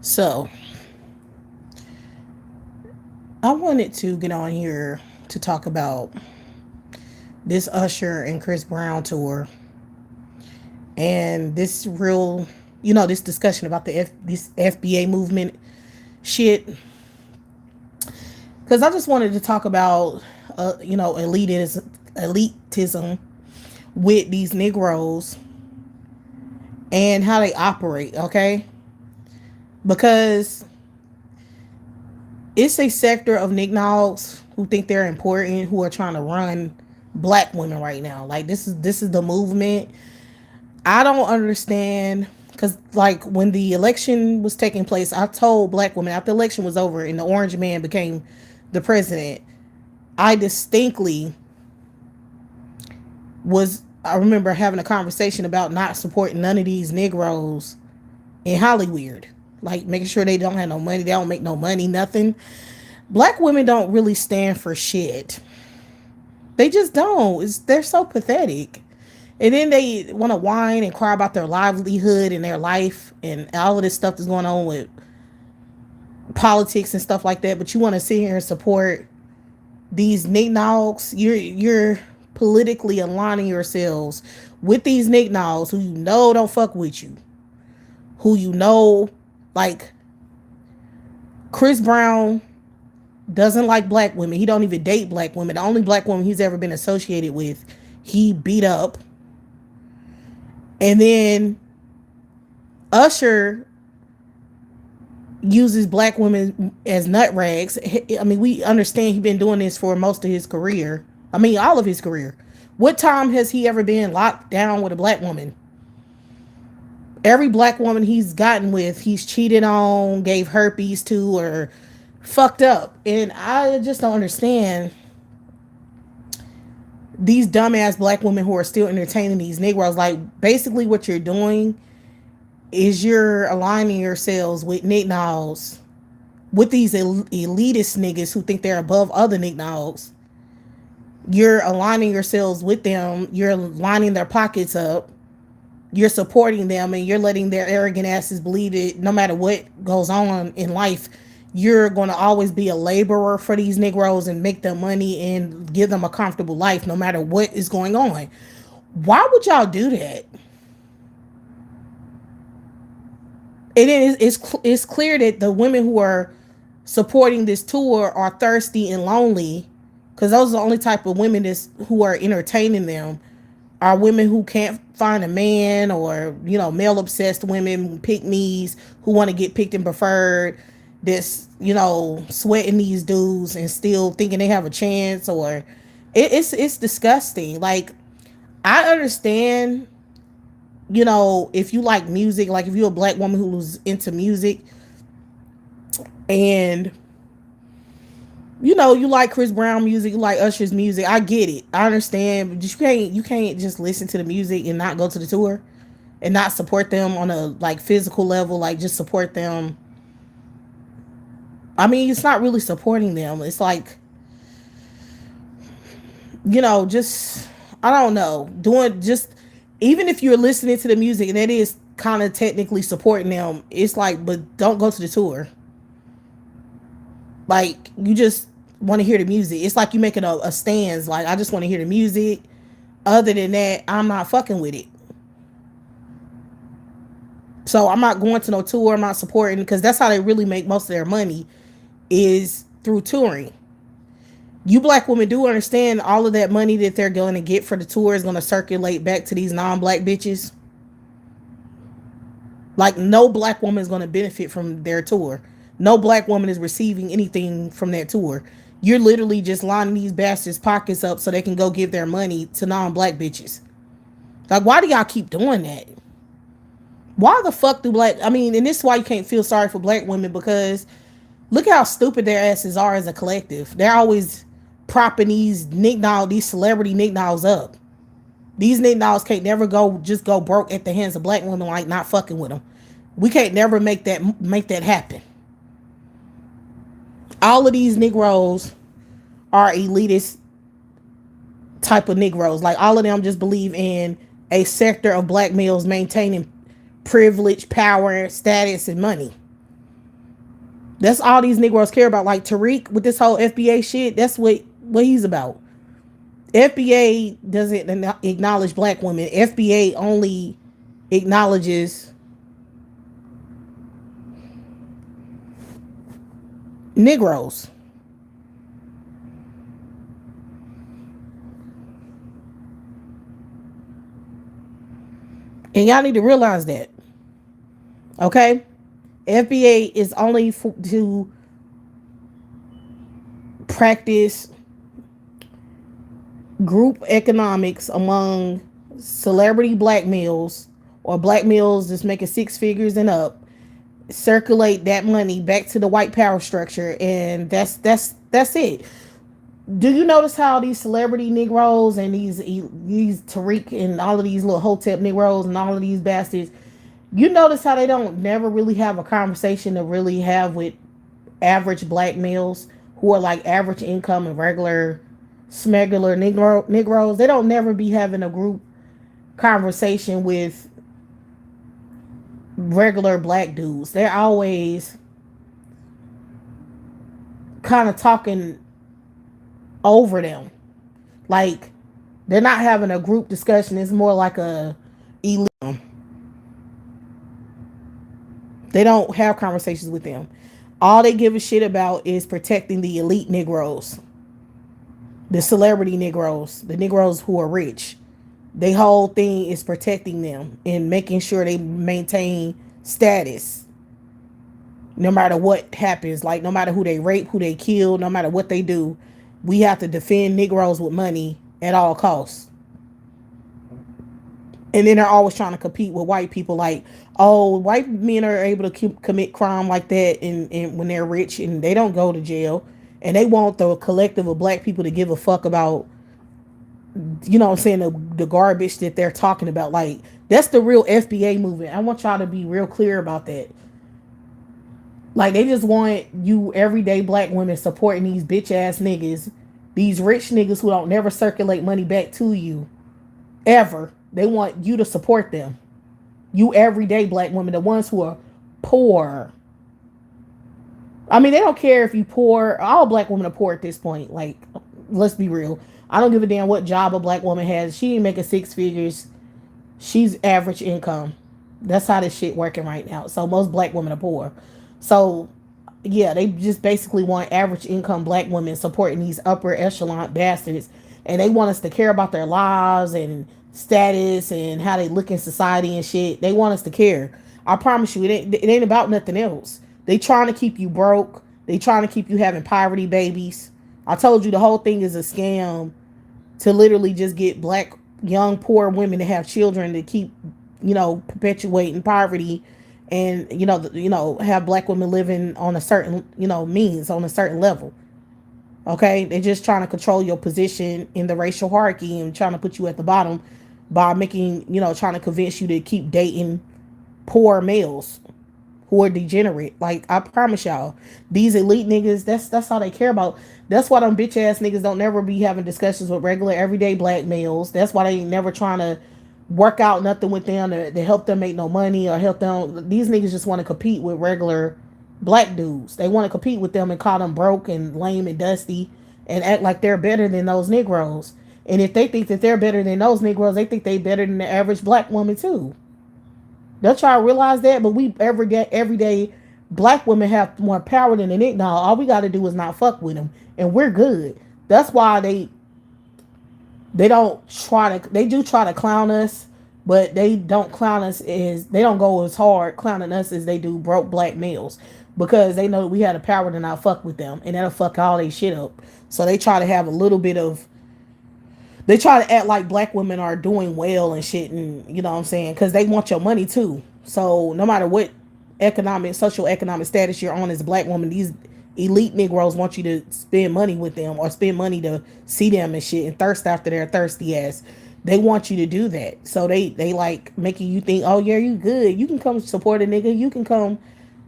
So, I wanted to get on here to talk about this Usher and Chris Brown tour and this real, this discussion about this FBA movement shit. Because I just wanted to talk about, elitism with these Negroes and how they operate, okay? Because it's a sector of Nignogs who think they're important, who are trying to run black women right now. Like this is the movement. I don't understand because like when the election was taking place, I told black women after the election was over and the orange man became the president, I distinctly I remember having a conversation about not supporting none of these Negroes in Hollywood. Like making sure they don't have no money, they don't make no money, nothing. Black women don't really stand for shit. They just don't. They're so pathetic. And then they want to whine and cry about their livelihood and their life and all of this stuff that's going on with politics and stuff like that. But you want to sit here and support these knickknacks. You're politically aligning yourselves with these knickknacks who you know don't fuck with you. Who you know, like Chris Brown doesn't like black women. He don't even date black women. The only black woman he's ever been associated with, he beat up. And then Usher uses black women as nut rags. I mean, we understand he's been doing this for most of his career. I mean, all of his career. What time has he ever been locked down with a black woman? Every black woman he's gotten with, he's cheated on, gave herpes to, or fucked up. And I just don't understand these dumbass black women who are still entertaining these Negroes. Like, basically what you're doing is you're aligning yourselves with knickknacks, with these elitist niggas who think they're above other knickknacks. You're aligning yourselves with them. You're lining their pockets up. You're supporting them, and you're letting their arrogant asses believe that no matter what goes on in life, you're going to always be a laborer for these Negroes and make them money and give them a comfortable life no matter what is going on. Why would y'all do that? It's clear that the women who are supporting this tour are thirsty and lonely, because those are the only type of women who are entertaining them are women who can't find a man, or male obsessed women, pick me's, who want to get picked and preferred, that's sweating these dudes and still thinking they have a chance. Or it's disgusting. Like, I understand, if you like music, like if you're a black woman who's into music and you like Chris Brown music, you like Usher's music, I get it, I understand. But you can't just listen to the music and not go to the tour and not support them on a like physical level. Like, just support them. I mean, it's not really supporting them. It's like, just, I don't know, doing just, even if you're listening to the music and that is kind of technically supporting them, it's like, but don't go to the tour. Like, you just want to hear the music. It's like you making a stance. Like, I just want to hear the music. Other than that, I'm not fucking with it. So I'm not going to no tour. I'm not supporting, because that's how they really make most of their money, is through touring. You black women do understand all of that money that they're going to get for the tour is going to circulate back to these non-black bitches. Like, no black woman is going to benefit from their tour. No black woman is receiving anything from that tour. You're literally just lining these bastards' pockets up so they can go give their money to non-black bitches. Like, why do y'all keep doing that? Why the fuck do and this is why you can't feel sorry for black women, because look how stupid their asses are as a collective. They're always propping these celebrity knickknacks up. These knickknacks can't never go broke at the hands of black women, like not fucking with them. We can't never make that happen. All of these Negroes are elitist type of Negroes. Like, all of them just believe in a sector of black males maintaining privilege, power, status, and money. That's all these Negroes care about. Like Tariq with this whole FBA shit, that's what he's about. FBA doesn't acknowledge black women. FBA only acknowledges Negroes. And y'all need to realize that. Okay? FBA is only to practice group economics among celebrity black males or black males that's making six figures and up, circulate that money back to the white power structure, and that's it. Do you notice how these celebrity Negroes and these Tariq and all of these little Hotep Negroes and all of these bastards, you notice how they don't never really have a conversation to really have with average black males who are like average income and regular smuggler Negroes? They don't never be having a group conversation with regular black dudes. They're always kind of talking over them. Like they're not having a group discussion. It's more like a elite. They don't have conversations with them. All they give a shit about is protecting the elite Negroes, the celebrity Negroes, the Negroes who are rich. The whole thing is protecting them and making sure they maintain status no matter what happens. Like no matter who they rape, who they kill, no matter what they do, we have to defend Negroes with money at all costs. And then they're always trying to compete with white people. Like, oh, white men are able to commit crime like that and when they're rich and they don't go to jail. And they want the collective of black people to give a fuck about, you know what I'm saying, the garbage that they're talking about. Like, that's the real FBA movement. I want y'all to be real clear about that. Like, they just want you everyday black women supporting these bitch ass niggas, these rich niggas who don't never circulate money back to you ever. They want you to support them. You everyday black women, the ones who are poor. I mean, they don't care if you poor. All black women are poor at this point. Like, let's be real. I don't give a damn what job a black woman has. She ain't making six figures. She's average income. That's how this shit working right now. So most black women are poor. So yeah, they just basically want average income black women supporting these upper echelon bastards. And they want us to care about their lives and status and how they look in society and shit. They want us to care. I promise you, it ain't about nothing else. They trying to keep you broke. They trying to keep you having poverty babies. I told you the whole thing is a scam to literally just get black young poor women to have children to keep, perpetuating poverty, and have black women living on a certain means, on a certain level. Okay, they're just trying to control your position in the racial hierarchy and trying to put you at the bottom by making, trying to convince you to keep dating poor males who are degenerate. Like, I promise y'all, these elite niggas, that's all they care about. That's why them bitch ass niggas don't never be having discussions with regular everyday black males. That's why they ain't never trying to work out nothing with them to help them make no money or help them. These niggas just want to compete with regular black dudes. They want to compete with them and call them broke and lame and dusty and act like they're better than those Negroes. And if they think that they're better than those Negroes, they think they better than the average black woman too. Don't y'all realize that? But we everyday black women have more power than the Nick. Now all we got to do is not fuck with them, and we're good. That's why they don't try to. They do try to clown us, but they don't clown us they don't go as hard clowning us as they do broke black males, because they know we have the power to not fuck with them, and that'll fuck all they shit up. So they try to have a little bit of. They try to act like black women are doing well and shit, and you know what I'm saying, because they want your money too. So no matter what social economic status you're on as a black woman, these elite Negroes want you to spend money with them or spend money to see them and shit and thirst after their thirsty ass. They want you to do that. So they like making you think, oh yeah, you good. You can come support a nigga. You can come,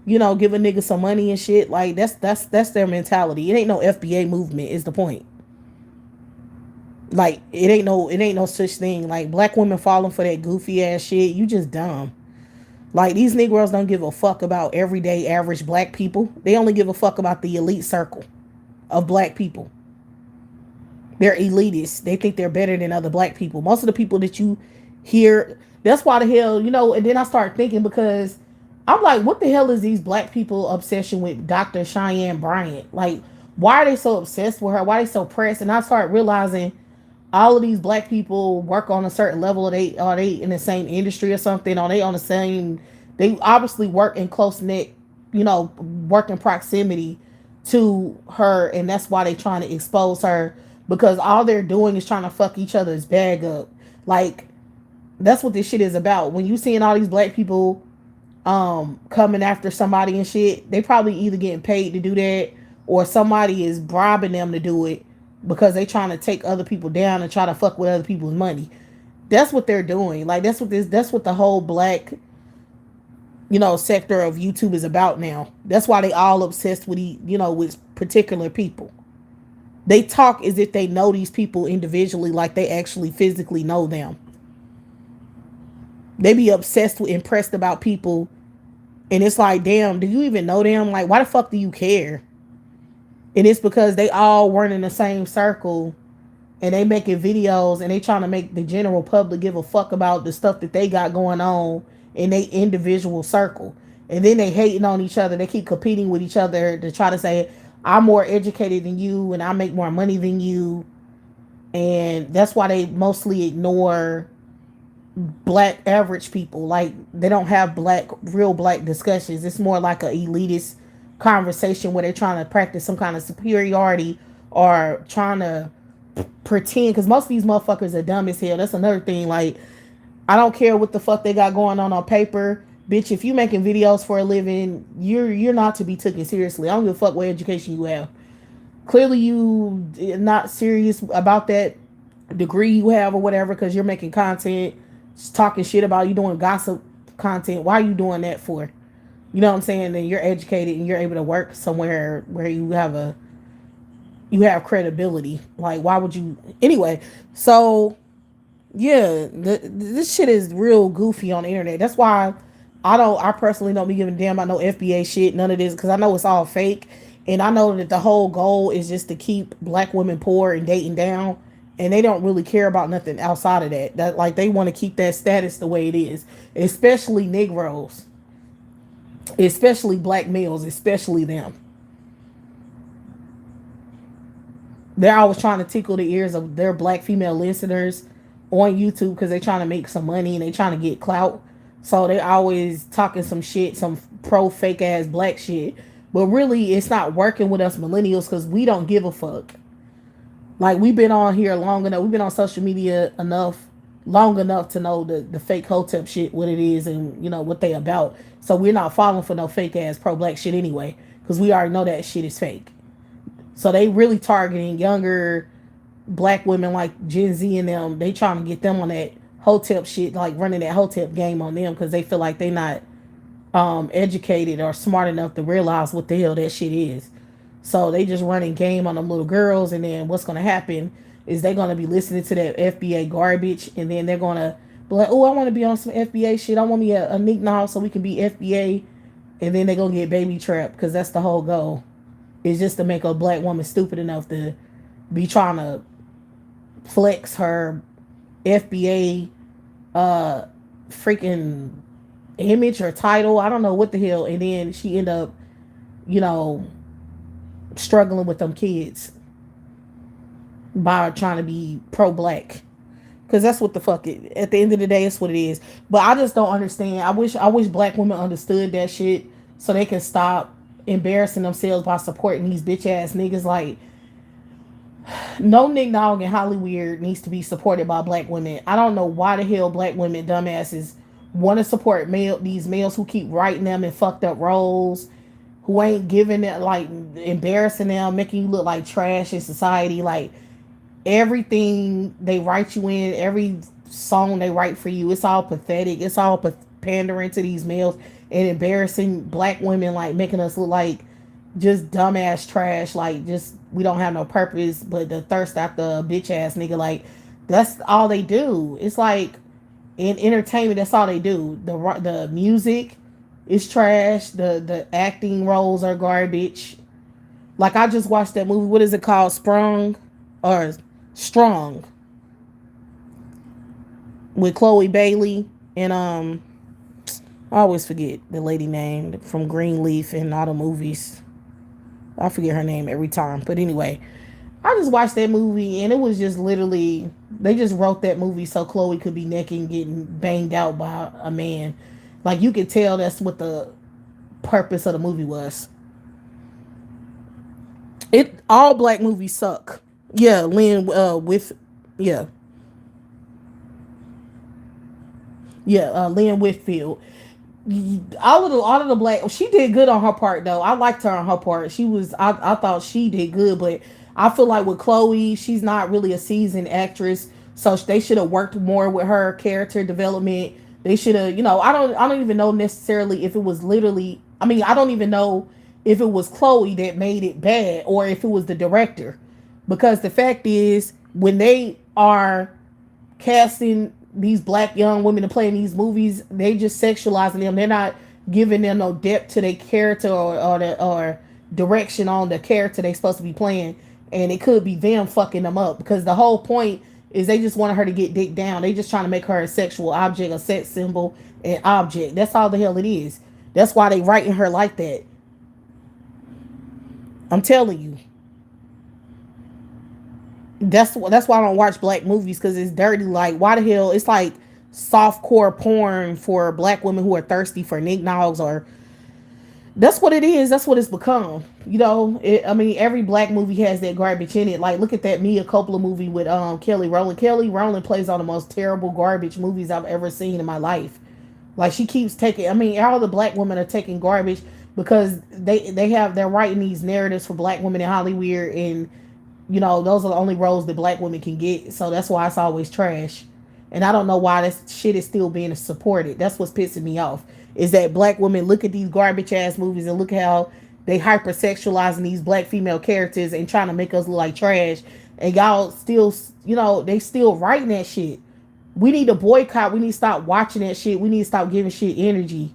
give a nigga some money and shit. Like that's their mentality. It ain't no FBA movement is the point. Like it ain't no such thing. Like black women falling for that goofy ass shit. You just dumb. Like, these Negroes don't give a fuck about everyday average black people. They only give a fuck about the elite circle of black people. They're elitists. They think they're better than other black people. Most of the people that you hear, that's why the hell, and then I start thinking, because I'm like, what the hell is these black people obsession with Dr. Cheyenne Bryant? Like, why are they so obsessed with her? Why are they so pressed? And I start realizing all of these black people work on a certain level. Are they in the same industry or something? Are they on the same? They obviously work in close knit, work in proximity to her, and that's why they trying to expose her, because all they're doing is trying to fuck each other's bag up. Like, that's what this shit is about. When you seeing all these black people coming after somebody and shit, they probably either getting paid to do that, or somebody is bribing them to do it, because they trying to take other people down and try to fuck with other people's money. That's what they're doing. Like, that's what the whole black sector of YouTube is about now. That's why they all obsessed with with particular people. They talk as if they know these people individually, like they actually physically know them. They be obsessed with, impressed about people, and it's like, damn, do you even know them? Like, why the fuck do you care? And it's because they all weren't in the same circle, and they making videos, and they trying to make the general public give a fuck about the stuff that they got going on in their individual circle. And then they hating on each other. They keep competing with each other to try to say, I'm more educated than you, and I make more money than you. And that's why they mostly ignore black average people. Like, they don't have real black discussions. It's more like a elitist conversation where they're trying to practice some kind of superiority, or trying to pretend, because most of these motherfuckers are dumb as hell. That's another thing. Like, I don't care what the fuck they got going on paper. Bitch, if you making videos for a living, you're not to be taken seriously. I don't give a fuck what education you have. Clearly you not serious about that degree you have or whatever, because you're making content, just talking shit about you, doing gossip content. Why are you doing that for? You know what I'm saying? Then you're educated and you're able to work somewhere where you have credibility. Like, why would you? Anyway, so yeah, this shit is real goofy on the internet. That's why I personally don't be giving a damn about no FBA shit, none of this, because I know it's all fake. And I know that the whole goal is just to keep black women poor and dating down. And they don't really care about nothing outside of that. That, like, they want to keep that status the way it is. Especially Negroes. Especially black males. Especially them. They're always trying to tickle the ears of their black female listeners on YouTube, because they're trying to make some money and they trying to get clout. So they always talking some shit, some pro fake ass black shit. But really, it's not working with us millennials, because we don't give a fuck. Like, we've been on here long enough. We've been on social media long enough to know the fake hotep shit, what it is, and what they about. So we're not falling for no fake ass pro black shit anyway, because we already know that shit is fake. So they really targeting younger black women like Gen Z and them. They trying to get them on that hotep shit, like running that hotep game on them, because they feel like they not educated or smart enough to realize what the hell that shit is. So they just running game on them little girls, and then what's going to happen is they're going to be listening to that FBA garbage, and then they're going to be like, oh, I want to be on some FBA shit. I want me a Nick now so we can be FBA. And then they're going to get baby trapped, because that's the whole goal. It's just to make a black woman stupid enough to be trying to flex her FBA freaking image or title. I don't know what the hell. And then she end up, struggling with them kids by trying to be pro-black, because that's what the fuck it, at the end of the day, it's what it is. But I just don't understand. I wish black women understood that shit, so they can stop embarrassing themselves by supporting these bitch ass niggas. Like, no Nick Dogg and Hollywood needs to be supported by black women. I don't know why the hell black women dumbasses want to support these males who keep writing them in fucked up roles, who ain't giving it, like, embarrassing them, making you look like trash in society. Like, everything they write you in, every song they write for you, it's all pathetic. It's all pandering to these males and embarrassing black women, like making us look like just dumbass trash, like just we don't have no purpose but the thirst after a bitch ass nigga. Like, that's all they do. It's like, In entertainment, that's all they do. The music is trash. The acting roles are garbage. Like I just watched that movie. What is it called? Sprung or Strong with Chloe Bailey and I always forget the lady name from Greenleaf and all the movies. I forget her name every time. But anyway, I just watched that movie and it was just literally they just wrote that movie so Chloe could be naked and getting banged out by a man. Like you could tell that's what the purpose of the movie was. It all black movies suck. Yeah, Lynn with yeah. Yeah, Lynn Whitfield. All of the black she did good on her part though. I liked her on her part. I thought she did good, but I feel like with Chloe, she's not really a seasoned actress, so they should have worked more with her character development. They should have, I don't even know necessarily if it was literally. I mean, I don't even know if it was Chloe that made it bad or if it was the director, because the fact is when they are casting these black young women to play in these movies, they just sexualizing them. They're not giving them no depth to their character or direction on the character they supposed to be playing. And it could be them fucking them up because the whole point is they just wanted her to get dick down. They just trying to make her a sexual object, a sex symbol, an object. That's all the hell it is. That's why they writing her like that. I'm telling you. That's why I don't watch black movies because it's dirty. Like why the hell it's like soft core porn for black women who are thirsty for knickknacks or that's what it is. That's what it's become. I mean, every black movie has that garbage in it. Like, look at that Mia Coppola movie with Kelly Rowland. Kelly Rowland plays on the most terrible garbage movies I've ever seen in my life. Like, she keeps taking. I mean, all the black women are taking garbage because they're writing these narratives for black women in Hollywood, and those are the only roles that black women can get. So that's why it's always trash. And I don't know why this shit is still being supported. That's what's pissing me off. Is that black women look at these garbage ass movies and look how they hypersexualizing these black female characters and trying to make us look like trash. And y'all still, they still writing that shit. We need to boycott. We need to stop watching that shit. We need to stop giving shit energy.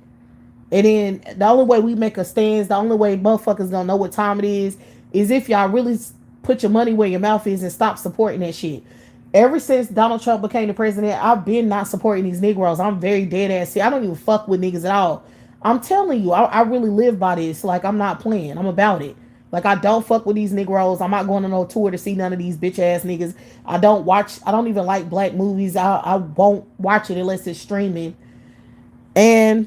And then the only way we make a stand, the only way motherfuckers gonna know what time it is if y'all really put your money where your mouth is and stop supporting that shit. Ever since Donald Trump became the president, I've been not supporting these Negroes. I'm very dead ass. See, I don't even fuck with niggas at all. I'm telling you, I really live by this. Like, I'm not playing. I'm about it. Like, I don't fuck with these Negroes. I'm not going on no tour to see none of these bitch ass niggas. I don't even like black movies. I won't watch it unless it's streaming. And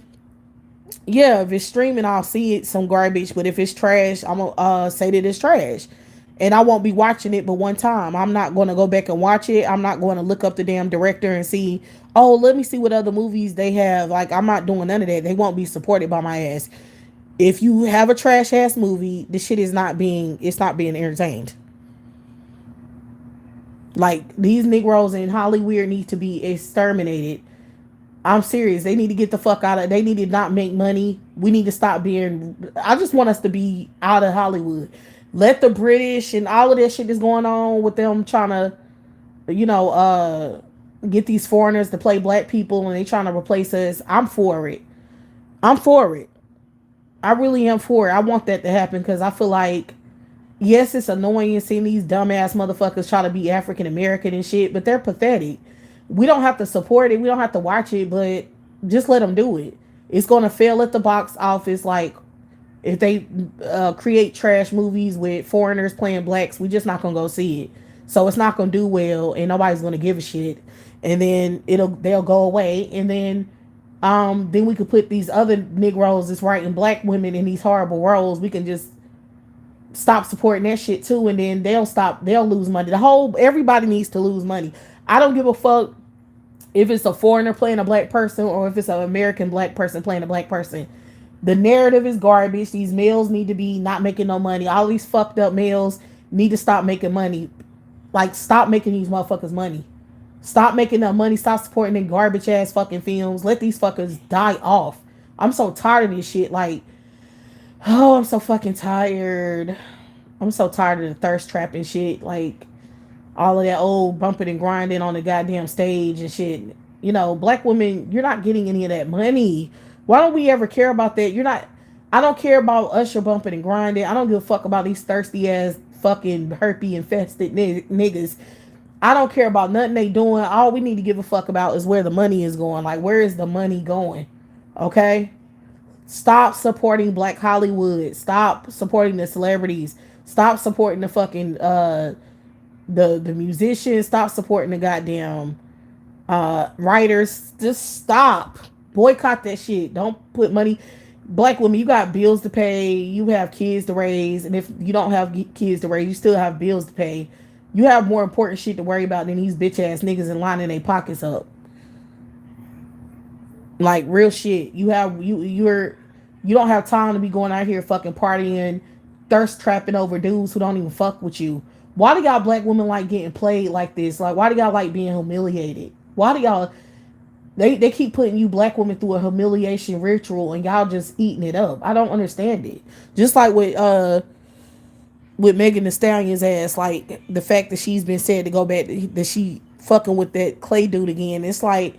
yeah, if it's streaming, I'll see it, some garbage. But if it's trash, I'm gonna say that it's trash. And I won't be watching it but one time. I'm not going to go back and watch it. I'm not going to look up the damn director and see, oh, let me see what other movies they have. Like, I'm not doing none of that. They won't be supported by my ass. If you have a trash ass movie, this shit it's not being entertained. Like, these Negroes in Hollywood need to be exterminated. I'm serious. They need to get the fuck out of. They need to not make money. We need to stop being. I just want us to be out of Hollywood. Let the British and all of that shit that's going on with them trying to, get these foreigners to play black people and they trying to replace us. I'm for it. I'm for it. I really am for it. I want that to happen because I feel like, yes, it's annoying seeing these dumbass motherfuckers try to be African American and shit, but they're pathetic. We don't have to support it. We don't have to watch it, but just let them do it. It's going to fail at the box office. Like, if they create trash movies with foreigners playing blacks, we just not going to go see it. So it's not going to do well and nobody's going to give a shit. And then they'll go away. And then we could put these other Negroes that's writing black women in these horrible roles. We can just stop supporting that shit too. And then they'll lose money. Everybody needs to lose money. I don't give a fuck if it's a foreigner playing a black person or if it's an American black person playing a black person. The narrative is garbage. These males need to be not making no money. All these fucked up males need to stop making money. Like, stop making these motherfuckers money. Stop making them money. Stop supporting their garbage ass fucking films. Let these fuckers die off. I'm so tired of this shit. Like, oh, I'm so fucking tired. I'm so tired of the thirst trap and shit. Like, all of that old bumping and grinding on the goddamn stage and shit. Black women, you're not getting any of that money. Why don't we ever care about that? You're not. I don't care about Usher bumping and grinding. I don't give a fuck about these thirsty ass fucking herpes infested niggas. I don't care about nothing they doing. All we need to give a fuck about is where the money is going. Like, where is the money going? Okay? Stop supporting Black Hollywood. Stop supporting the celebrities. Stop supporting the fucking the musicians. Stop supporting the goddamn writers. Just stop. Boycott that shit. Don't put money. Black women, you got bills to pay. You have kids to raise, and if you don't have kids to raise, you still have bills to pay. You have more important shit to worry about than these bitch ass niggas and lining their pockets up. Like, real shit. You don't have time to be going out here fucking partying, thirst trapping over dudes who don't even fuck with you. Why do y'all black women like getting played like this? Like, why do y'all like being humiliated? Why do y'all they keep putting you black women through a humiliation ritual and y'all just eating it up? I don't understand it. Just like with Megan Thee Stallion's ass, like the fact that she's been said to go back, that she fucking with that Clay dude again. It's like,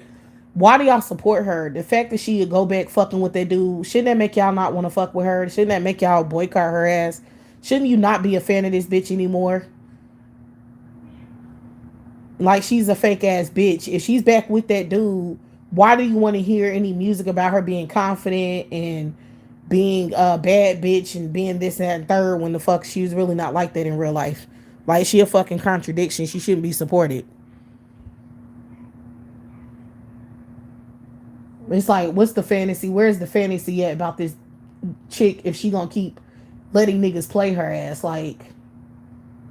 why do y'all support her? The fact that she would go back fucking with that dude, shouldn't that make y'all not want to fuck with her? Shouldn't that make y'all boycott her ass? Shouldn't you not be a fan of this bitch anymore? Like, she's a fake ass bitch. If she's back with that dude, why do you want to hear any music about her being confident and being a bad bitch and being this, that, and third, when the fuck she was really not like that in real life? Like, she a fucking contradiction. She shouldn't be supported. It's like, what's the fantasy? Where's the fantasy at about this chick if she gonna keep letting niggas play her ass? Like,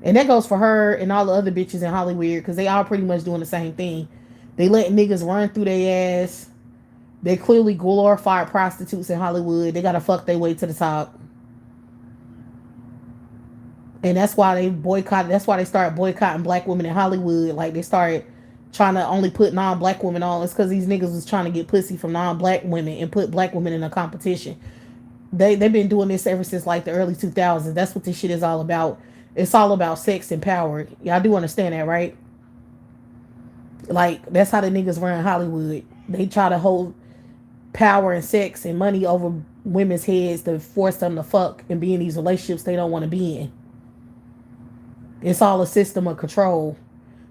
and that goes for her and all the other bitches in Hollywood, because they all pretty much doing the same thing. They let niggas run through their ass. They clearly glorified prostitutes in Hollywood. They gotta fuck their way to the top. And that's why they boycotted. That's why they started boycotting black women in Hollywood. Like, they started trying to only put non-black women on. It's because these niggas was trying to get pussy from non-black women and put black women in a competition. They've been doing this ever since like the early 2000s. That's what this shit is all about. It's all about sex and power. Y'all do understand that, right? Like, that's how the niggas run Hollywood. They try to hold power and sex and money over women's heads to force them to fuck and be in these relationships they don't want to be in. It's all a system of control.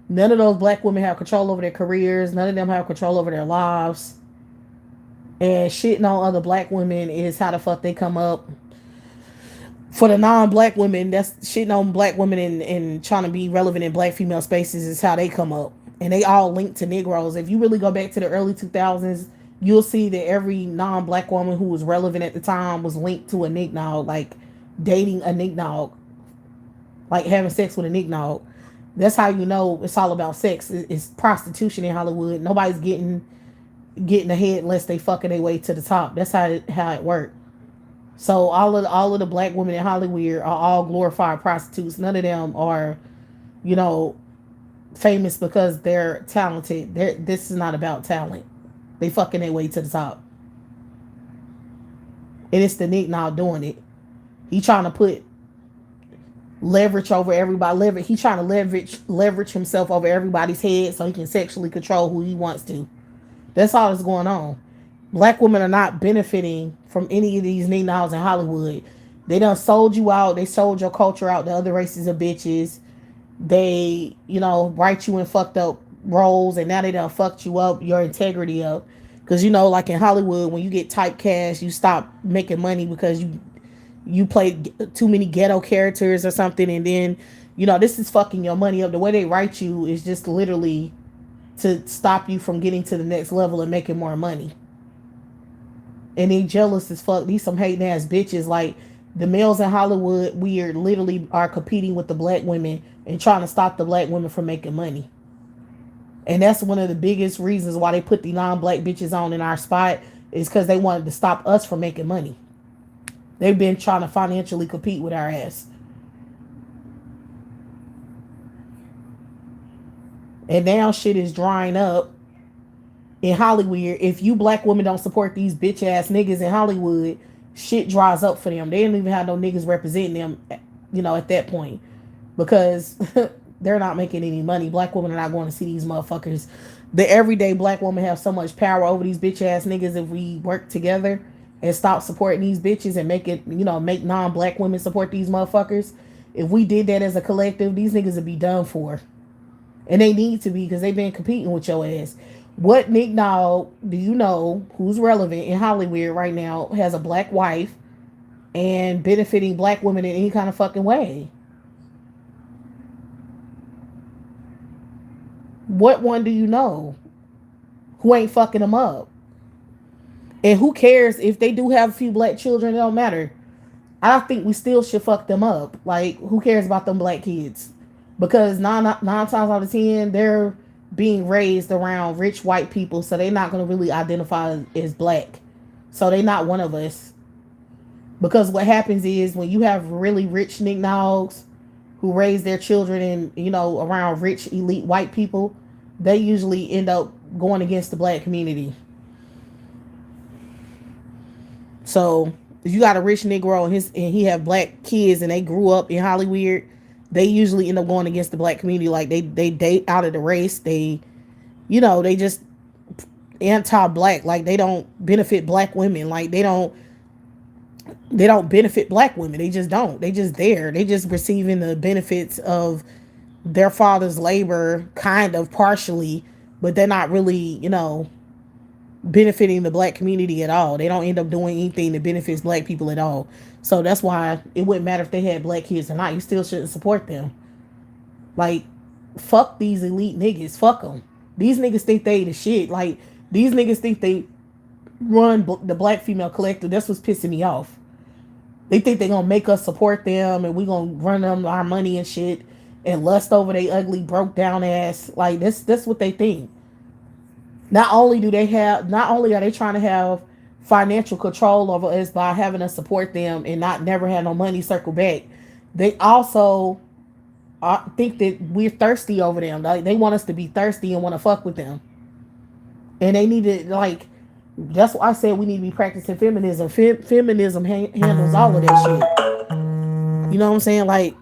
None of those black women have control over their careers. None of them have control over their lives. And shitting on other black women is how the fuck they come up. For the non-black women, that's shitting on black women and trying to be relevant in black female spaces is how they come up. And they all linked to Negroes. If you really go back to the early 2000s, you'll see that every non-black woman who was relevant at the time was linked to a Nignog, like dating a Nignog, like having sex with a Nignog. That's how you know it's all about sex. It's prostitution in Hollywood. Nobody's getting ahead unless they fucking their way to the top. That's how it worked. So all of the black women in Hollywood are all glorified prostitutes. None of them are, famous because they're talented. This is not about talent. They fucking their way to the top. And it's the Nick now doing it. He trying to put leverage over everybody. He trying to leverage himself over everybody's head so he can sexually control who he wants to. That's all that's going on. Black women are not benefiting from any of these Nick-Naws in Hollywood. They done sold you out. They sold your culture out to other races of bitches. They, write you in fucked up roles, and now they done fucked you up, your integrity up. Because, like in Hollywood, when you get typecast, you stop making money because you play too many ghetto characters or something, and then, this is fucking your money up. The way they write you is just literally to stop you from getting to the next level and making more money. And they jealous as fuck. These some hating ass bitches. Like, the males in Hollywood, we are literally competing with the black women and trying to stop the black women from making money. And that's one of the biggest reasons why they put the non-black bitches on in our spot, is because they wanted to stop us from making money. They've been trying to financially compete with our ass. And now shit is drying up in Hollywood. If you black women don't support these bitch ass niggas in Hollywood, shit dries up for them. They don't even have no niggas representing them, at that point. Because they're not making any money. Black women are not going to see these motherfuckers The everyday black woman have so much power over these bitch ass niggas if we work together and stop supporting these bitches and make it, make non-black women support these motherfuckers. If we did that as a collective, these niggas would be done for. And they need to be because they've been competing with your ass. What Nick Nall do you know who's relevant in Hollywood right now has a black wife and benefiting black women in any kind of fucking way? What one do you know who ain't fucking them up? And who cares if they do have a few black children? It don't matter. I think we still should fuck them up. Like, who cares about them black kids? Because nine times out of 10, they're being raised around rich white people, so they're not going to really identify as black. So they're not one of us. Because what happens is when you have really rich Nick Nogs who raise their children in, around rich elite white people, they usually end up going against the black community. So if you got a rich Negro and he have black kids and they grew up in Hollywood, they usually end up going against the black community. Like they date out of the race. They just anti-black. Like they don't benefit black women. Like they don't benefit black women. They just don't. They just there. They just receiving the benefits of their father's labor, kind of partially, but they're not really, benefiting the black community at all. They don't end up doing anything that benefits black people at all. So that's why it wouldn't matter if they had black kids or not. You still shouldn't support them. Like, fuck these elite niggas. Fuck them. These niggas think they the shit. Like, these niggas think they run the black female collective. That's what's pissing me off. They think they gonna make us support them and we gonna run them our money and shit and lust over they ugly broke down ass. Like, that's what they think. Not only are they trying to have financial control over us by having us support them and not never have no money circle back, they also think that we're thirsty over them. Like, they want us to be thirsty and want to fuck with them. And they need to, like, that's why I said we need to be practicing feminism. Feminism handles all of that shit. You know what I'm saying? Like,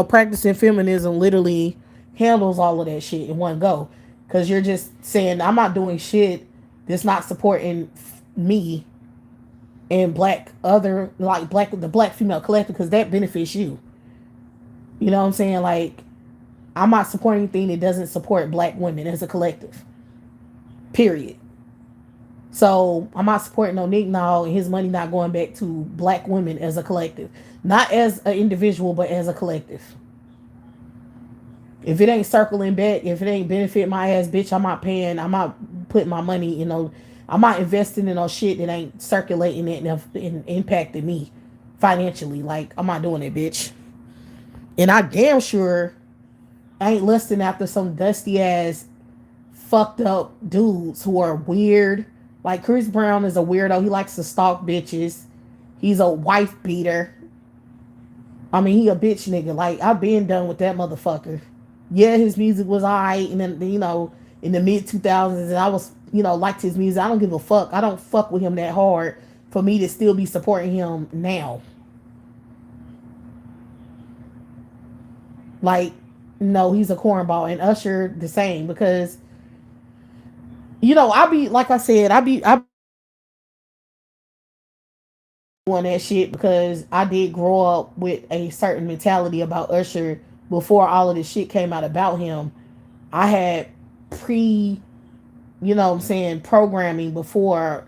practicing feminism literally handles all of that shit in one go. Because you're just saying, I'm not doing shit that's not supporting me and the black female collective, because that benefits you. You know what I'm saying? Like, I'm not supporting anything that doesn't support black women as a collective. Period. So I'm not supporting no Nick Nall and his money not going back to black women as a collective. Not as an individual, but as a collective. If it ain't circling back, if it ain't benefit my ass, bitch, I'm not putting my money, I'm not investing in no shit that ain't circulating it and impacting me financially. Like, I'm not doing it, bitch. And I damn sure ain't lusting after some dusty ass fucked up dudes who are weird. Like, Chris Brown is a weirdo. He likes to stalk bitches. He's a wife beater. I mean, he a bitch nigga. Like, I've been done with that motherfucker. Yeah, his music was alright, and then, in the mid 2000s, and I was, liked his music. I don't give a fuck. I don't fuck with him that hard for me to still be supporting him now. Like, no, he's a cornball, and Usher the same, because I be like I said, I be doing that shit because I did grow up with a certain mentality about Usher before all of this shit came out about him. I had programming before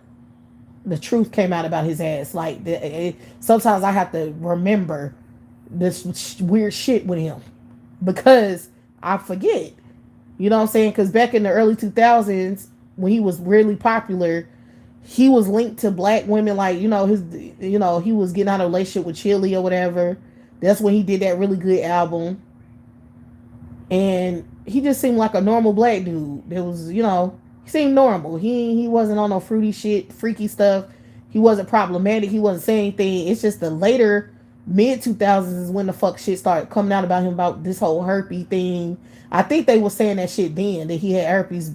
the truth came out about his ass. Like, sometimes I have to remember this weird shit with him because I forget. You know what I'm saying? Because back in the early 2000s, when he was really popular, he was linked to black women. Like, he was getting out of a relationship with Chili or whatever. That's when he did that really good album. And he just seemed like a normal black dude. There was, he seemed normal. He wasn't on no fruity shit, freaky stuff. He wasn't problematic. He wasn't saying anything. It's just the later mid 2000s is when the fuck shit started coming out about him, about this whole herpes thing. I think they were saying that shit then, that he had herpes,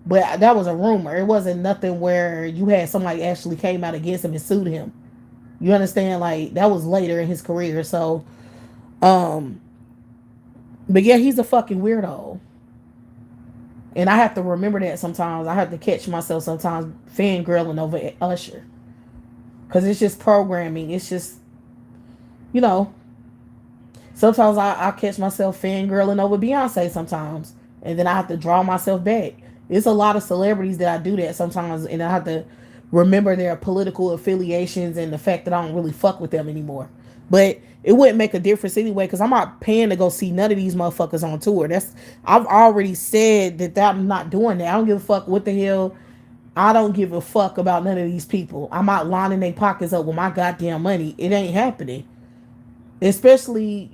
but that was a rumor. It wasn't nothing where you had somebody actually came out against him and sued him. You understand? Like, that was later in his career. So, but yeah, he's a fucking weirdo. And I have to remember that sometimes. I have to catch myself sometimes fangirling over Usher. Because it's just programming. It's just, you know, sometimes I catch myself fangirling over Beyonce sometimes. And then I have to draw myself back. It's a lot of celebrities that I do that sometimes. And I have to remember their political affiliations and the fact that I don't really fuck with them anymore. But it wouldn't make a difference anyway because I'm not paying to go see none of these motherfuckers on tour. I've already said that I'm not doing that. I don't give a fuck what the hell. I don't give a fuck about none of these people. I'm not lining their pockets up with my goddamn money. It ain't happening. Especially,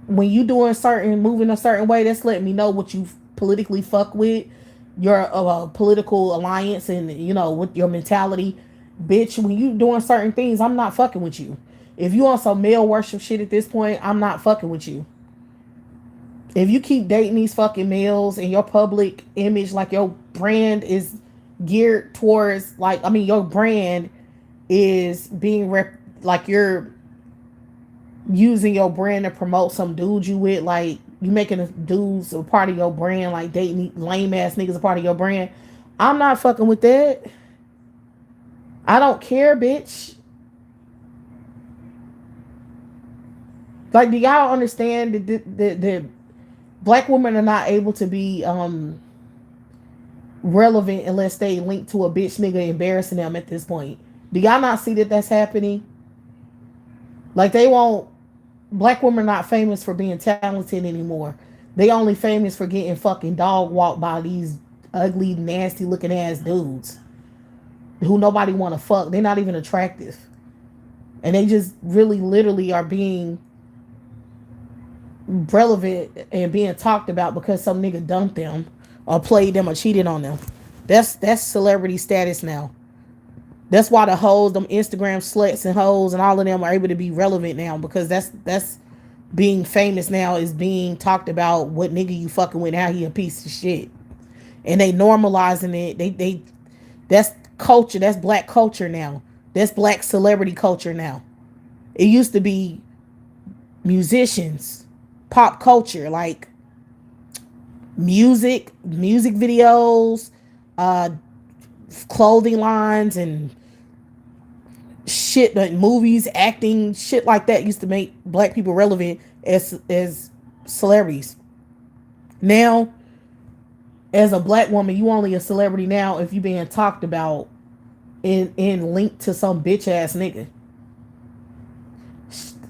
when you doing moving a certain way, that's letting me know what you politically fuck with, your political alliance, and with your mentality. Bitch, when you doing certain things, I'm not fucking with you. If you on some male worship shit at this point, I'm not fucking with you. If you keep dating these fucking males and your public image, like your brand is geared towards, your brand is being like you're using your brand to promote some dude you with, like you making dudes a part of your brand, like dating lame ass niggas a part of your brand. I'm not fucking with that. I don't care, bitch. Like, do y'all understand that black women are not able to be relevant unless they link to a bitch nigga embarrassing them at this point? Do y'all not see that that's happening? Like, black women are not famous for being talented anymore. They only famous for getting fucking dog walked by these ugly, nasty looking ass dudes who nobody want to fuck. They're not even attractive. And they just really literally are being relevant and being talked about because some nigga dumped them or played them or cheated on them. That's celebrity status now. That's why the hoes, them Instagram sluts and hoes and all of them are able to be relevant now, because that's being famous now, is being talked about what nigga you fucking with, how he a piece of shit. And they normalizing it. They that's culture, that's black culture now. That's black celebrity culture now. It used to be musicians, pop culture, like music videos, clothing lines and shit, like movies, acting, shit like that used to make black people relevant as celebrities. Now, as a black woman, you only a celebrity now if you being talked about in linked to some bitch ass nigga.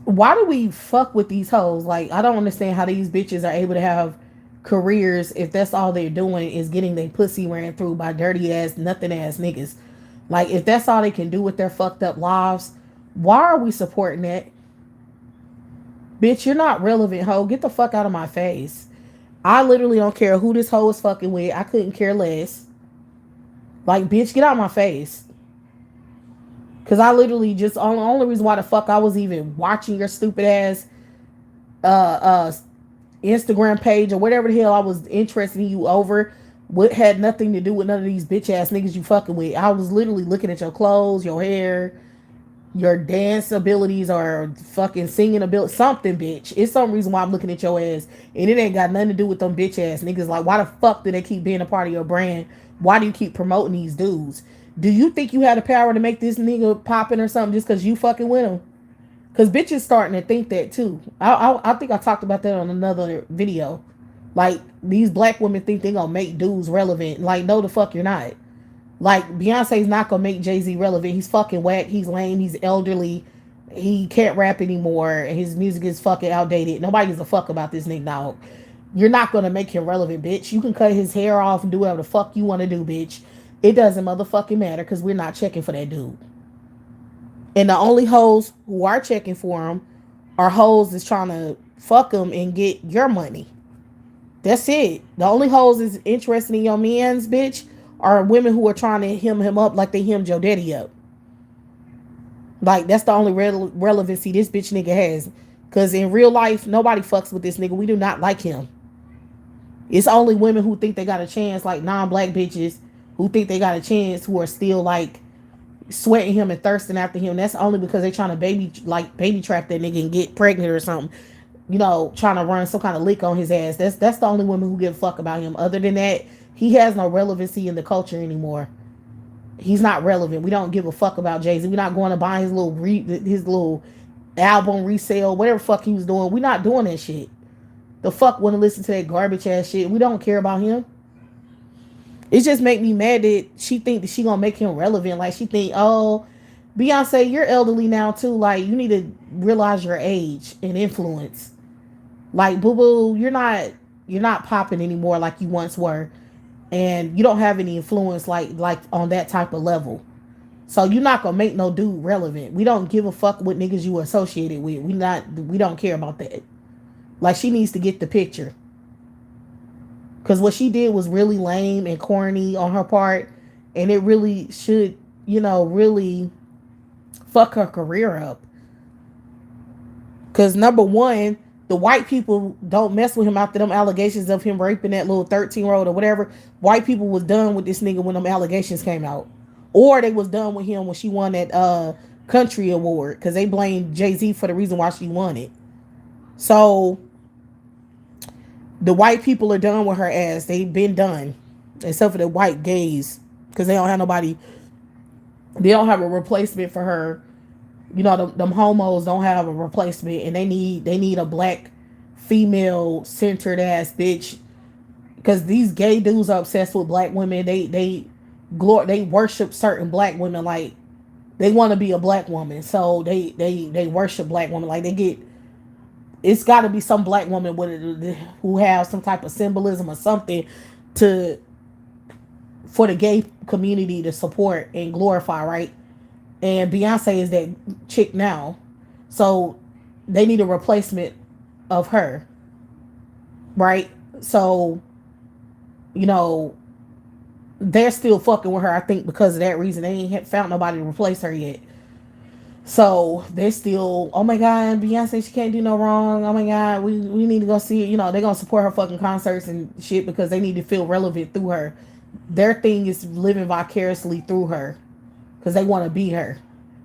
Why do we fuck with these hoes? Like, I don't understand how these bitches are able to have careers if that's all they're doing is getting their pussy ran through by dirty ass, nothing ass niggas. Like, if that's all they can do with their fucked up lives, why are we supporting that? Bitch, you're not relevant, hoe. Get the fuck out of my face. I literally don't care who this hoe is fucking with. I couldn't care less. Like, bitch, get out of my face. Because I literally just, only reason why the fuck I was even watching your stupid ass Instagram page or whatever the hell I was interested in you over, what had nothing to do with none of these bitch ass niggas you fucking with. I was literally looking at your clothes, your hair, your dance abilities, or fucking singing ability, something, bitch. It's some reason why I'm looking at your ass, and it ain't got nothing to do with them bitch ass niggas. Like, why the fuck do they keep being a part of your brand? Why do you keep promoting these dudes? Do you think you had the power to make this nigga popping or something just because you fucking with him? Because bitches starting to think that too. I think I talked about that on another video. Like, these black women think they gonna make dudes relevant. Like, no the fuck you're not. Like, Beyonce's not gonna make Jay-Z relevant. He's fucking whack. He's lame. He's elderly. He can't rap anymore. His music is fucking outdated. Nobody gives a fuck about this nigga now. You're not gonna make him relevant, bitch. You can cut his hair off and do whatever the fuck you want to do, bitch. It doesn't motherfucking matter, because we're not checking for that dude. And the only hoes who are checking for him are hoes that's trying to fuck him and get your money. That's it. The only hoes is interested in your man's, bitch, are women who are trying to him up like they hemmed your daddy up. Like, that's the only relevancy this bitch nigga has. Because in real life, nobody fucks with this nigga. We do not like him. It's only women who think they got a chance, like non-black bitches who think they got a chance, who are still like sweating him and thirsting after him. That's only because they trying to baby trap that nigga and get pregnant or something. trying to run some kind of lick on his ass. That's the only women who give a fuck about him. Other than that, he has no relevancy in the culture anymore. He's not relevant. We don't give a fuck about Jay-Z. We're not going to buy his little album resale, whatever fuck he was doing. We're not doing that shit. The fuck want to listen to that garbage ass shit. We don't care about him. It just make me mad that she think that she gonna make him relevant. Like she think, oh, Beyonce, you're elderly now too. Like you need to realize your age and influence. Like boo boo, you're not popping anymore like you once were, and you don't have any influence like on that type of level. So you're not gonna make no dude relevant. We don't give a fuck what niggas you associated with. We don't care about that. Like she needs to get the picture. Cause what she did was really lame and corny on her part, and it really should, really fuck her career up. Cause number one, the white people don't mess with him after them allegations of him raping that little 13-year-old or whatever. White people was done with this nigga when them allegations came out. Or they was done with him when she won that country award. Because they blamed Jay-Z for the reason why she won it. So the white people are done with her ass. They've been done. Except for the white gays. Because they don't have nobody. They don't have a replacement for her. Them homos don't have a replacement, and they need a black female centered ass bitch, because these gay dudes are obsessed with black women. They worship certain black women, like they want to be a black woman, so they worship black women. Like it's got to be some black woman who has some type of symbolism or something for the gay community to support and glorify, right? And Beyonce is that chick now. So they need a replacement of her. Right? So, they're still fucking with her, I think, because of that reason. They ain't found nobody to replace her yet. So they're still, oh my God, Beyonce, she can't do no wrong. Oh my God, we need to go see it. They're going to support her fucking concerts and shit because they need to feel relevant through her. Their thing is living vicariously through her. Because they want to be her.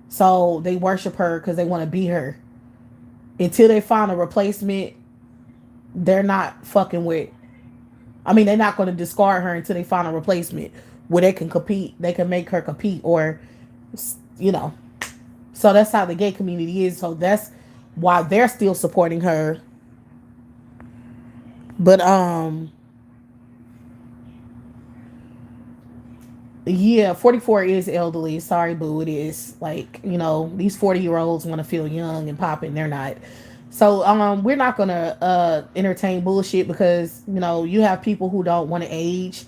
So they worship her because they want to be her. Until they find a replacement, they're not fucking with. They're not going to discard her until they find a replacement where they can compete. They can make her compete or, So that's how the gay community is. So that's why they're still supporting her. But, yeah, 44 is elderly. Sorry, boo, it is. Like, these 40-year-olds want to feel young and popping. They're not. So, we're not going to entertain bullshit because, you have people who don't want to age.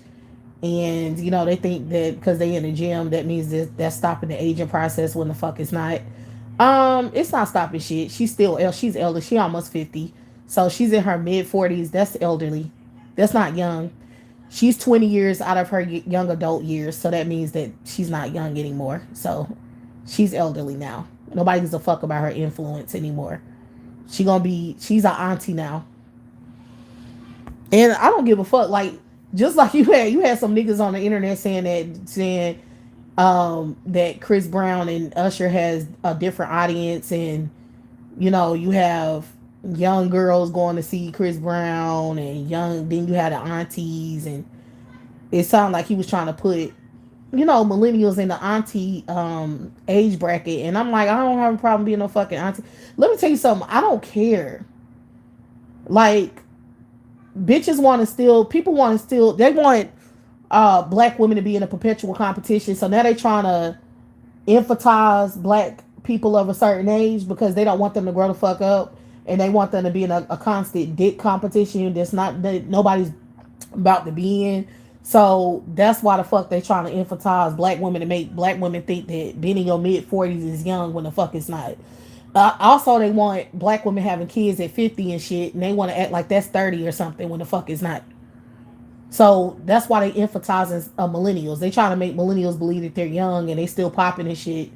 And, they think that because they in the gym, that means that's stopping the aging process when the fuck it's not. It's not stopping shit. She's elder. She almost 50. So, she's in her mid-40s. That's elderly. That's not young. She's 20 years out of her young adult years, so that means that she's not young anymore. So she's elderly now. Nobody gives a fuck about her influence anymore. She's an auntie now. And I don't give a fuck. Like, just like you had some niggas on the internet saying that Chris Brown and Usher has a different audience, and you have young girls going to see Chris Brown, and then you had the aunties, and it sounded like he was trying to put millennials in the auntie age bracket. And I'm like, I don't have a problem being no fucking auntie. Let me tell you something, I don't care. Like, people want black women to be in a perpetual competition. So now they trying to emphasize black people of a certain age because they don't want them to grow the fuck up. And they want them to be in a constant dick competition that nobody's about to be in. So that's why the fuck they trying to emphasize black women to make black women think that being in your mid-40s is young when the fuck it's not. Also, they want black women having kids at 50 and shit, and they want to act like that's 30 or something when the fuck it's not. So that's why they emphasizing millennials. They trying to make millennials believe that they're young and they still popping and shit.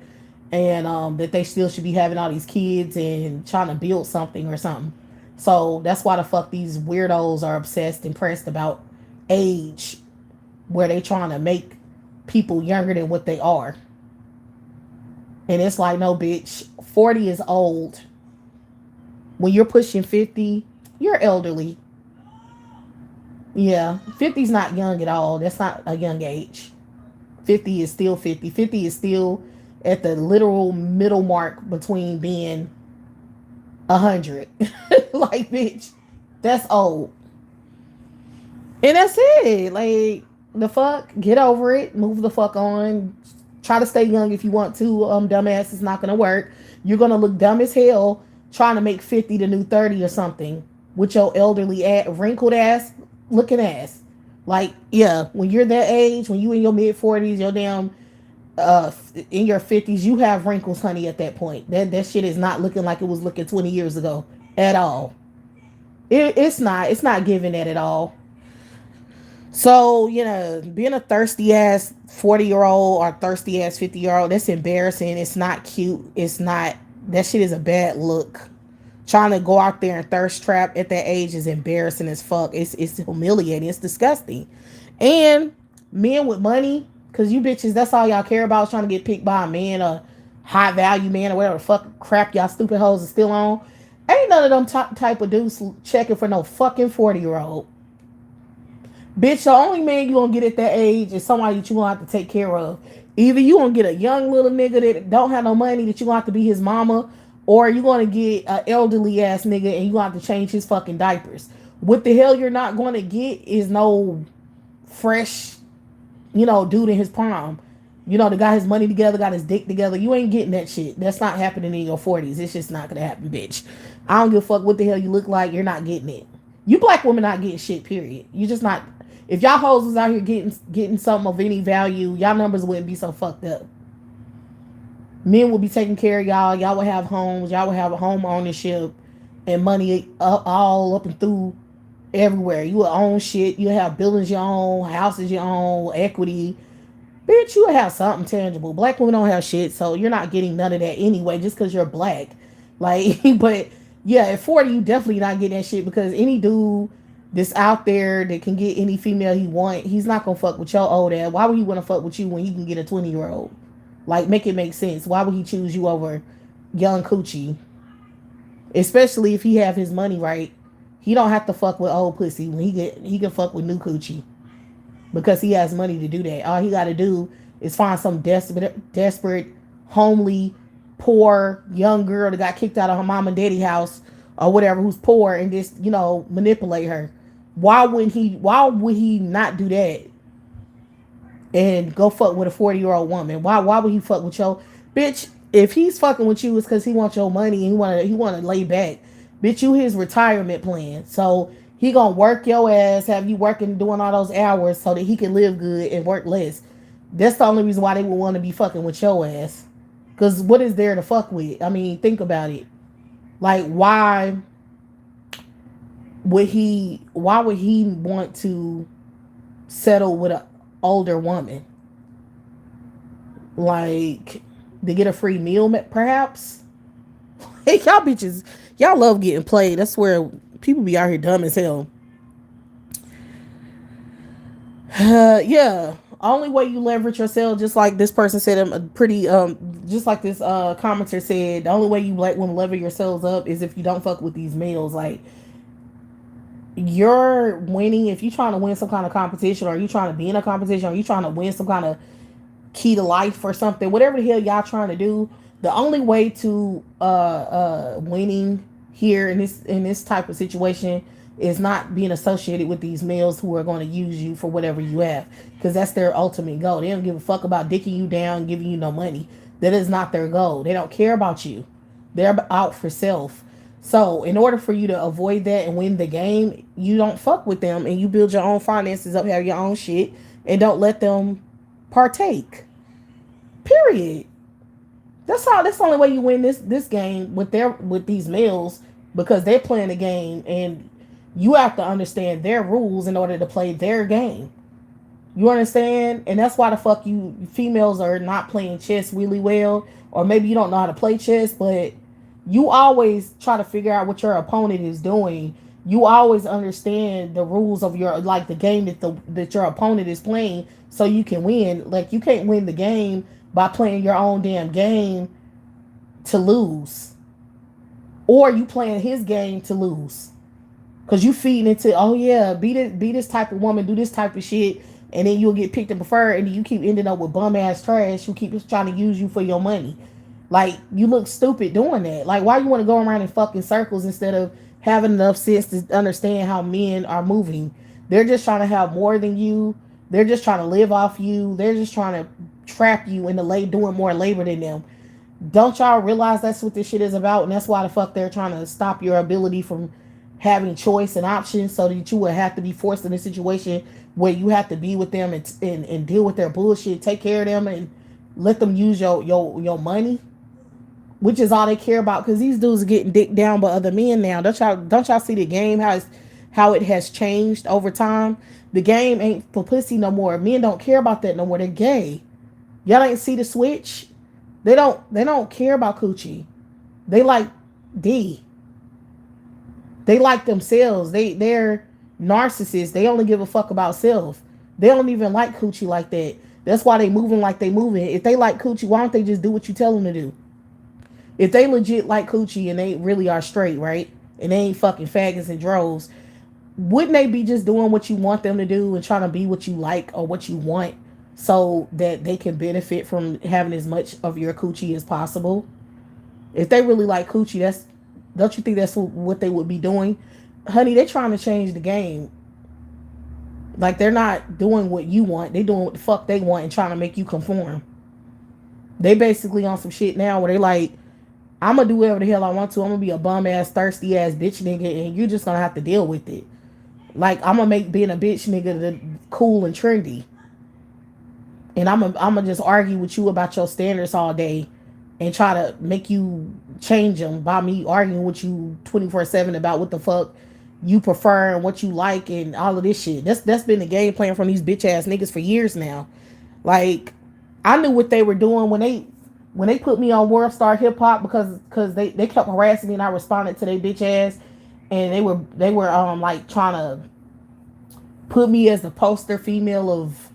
And that they still should be having all these kids and trying to build something or something. So that's why the fuck these weirdos are obsessed and pressed about age, where they trying to make people younger than what they are. And it's like, no, bitch, 40 is old. When you're pushing 50, you're elderly. Yeah, 50 is not young at all. That's not a young age. 50 is still 50. 50 is still at the literal middle mark between being 100. Like, bitch, that's old. And that's it. Like, the fuck, get over it, move the fuck on. Try to stay young if you want to. Dumbass, is not gonna work. You're gonna look dumb as hell trying to make 50 the new 30 or something with your elderly wrinkled ass looking ass. Like, yeah, when you're that age, when you in your mid 40s, your damn in your 50s, you have wrinkles, honey. At that point, that shit is not looking like it was looking 20 years ago at all. It's not giving that at all. So, being a thirsty ass 40-year-old or thirsty ass 50-year-old, that's embarrassing. It's not cute. It's not, that shit is a bad look. Trying to go out there and thirst trap at that age is embarrassing as fuck. It's humiliating. It's disgusting. And men with money, because you bitches, that's all y'all care about, is trying to get picked by a man, a high value man, or whatever the fuck crap y'all stupid hoes are still on. Ain't none of them type of dudes checking for no fucking 40-year-old. Bitch, the only man you gonna get at that age is somebody that you gonna have to take care of. Either you gonna get a young little nigga that don't have no money that you gonna have to be his mama, or you gonna get an elderly ass nigga and you gonna have to change his fucking diapers. What the hell you're not gonna get is no fresh, dude in his prime. The guy his money together, got his dick together. You ain't getting that shit. That's not happening in your 40s. It's just not gonna happen, bitch. I don't give a fuck what the hell you look like. You're not getting it. You black women not getting shit, period. You just not. If y'all hoes was out here getting something of any value, y'all numbers wouldn't be so fucked up. Men would be taking care of y'all. Y'all would have homes. Y'all would have a home ownership and money all up and through everywhere. You would own shit. You would have buildings your own, houses your own, equity. Bitch, you would have something tangible. Black women don't have shit, so you're not getting none of that anyway just because you're black. Like, but yeah, at 40, you definitely not getting that shit, because any dude that's out there that can get any female he want, he's not gonna fuck with your old ass. Why would he want to fuck with you when he can get a 20-year-old? Like, make it make sense. Why would he choose you over young coochie? Especially if he have his money right. He don't have to fuck with old pussy when he can fuck with new coochie, because he has money to do that. All he got to do is find some desperate, homely, poor young girl that got kicked out of her mom and daddy house or whatever, who's poor, and just manipulate her. Why would he not do that and go fuck with a 40-year-old woman? Why would he fuck with your bitch? If he's fucking with you, it's because he wants your money and he wanna lay back. Bitch, you his retirement plan. So he gonna work your ass, have you working, doing all those hours so that he can live good and work less. That's the only reason why they would want to be fucking with your ass. Because what is there to fuck with? I mean, think about it. Like, why would he want to settle with an older woman? Like, to get a free meal, perhaps? Hey, y'all bitches, y'all love getting played. That's where people be out here dumb as hell. Yeah. Only way you leverage yourself, just like this person said, just like this commenter said, the only way you want to lever yourselves up is if you don't fuck with these males. Like, you're winning, if you're trying to win some kind of competition, or you trying to be in a competition, or you trying to win some kind of key to life or something, whatever the hell y'all trying to do, the only way to winning here in this type of situation is not being associated with these males who are going to use you for whatever you have, because that's their ultimate goal. They don't give a fuck about dicking you down, giving you no money. That is not their goal. They don't care about you. They're out for self. So in order for you to avoid that and win the game, you don't fuck with them, and you build your own finances up, have your own shit, and don't let them partake. Period. That's the only way you win this game with these males, because they're playing the game, and you have to understand their rules in order to play their game. You understand? And that's why the fuck you females are not playing chess really well, or maybe you don't know how to play chess, but you always try to figure out what your opponent is doing. You always understand the rules of the game that your opponent is playing, so you can win. Like, you can't win the game by playing your own damn game to lose. or you playing his game to lose. Cause you feeding into, oh yeah, be this type of woman, do this type of shit, and then you'll get picked and preferred, and then you keep ending up with bum ass trash who keep trying to use you for your money. Like, you look stupid doing that. Like, why you want to go around in fucking circles instead of having enough sense to understand how men are moving? They're just trying to have more than you. They're just trying to live off you. They're just trying to trap you into doing more labor than them. Don't y'all realize that's what this shit is about? And that's why the fuck they're trying to stop your ability from having choice and options, so that you would have to be forced in a situation where you have to be with them and deal with their bullshit, take care of them, and let them use your money, which is all they care about. Because these dudes are getting dicked down by other men now. Don't y'all see the game, how it has changed over time? The game ain't for pussy no more. Men don't care about that no more. They're gay. Y'all ain't see the switch. They don't care about coochie. They like D. They like themselves. They're narcissists. They only give a fuck about self. They don't even like coochie like that. That's why they moving like they moving. If they like coochie, why don't they just do what you tell them to do? If they legit like coochie and they really are straight, right? And they ain't fucking faggots and droves, wouldn't they be just doing what you want them to do and trying to be what you like or what you want, so that they can benefit from having as much of your coochie as possible? If they really like coochie, don't you think that's what they would be doing? Honey, they're trying to change the game. Like, they're not doing what you want. They doing what the fuck they want and trying to make you conform. They basically on some shit now where they like, I'm gonna do whatever the hell I want to. I'm gonna be a bum ass, thirsty ass bitch nigga, and you're just gonna have to deal with it. Like, I'm gonna make being a bitch nigga the cool and trendy. And I'm gonna just argue with you about your standards all day and try to make you change them by me arguing with you 24/7 about what the fuck you prefer and what you like and all of this shit. That's been the game plan from these bitch ass niggas for years now. Like, I knew what they were doing when they put me on World Star Hip Hop, because they kept harassing me and I responded to their bitch ass, and they were like trying to put me as the poster female of,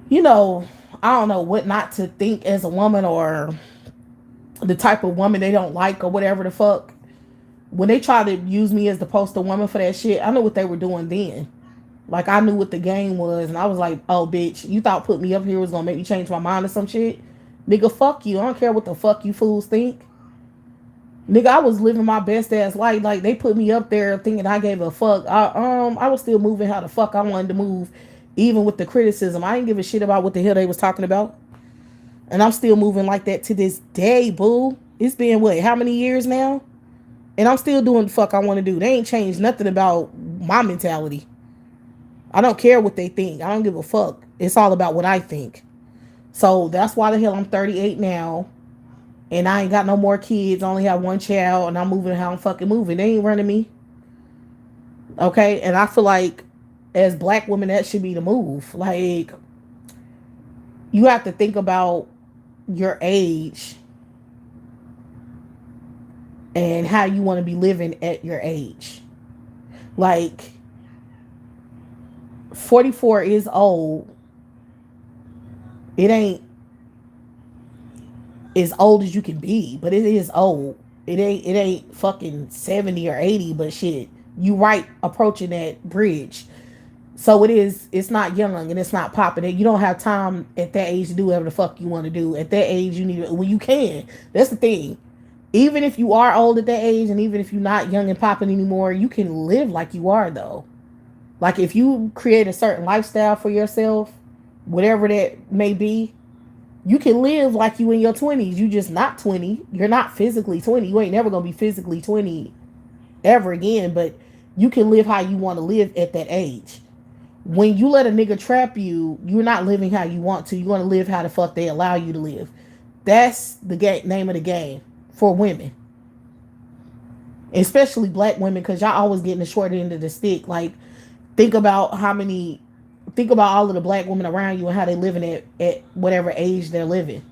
you know, I don't know what not to think as a woman, or the type of woman they don't like, or whatever the fuck. When they tried to use me as the poster woman for that shit, I knew what they were doing then. Like, I knew what the game was, and I was like, oh bitch, you thought put me up here was gonna make me change my mind or some shit? Nigga, fuck you. I don't care what the fuck you fools think. Nigga, I was living my best ass life. Like, they put me up there thinking I gave a fuck. I was still moving how the fuck I wanted to move, even with the criticism. I didn't give a shit about what the hell they was talking about. And I'm still moving like that to this day, boo. It's been what, how many years now? And I'm still doing the fuck I want to do. They ain't changed nothing about my mentality. I don't care what they think. I don't give a fuck. It's all about what I think. So that's why the hell I'm 38 now. And I ain't got no more kids. I only have one child. And I'm moving how I'm fucking moving. They ain't running me. Okay? And I feel like, as black women, that should be the move. Like, you have to think about your age and how you want to be living at your age. Like, 44 is old. It ain't as old as you can be, but it is old. It ain't fucking 70 or 80, but shit, you right approaching that bridge. So it's not young and it's not popping. You don't have time at that age to do whatever the fuck you want to do. At that age, you need, well, you can. That's the thing. Even if you are old at that age, and even if you're not young and popping anymore, you can live like you are, though. Like, if you create a certain lifestyle for yourself, whatever that may be, you can live like you in your 20s. You just not 20. You're not physically 20. You ain't never gonna be physically 20 ever again, but you can live how you want to live at that age. When you let a nigga trap you, you're not living how you want to. You want to live how the fuck they allow you to live. That's the name of the game for women. Especially black women, because y'all always getting the short end of the stick. Like, think about all of the black women around you and how they living at whatever age they're living.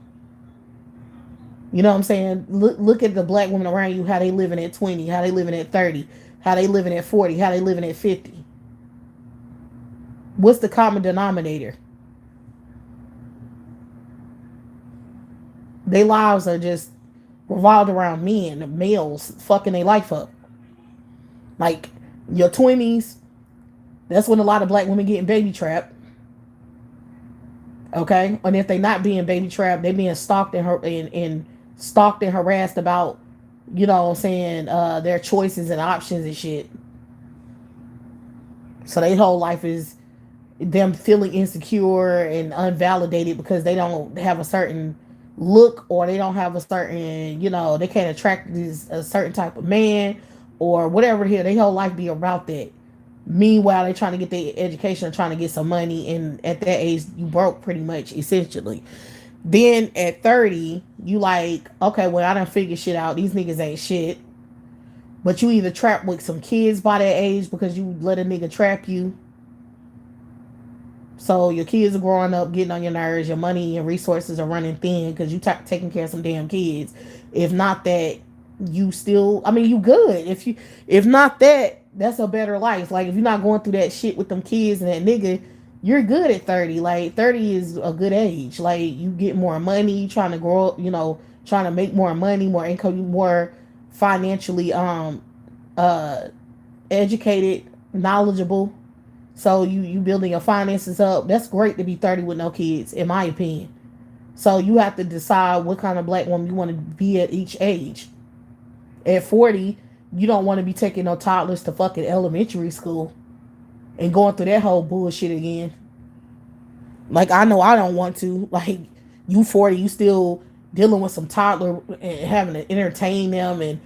You know what I'm saying? Look at the black women around you, how they living at 20, how they living at 30, how they living at 40, how they living at 50. What's the common denominator? Their lives are just revolved around men, males fucking their life up. Like your 20s, that's when a lot of black women getting baby trapped. Okay, and if they not being baby trapped, they being stalked and stalked and harassed about, you know what I'm saying, their choices and options and shit. So their whole life is them feeling insecure and unvalidated because they don't have a certain look, or they don't have a certain, you know, they can't attract a certain type of man or whatever here. Their whole life be about that. Meanwhile, they trying to get their education, trying to get some money, and at that age, you broke pretty much, essentially. Then at 30, you like, okay, well, I done figured shit out. These niggas ain't shit. But you either trapped with some kids by that age because you let a nigga trap you. So your kids are growing up, getting on your nerves. Your money and resources are running thin because you taking care of some damn kids. If not that, you still, I mean, you good. If not that, that's a better life. Like if you're not going through that shit with them kids and that nigga, you're good at 30. Like 30 is a good age. Like you get more money, you trying to grow, you know, trying to make more money, more income, more financially uh educated, knowledgeable. So you building your finances up. That's great to be 30 with no kids, in my opinion. So you have to decide what kind of black woman you want to be at each age. At 40, you don't want to be taking no toddlers to fucking elementary school and going through that whole bullshit again. Like I know I don't want to. Like you 40, you still dealing with some toddler and having to entertain them and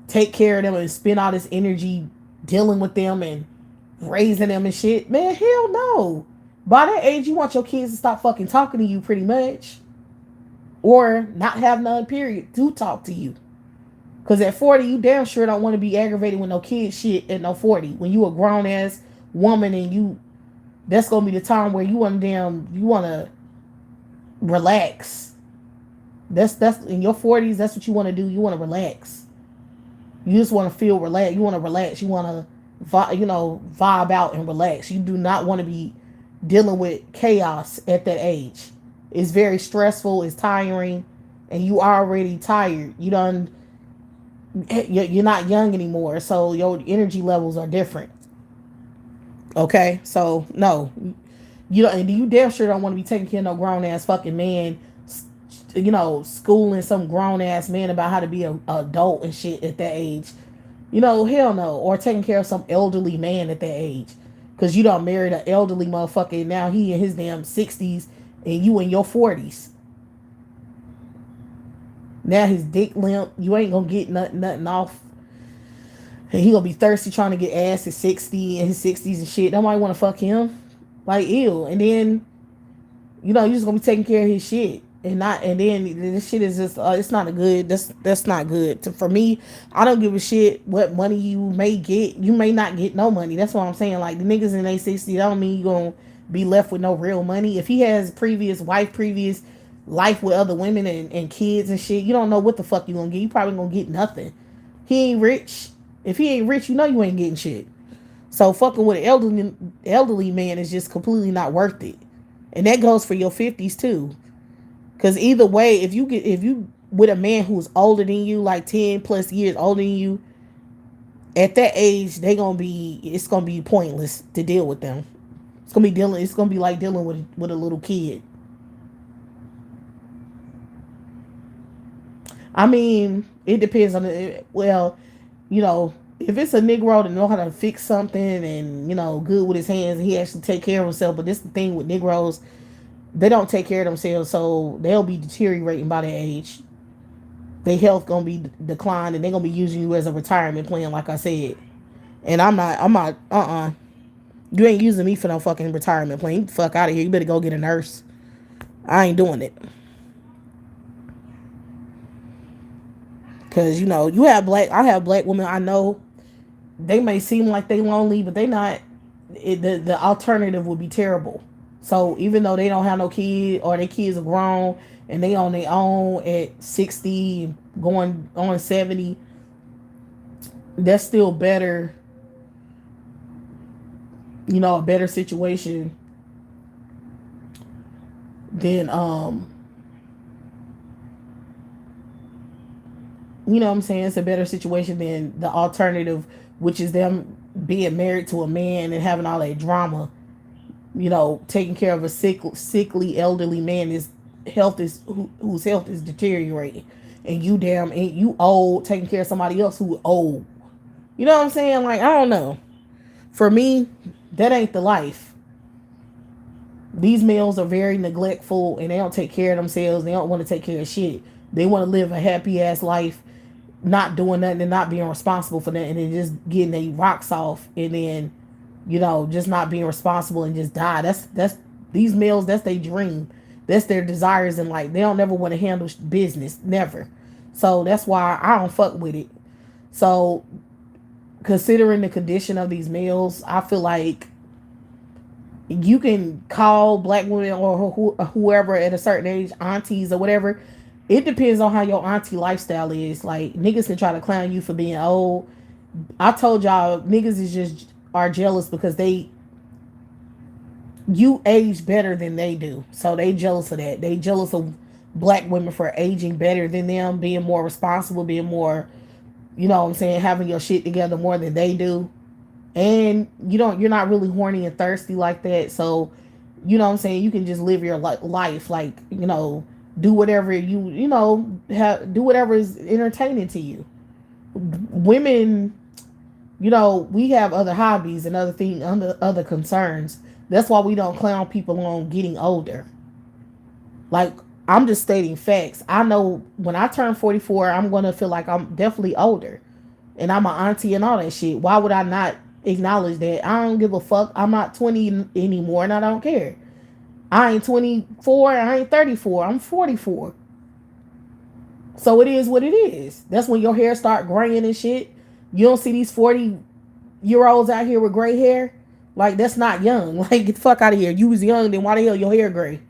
take care of them and spend all this energy dealing with them and raising them and shit. Man, hell no. By that age, you want your kids to stop fucking talking to you pretty much. Or not have none, period, to talk to you. Because at 40, you damn sure don't want to be aggravated with no kid shit at no 40. When you a grown ass woman and you, that's going to be the time where you want to relax. That's in your 40s, that's what you want to do. You want to relax. You just want to feel relaxed. You want to relax. You want to vibe out and relax. You do not want to be dealing with chaos at that age. It's very stressful. It's tiring, and you already tired. You're not young anymore, so your energy levels are different. Okay, so no, and you damn sure don't want to be taking care of no grown ass fucking man. Schooling some grown ass man about how to be a adult and shit at that age. Hell no. Or taking care of some elderly man at that age. Because you done married an elderly motherfucker and now he in his damn 60s and you in your 40s. Now his dick limp. You ain't gonna get nothing off. And he gonna be thirsty trying to get ass at 60 and his 60s and shit. Nobody wanna fuck him. Like, ew. And then, you just gonna be taking care of his shit. And then this shit is just it's not a good, that's not good for me. I don't give a shit what money you may get. You may not get no money. That's what I'm saying. Like the niggas in A60, that don't mean you gonna be left with no real money. If he has previous life with other women and kids and shit, you don't know what the fuck you gonna get. You probably gonna get nothing. He ain't rich. If he ain't rich, you ain't getting shit. So fucking with an elderly man is just completely not worth it. And that goes for your 50s too. Because either way, if you with a man who's older than you, like 10 plus years older than you, at that age, it's gonna be pointless to deal with them. It's gonna be like dealing with a little kid. I mean, it depends on if it's a Negro that know how to fix something and, good with his hands and he actually take care of himself. But this is the thing with Negroes, they don't take care of themselves, so they'll be deteriorating by their age. Their health gonna be declined, and they're gonna be using you as a retirement plan, like I said. And I'm not. You ain't using me for no fucking retirement plan. You get the fuck out of here. You better go get a nurse. I ain't doing it. Cause I have black women I know. They may seem like they lonely, but they not. The alternative would be terrible. So even though they don't have no kid or their kids are grown and they on their own at 60 going on 70, that's still better, a better situation than You know what I'm saying? It's a better situation than the alternative, which is them being married to a man and having all that drama. You know, taking care of a sickly elderly man whose health is deteriorating, and you old taking care of somebody else who old. You know what I'm saying? Like, I don't know. For me, that ain't the life. These males are very neglectful and they don't take care of themselves. They don't want to take care of shit. They want to live a happy ass life, not doing nothing and not being responsible for nothing and just getting their rocks off and then, just not being responsible and just die. That's these males, that's their dream. That's their desires in life. They don't never want to handle business. Never. So that's why I don't fuck with it. So considering the condition of these males, I feel like you can call black women or whoever at a certain age aunties or whatever. It depends on how your auntie lifestyle is. Like, niggas can try to clown you for being old. I told y'all, niggas is just are jealous because you age better than they do. So they jealous of that. They jealous of black women for aging better than them, being more responsible, being more, you know what I'm saying, having your shit together more than they do. And you're not really horny and thirsty like that. So, you know what I'm saying, you can just live your life, like, do whatever do whatever is entertaining to you. Women, we have other hobbies and other concerns. That's why we don't clown people on getting older. Like, I'm just stating facts. I know when I turn 44, I'm going to feel like I'm definitely older. And I'm an auntie and all that shit. Why would I not acknowledge that? I don't give a fuck. I'm not 20 anymore and I don't care. I ain't 24. I ain't 34. I'm 44. So it is what it is. That's when your hair start graying and shit. You don't see these 40-year-olds out here with gray hair. Like, that's not young. Like, get the fuck out of here. You was young, then why the hell your hair gray?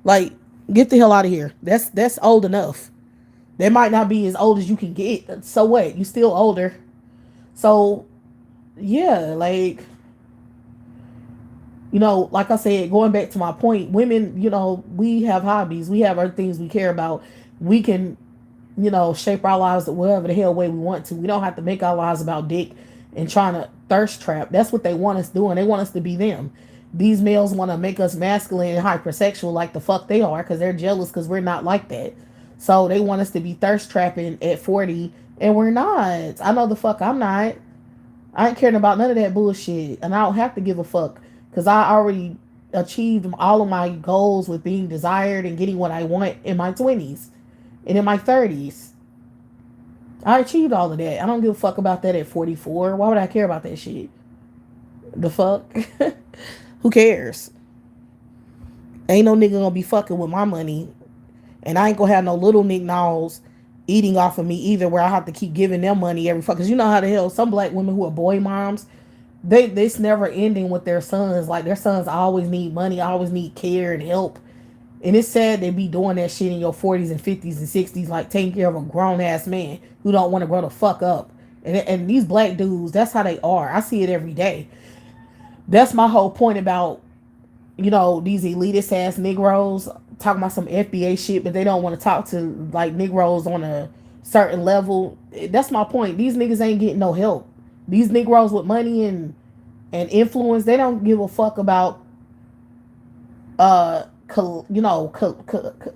Like, get the hell out of here. That's old enough. They might not be as old as you can get. So what? You still older. So, yeah, like, like I said, going back to my point, women, we have hobbies. We have other things we care about. We can, shape our lives whatever the hell way we want to. We don't have to make our lives about dick and trying to thirst trap. That's what they want us doing. They want us to be them. These males want to make us masculine and hypersexual like the fuck they are because they're jealous because we're not like that. So they want us to be thirst trapping at 40 and we're not. I know the fuck I'm not. I ain't caring about none of that bullshit and I don't have to give a fuck because I already achieved all of my goals with being desired and getting what I want in my 20s and in my 30s. I achieved all of that. I don't give a fuck about that at 44. Why would I care about that shit? The fuck? Who cares? Ain't no nigga gonna be fucking with my money. And I ain't gonna have no little nick-naws eating off of me either where I have to keep giving them money every fuck. Because you know how the hell some black women who are boy moms, it's never ending with their sons. Like, their sons always need money, always need care and help. And it's sad they be doing that shit in your 40s and 50s and 60s, like taking care of a grown-ass man who don't want to grow the fuck up. And these black dudes, that's how they are. I see it every day. That's my whole point about, these elitist ass Negroes talking about some FBA shit, but they don't want to talk to, like, Negroes on a certain level. That's my point. These niggas ain't getting no help. These Negroes with money and influence, they don't give a fuck about,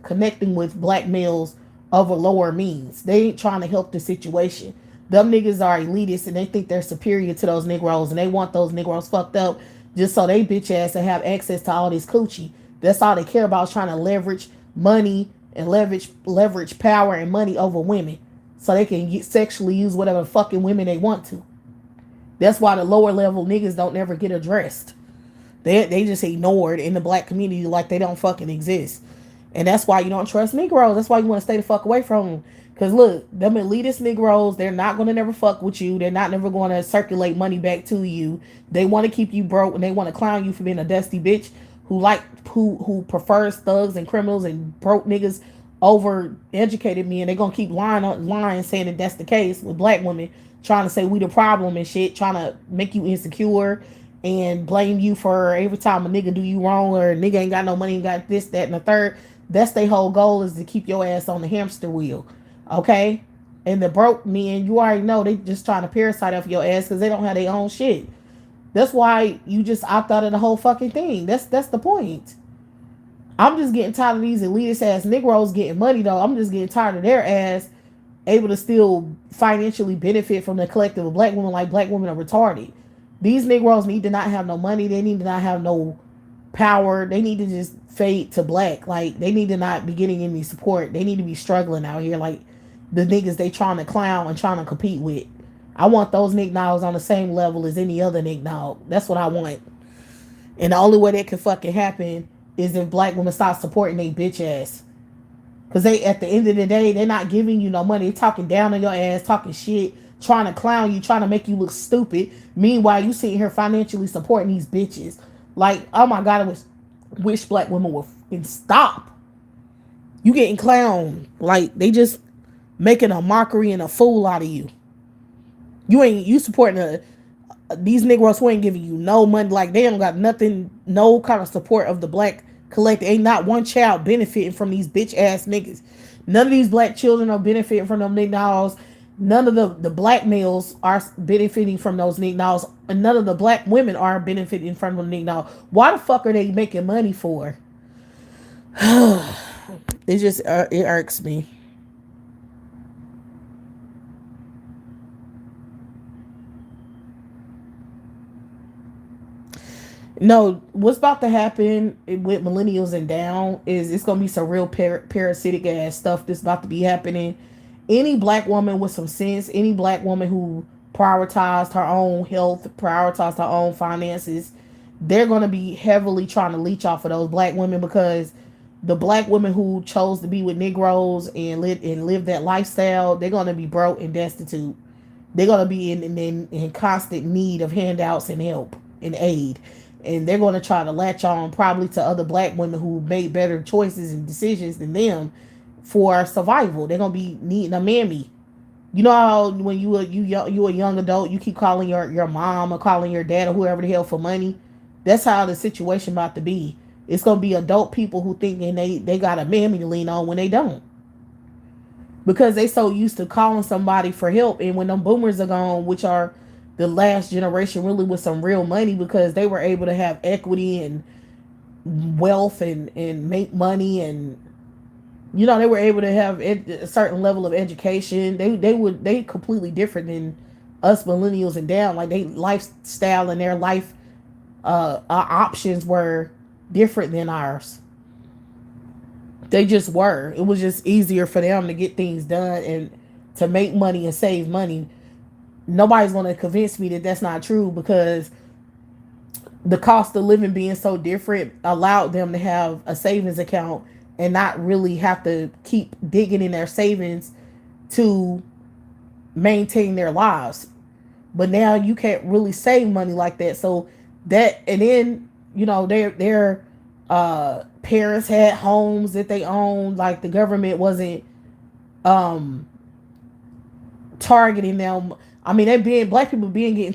connecting with black males over lower means. They ain't trying to help the situation. Them niggas are elitists and they think they're superior to those Negroes and they want those Negroes fucked up just so they bitch ass to have access to all this coochie. That's all they care about, is trying to leverage money and leverage power and money over women so they can sexually use whatever fucking women they want to. That's why the lower level niggas don't never get addressed. They just ignored in the black community like they don't fucking exist. And that's why you don't trust Negroes. That's why you want to stay the fuck away from them. Because look, them elitist Negroes, they're not going to never fuck with you. They're not never going to circulate money back to you. They want to keep you broke and they want to clown you for being a dusty bitch who prefers thugs and criminals and broke niggas over educated men. They're going to keep lying saying that that's the case with black women, trying to say we the problem and shit, trying to make you insecure and blame you for every time a nigga do you wrong or a nigga ain't got no money and got this, that, and the third. That's their whole goal, is to keep your ass on the hamster wheel. Okay? And the broke men, you already know they just trying to parasite off your ass because they don't have their own shit. That's why you just opt out of the whole fucking thing. That's the point. I'm just getting tired of these elitist ass Negroes getting money though. I'm just getting tired of their ass able to still financially benefit from the collective of black women, like black women are retarded. These Negroes need to not have no money. They need to not have no power. They need to just fade to black. Like they need to not be getting any support. They need to be struggling out here like the niggas they trying to clown and trying to compete with. I want those nicknames on the same level as any other nickname. That's what I want. And the only way that can fucking happen is if black women stop supporting they bitch ass. Cause they, at the end of the day, they're not giving you no money. They're talking down on your ass, talking shit, trying to clown you, trying to make you look stupid. Meanwhile, you sitting here financially supporting these bitches. Like, oh my God, I wish black women would stop. You getting clowned. Like, they just making a mockery and a fool out of you. You supporting these Negroes who ain't giving you no money. Like, they don't got nothing, no kind of support of the black collective. Ain't not one child benefiting from these bitch ass niggas. None of these black children are benefiting from them niggas. None of the black males are benefiting from those niggas. And none of the black women are benefiting from them niggas. Why the fuck are they making money for? It just it irks me. No, what's about to happen with millennials and down is it's gonna be some real parasitic ass stuff that's about to be happening. Any black woman with some sense, any black woman who prioritized her own health, prioritized her own finances, they're gonna be heavily trying to leech off of those black women because the black women who chose to be with Negroes and live that lifestyle, they're gonna be broke and destitute. They're gonna be in constant need of handouts and help and aid, and they're going to try to latch on probably to other black women who made better choices and decisions than them for survival. They're going to be needing a mammy. You know how when you a young adult, you keep calling your mom or calling your dad or whoever the hell for money. That's how the situation about to be. It's going to be adult people who thinking they got a mammy to lean on when they don't, because they so used to calling somebody for help. And when them boomers are gone, which are the last generation really with some real money, because they were able to have equity and wealth and make money, and they were able to have a certain level of education. They completely different than us millennials and down. Like, they lifestyle and their life options were different than ours. They just were. It was just easier for them to get things done and to make money and save money. Nobody's going to convince me that that's not true, because the cost of living being so different allowed them to have a savings account and not really have to keep digging in their savings to maintain their lives. But now you can't really save money like that. So that, and then, their parents had homes that they owned. Like, the government wasn't targeting them. I mean, black people being getting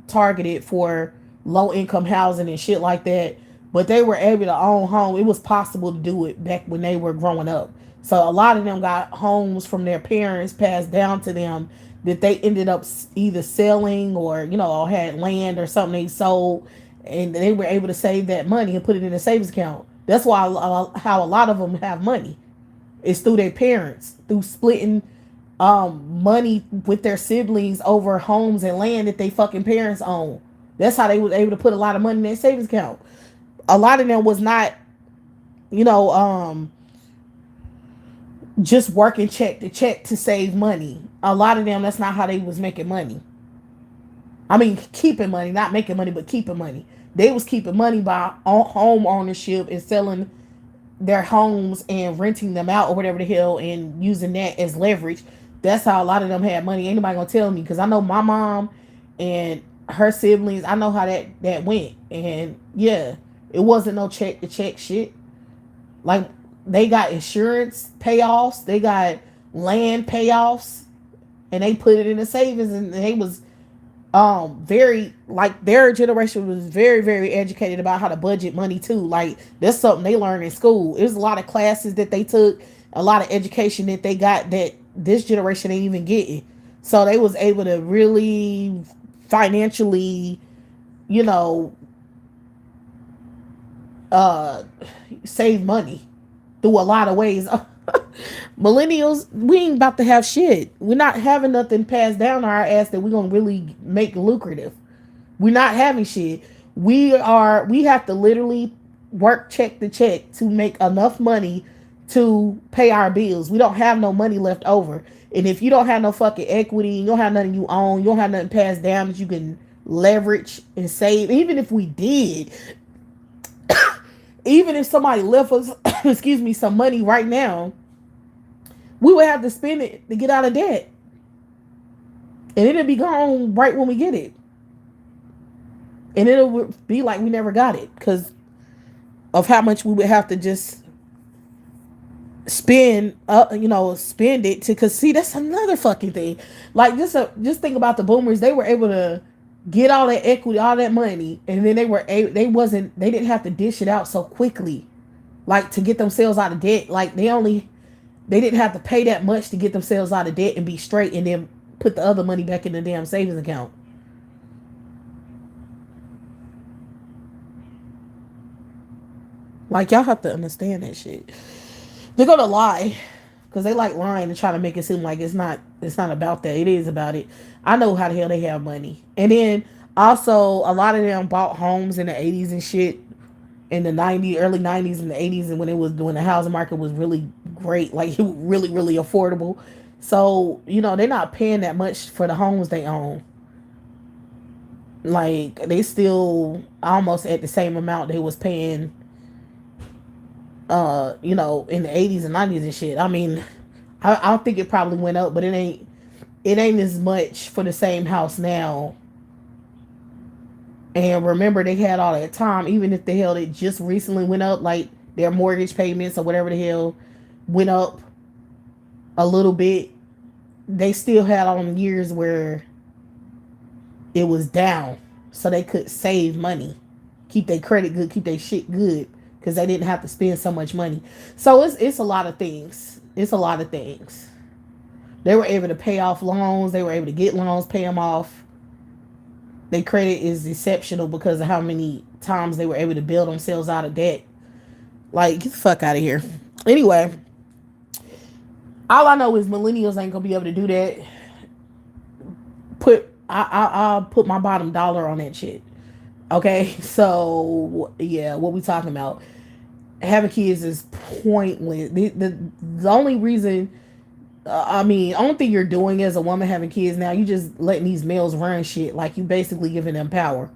targeted for low income housing and shit like that, but they were able to own home. It was possible to do it back when they were growing up. So a lot of them got homes from their parents passed down to them that they ended up either selling or had land or something they sold, and they were able to save that money and put it in a savings account. That's why how a lot of them have money. It's through their parents, through splitting money with their siblings over homes and land that they fucking parents own. That's how they was able to put a lot of money in their savings account. A lot of them was not, just working check to check to save money. A lot of them, that's not how they was making money. I mean, keeping money, not making money, but keeping money. They was keeping money by home ownership and selling their homes and renting them out or whatever the hell and using that as leverage. That's how a lot of them had money. Ain't nobody gonna tell me, because I know my mom and her siblings, I know how that went. And yeah, it wasn't no check to check shit. Like, they got insurance payoffs, they got land payoffs, and they put it in the savings, and they was very, like, their generation was very, very educated about how to budget money too. Like, that's something they learned in school. It was a lot of classes that they took, a lot of education that they got that this generation ain't even getting. So they was able to really financially, you know, uh save money through a lot of ways. Millennials, we ain't about to have shit. We're not having nothing passed down our ass that we're gonna really make lucrative. We're not having shit. We have to literally work check to check to make enough money to pay our bills. We don't have no money left over. And if you don't have no fucking equity, you don't have nothing you own, you don't have nothing passed down that you can leverage and save. Even if we did, even if somebody left us, excuse me, some money right now, we would have to spend it to get out of debt. And it'll be gone right when we get it. And it'll be like we never got it because of how much we would have to just spend it to. Because see, that's another fucking thing. Like just think about the boomers. They were able to get all that equity, all that money, and then they didn't have to dish it out so quickly, like to get themselves out of debt. Like they didn't have to pay that much to get themselves out of debt and be straight, and then put the other money back in the damn savings account. Like y'all have to understand that shit. They're gonna lie because they like lying and trying to make it seem like it's not about that. It is about it. I know how the hell they have money. And then also a lot of them bought homes in the 80s and shit, in the 90s, early 90s and the 80s, and when the housing market was really great, like it was really really affordable. So they're not paying that much for the homes they own. Like they still almost at the same amount they was paying in the 80s and 90s and shit. I mean, I think it probably went up, but it ain't as much for the same house now. And remember, they had all that time, even if the hell it just recently went up, like their mortgage payments or whatever the hell went up a little bit. They still had on years where it was down, so they could save money, keep their credit good, keep their shit good, because they didn't have to spend so much money. So it's a lot of things. It's a lot of things. They were able to pay off loans. They were able to get loans, pay them off. Their credit is exceptional because of how many times they were able to build themselves out of debt. Like, get the fuck out of here. Anyway, all I know is millennials ain't gonna be able to do that. I'll put my bottom dollar on that shit. Okay, so yeah, what we talking about? Having kids is pointless. The only reason, only thing you're doing as a woman having kids now, you just letting these males run shit. Like you basically giving them power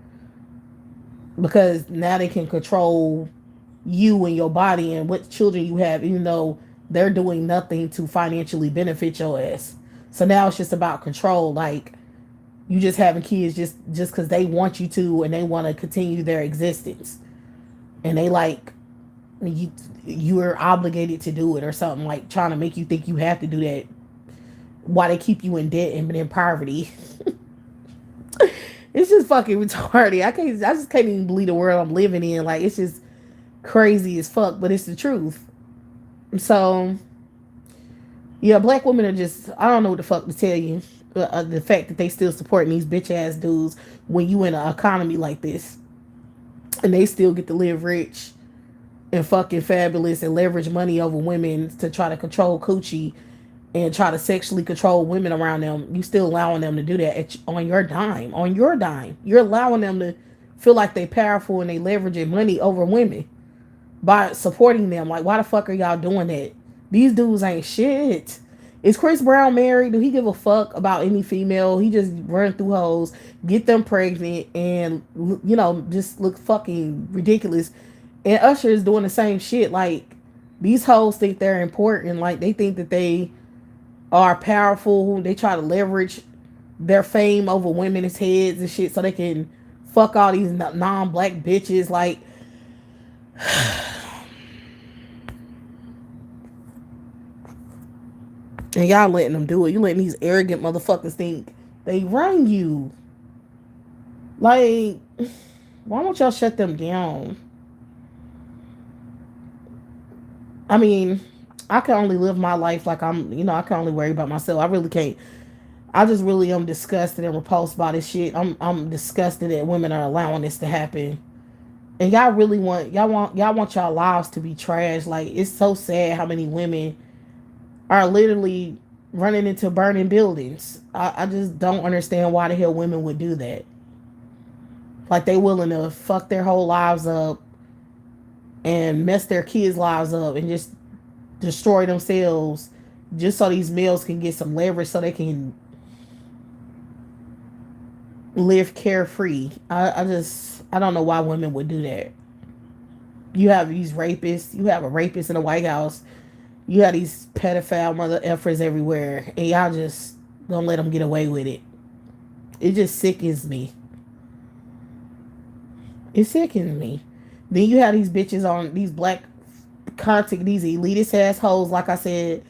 because now they can control you and your body and what children you have, even though they're doing nothing to financially benefit your ass. So now it's just about control. Like you just having kids just because they want you to and they want to continue their existence, and they like you are obligated to do it or something, like trying to make you think you have to do that while they keep you in debt and in poverty. It's just fucking retarded. I just can't even believe the world I'm living in. Like it's just crazy as fuck, but it's the truth. So yeah, black women are just, I don't know what the fuck to tell you. The fact that they still supporting these bitch ass dudes when you in an economy like this, and they still get to live rich and fucking fabulous and leverage money over women to try to control coochie and try to sexually control women around them. You still allowing them to do that on your dime. On your dime, you're allowing them to feel like they powerful and they leveraging money over women by supporting them. Like, why the fuck are y'all doing that? These dudes ain't shit. Is Chris Brown married? Do he give a fuck about any female? He just run through hoes, get them pregnant, and just look fucking ridiculous. And Usher is doing the same shit. Like, these hoes think they're important. Like, they think that they are powerful. They try to leverage their fame over women's heads and shit so they can fuck all these non-black bitches. Like, and y'all letting them do it. You letting these arrogant motherfuckers think they run you. Like, why don't y'all shut them down? I mean, I can only live my life like I can only worry about myself. I really can't. I just really am disgusted and repulsed by this shit. I'm disgusted that women are allowing this to happen. And y'all want y'all lives to be trash. Like, it's so sad how many women are literally running into burning buildings. I just don't understand why the hell women would do that. Like, they willing to fuck their whole lives up and mess their kids' lives up and just destroy themselves just so these males can get some leverage so they can live carefree. I don't know why women would do that. You have these rapists. You have a rapist in the White House. You have these pedophile mother effers everywhere, and y'all just don't let them get away with it. It just sickens me. It sickens me. Then you have these bitches on these black content, these elitist assholes, like I said,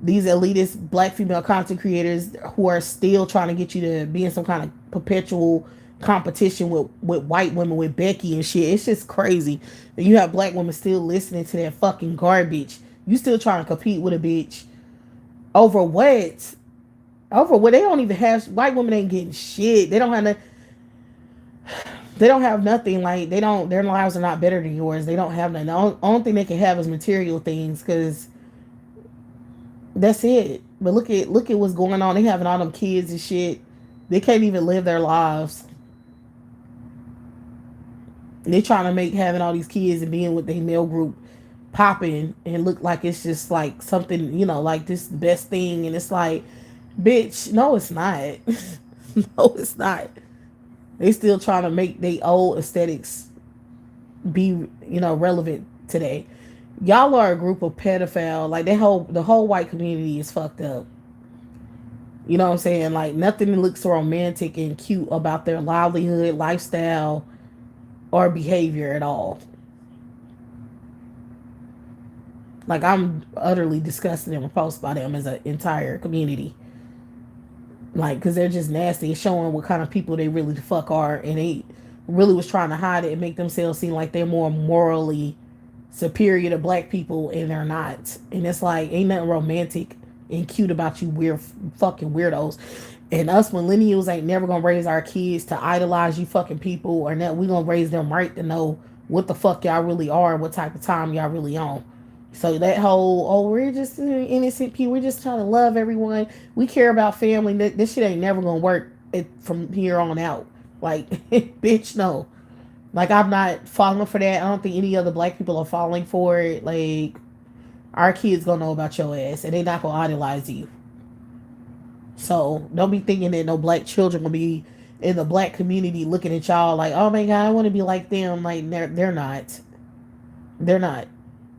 these elitist black female content creators who are still trying to get you to be in some kind of perpetual competition with white women, with Becky and shit. It's just crazy. And you have black women still listening to that fucking garbage. You still trying to compete with a bitch over what? Over what? They don't even have, white women ain't getting shit. They don't have they don't have nothing. Like, they don't, their lives are not better than yours. They don't have nothing. The only thing they can have is material things, because that's it. But look at what's going on. They having all them kids and shit. They can't even live their lives. They trying to make having all these kids and being with their male group popping and look like it's just like something, like this best thing. And it's like, bitch, no, it's not. No, it's not. They still trying to make their old aesthetics be, relevant today. Y'all are a group of pedophile. Like, the whole white community is fucked up. You know what I'm saying? Like, nothing looks romantic and cute about their livelihood, lifestyle, or behavior at all. Like, I'm utterly disgusted and repulsed by them as an entire community. Like, because they're just nasty and showing what kind of people they really the fuck are. And they really was trying to hide it and make themselves seem like they're more morally superior to black people, and they're not. And it's like, ain't nothing romantic and cute about you weird fucking weirdos. And us millennials ain't never gonna raise our kids to idolize you fucking people, or that we gonna raise them right to know what the fuck y'all really are and what type of time y'all really on. So that whole, we're just innocent people, we're just trying to love everyone, we care about family, this shit ain't never gonna work from here on out. Like, bitch, no. Like, I'm not falling for that. I don't think any other black people are falling for it. Like, our kids gonna know about your ass, and they not gonna idolize you. So don't be thinking that no black children will be in the black community looking at y'all like, oh my god, I want to be like them. Like, they're not. They're not.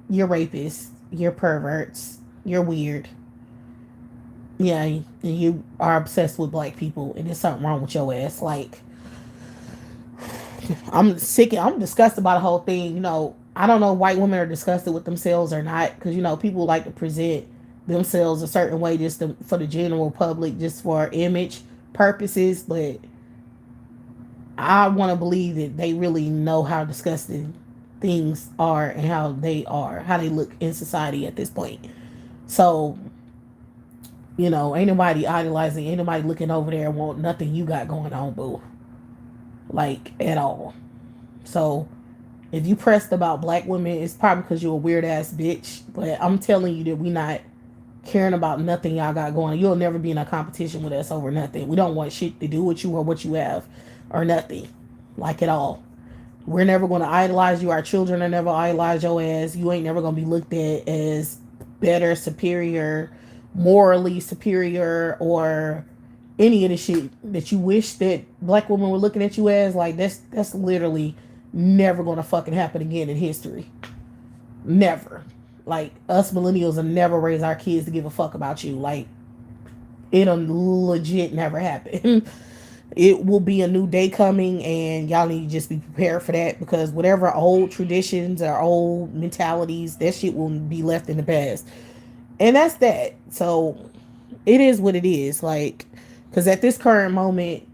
You're rapists. You're perverts. You're weird. Yeah, and you are obsessed with black people, and there's something wrong with your ass. Like, I'm sick. I'm disgusted by the whole thing. I don't know if white women are disgusted with themselves or not, because people like to present themselves a certain way for the general public, just for image purposes. But I want to believe that they really know how disgusting things are and how they look in society at this point. So, ain't nobody idolizing, ain't nobody looking over there and want nothing you got going on, boo. Like, at all. So, if you pressed about black women, it's probably because you're a weird ass bitch. But I'm telling you that we not caring about nothing y'all got going on. You'll never be in a competition with us over nothing. We don't want shit to do with you or what you have or nothing. Like, at all. We're never going to idolize you. Our children are never idolize your ass. You ain't never going to be looked at as better, superior, morally superior, or any of the shit that you wish that black women were looking at you as. Like, that's literally never gonna fucking happen again in history. Never. Like, us millennials will never raise our kids to give a fuck about you. Like, it'll legit never happen. It will be a new day coming, and y'all need to just be prepared for that, because whatever old traditions or old mentalities, that shit will be left in the past. And that's that. So it is what it is. Like, because at this current moment,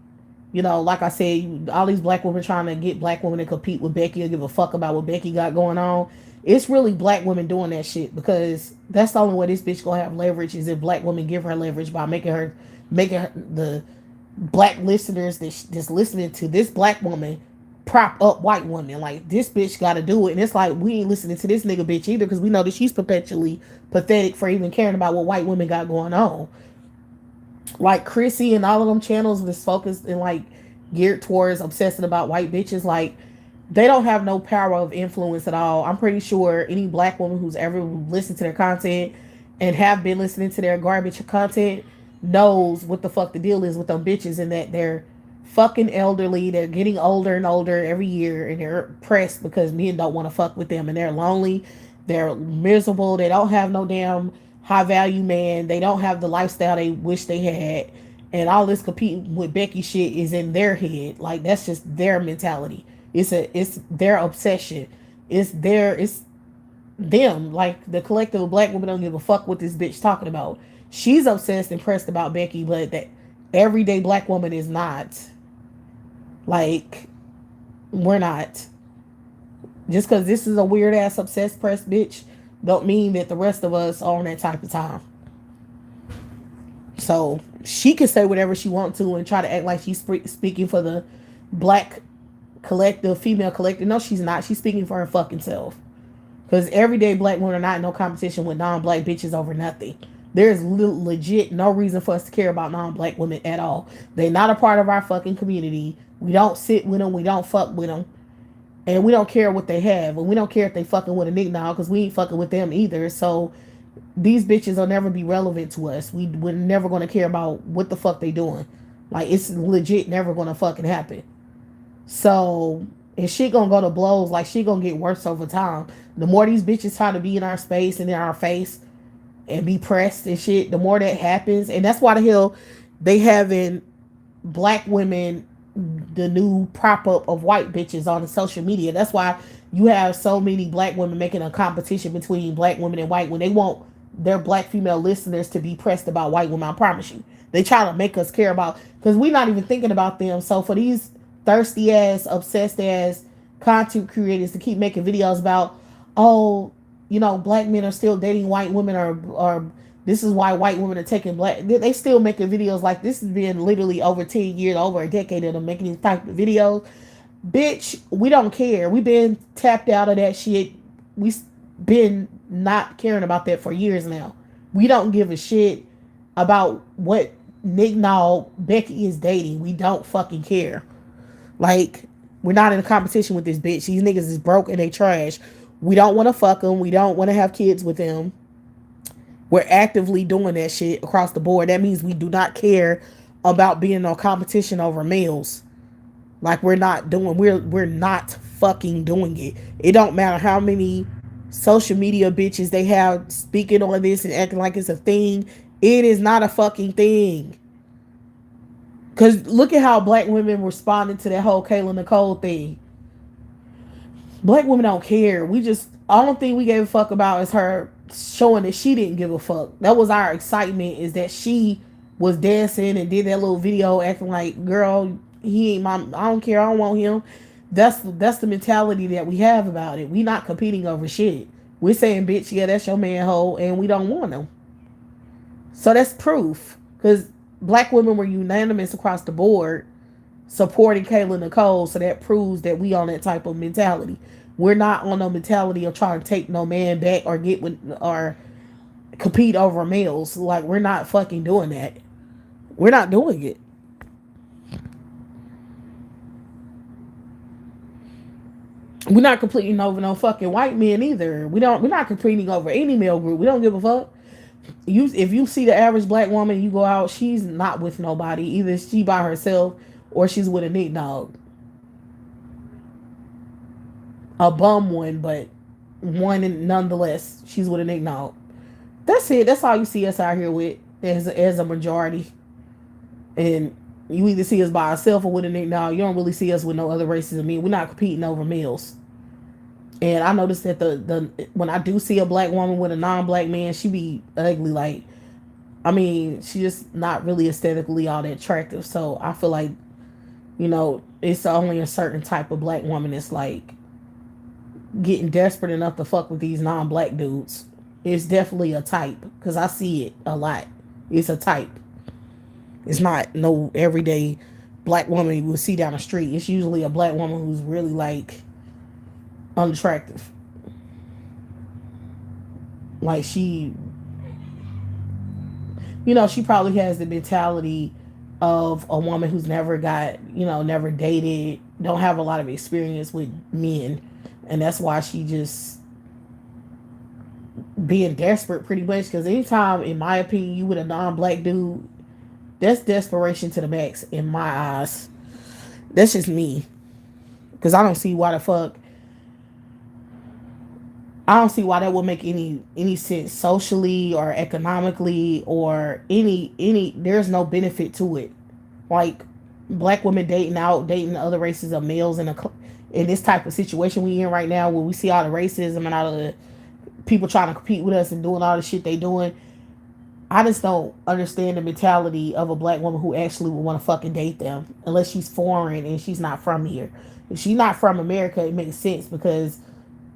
like I said, all these black women trying to get black women to compete with Becky or give a fuck about what Becky got going on. It's really black women doing that shit, because that's the only way this bitch gonna have leverage, is if black women give her leverage by making her the black listeners that's listening to this black woman prop up white women. Like, this bitch gotta do it. And it's like, we ain't listening to this nigga bitch either, because we know that she's perpetually pathetic for even caring about what white women got going on. Like Chrissy and all of them channels that's focused and like geared towards obsessing about white bitches, like, they don't have no power of influence at all. I'm pretty sure any black woman who's ever listened to their content and have been listening to their garbage content knows what the fuck the deal is with them bitches, and that they're fucking elderly. They're getting older and older every year, and they're pressed because men don't want to fuck with them, and they're lonely. They're miserable. They don't have no damn high value man. They don't have the lifestyle they wish they had. And all this competing with Becky shit is in their head. Like, that's just their mentality. It's their obsession. It's them. Like, the collective of black women don't give a fuck what this bitch talking about. She's obsessed and pressed about Becky, but that everyday black woman is not. Like, we're not. Just because this is a weird ass obsessed pressed bitch don't mean that the rest of us are on that type of time. So she can say whatever she wants to and try to act like she's speaking for the black collective, female collective. No, she's not. She's speaking for her fucking self. Because everyday black women are not in no competition with non-black bitches over nothing. There's legit no reason for us to care about non-black women at all. They're not a part of our fucking community. We don't sit with them. We don't fuck with them. And we don't care what they have. And we don't care if they fucking with a nigga now, because we ain't fucking with them either. So these bitches will never be relevant to us. We're never going to care about what the fuck they doing. Like, it's legit never going to fucking happen. So, and she gonna go to blows. Like, she gonna get worse over time. The more these bitches try to be in our space and in our face and be pressed and shit, the more that happens. And that's why the hell they having black women the new prop up of white bitches on the social media. That's why you have so many black women making a competition between black women and white, when they want their black female listeners to be pressed about white women. I promise you, they try to make us care about, because we're not even thinking about them. So for these thirsty ass, obsessed ass content creators to keep making videos about, oh, you know, black men are still dating white women, or this is why white women are taking black. They still making videos like this. Has been literally over 10 years, over a decade of them making these type of videos. Bitch, we don't care. We've been tapped out of that shit. We been not caring about that for years now. We don't give a shit about what Nick Nall Becky is dating. We don't fucking care. Like, we're not in a competition with this bitch. These niggas is broke and they trash. We don't want to fuck them. We don't want to have kids with them. We're actively doing that shit across the board. That means we do not care about being on competition over males. Like, we're not fucking doing it. It don't matter how many social media bitches they have speaking on this and acting like it's a thing. It is not a fucking thing. Because look at how black women responded to that whole Kayla Nicole thing. Black women don't care. All the thing we gave a fuck about is her showing that she didn't give a fuck. That was our excitement, is that she was dancing and did that little video acting like, girl, he ain't my, I don't care, I don't want him. That's the mentality that we have about it. We not competing over shit. We're saying, bitch, yeah, that's your man hoe, and we don't want him. So that's proof. Because black women were unanimous across the board supporting Kayla Nicole, so that proves that we on that type of mentality. We're not on no mentality of trying to take no man back or get with or compete over males. Like, we're not fucking doing that. We're not doing it. We're not competing over no fucking white men either. We're not competing over any male group. We don't give a fuck. If you see the average black woman, you go out, she's not with nobody. Either she by herself or she's with a neat dog. A bum one, but one nonetheless. She's with a neat dog. That's it. That's all you see us out here with as a majority. And you either see us by ourselves or with a neat dog. You don't really see us with no other races of men. We're not competing over males. And I noticed that the when I do see a black woman with a non-black man, she be ugly. Like, I mean, she just not really aesthetically all that attractive. So I feel like, you know, it's only a certain type of black woman that's like getting desperate enough to fuck with these non-black dudes. It's definitely a type because I see it a lot. It's a type. It's not no everyday black woman you will see down the street. It's usually a black woman who's really like unattractive. Like she probably has the mentality of a woman who's never got, never dated, don't have a lot of experience with men. And that's why she just being desperate pretty much. Because anytime, in my opinion, you with a non-black dude, that's desperation to the max in my eyes. That's just me. Because I don't see why that would make any sense socially or economically or any. There's no benefit to it. Like black women dating other races of males in this type of situation we in right now, where we see all the racism and all the people trying to compete with us and doing all the shit they doing. I just don't understand the mentality of a black woman who actually would want to fucking date them unless she's foreign and she's not from here. If she's not from America, it makes sense because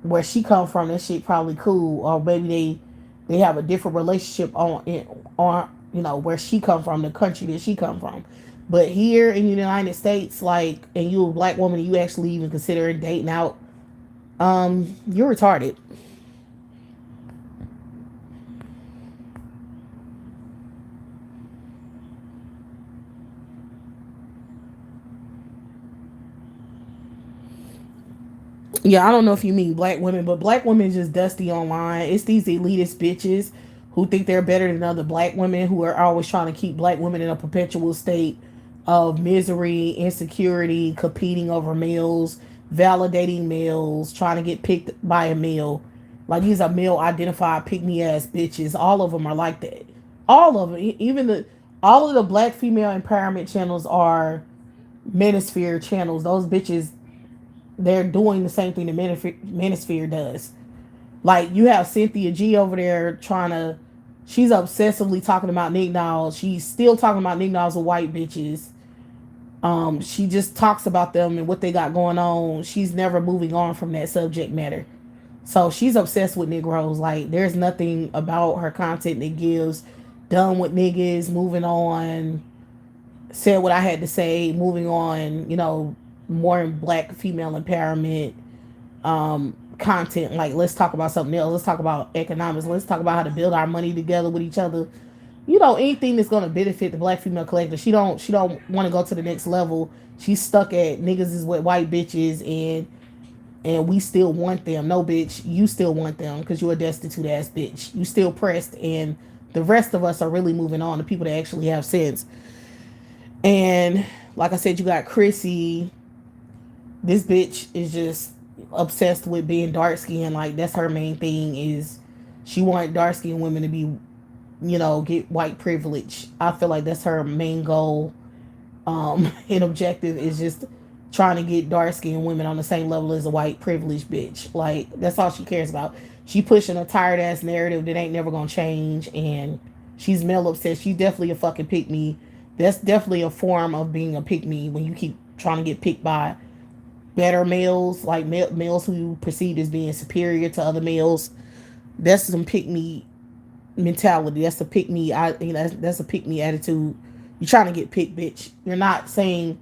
where she come from, that shit probably cool, or maybe they have a different relationship on where she come from, the country that she come from. But here in the United States, like, and you a black woman, you actually even consider dating out, you're retarded. Yeah, I don't know if you mean black women, but black women just dusty online. It's these elitist bitches who think they're better than other black women, who are always trying to keep black women in a perpetual state of misery, insecurity, competing over males, validating males, trying to get picked by a male. Like, these are male identified pick me ass bitches. All of them are like that. All of them, all of the black female empowerment channels are manosphere channels. Those bitches, they're doing the same thing the manosphere does. Like, you have Cynthia G over there she's obsessively talking about nicknaws. She's still talking about nicknaws with white bitches. She just talks about them and what they got going on. She's never moving on from that subject matter. So she's obsessed with Negroes. Like, there's nothing about her content that gives done with niggas, moving on, said what I had to say, moving on, more in black female empowerment content. Like, let's talk about something else. Let's talk about economics. Let's talk about how to build our money together with each other. Anything that's going to benefit the black female collective. She don't want to go to the next level. She's stuck at niggas is with white bitches and we still want them. No, bitch, you still want them because you're a destitute ass bitch. You still pressed, and the rest of us are really moving on. The people that actually have sense. And like I said, you got Chrissy. This bitch is just obsessed with being dark skinned. Like, that's her main thing, is she want dark skinned women to be, get white privilege. I feel like that's her main goal and objective, is just trying to get dark skinned women on the same level as a white privileged bitch. Like, that's all she cares about. She pushing a tired ass narrative that ain't never gonna change, and she's male obsessed. She's definitely a fucking pick me. That's definitely a form of being a pick me, when you keep trying to get picked by better males, like males who you perceive as being superior to other males. That's some pick me mentality. That's a pick me. That's a pick me attitude. You're trying to get picked, bitch. You're not saying,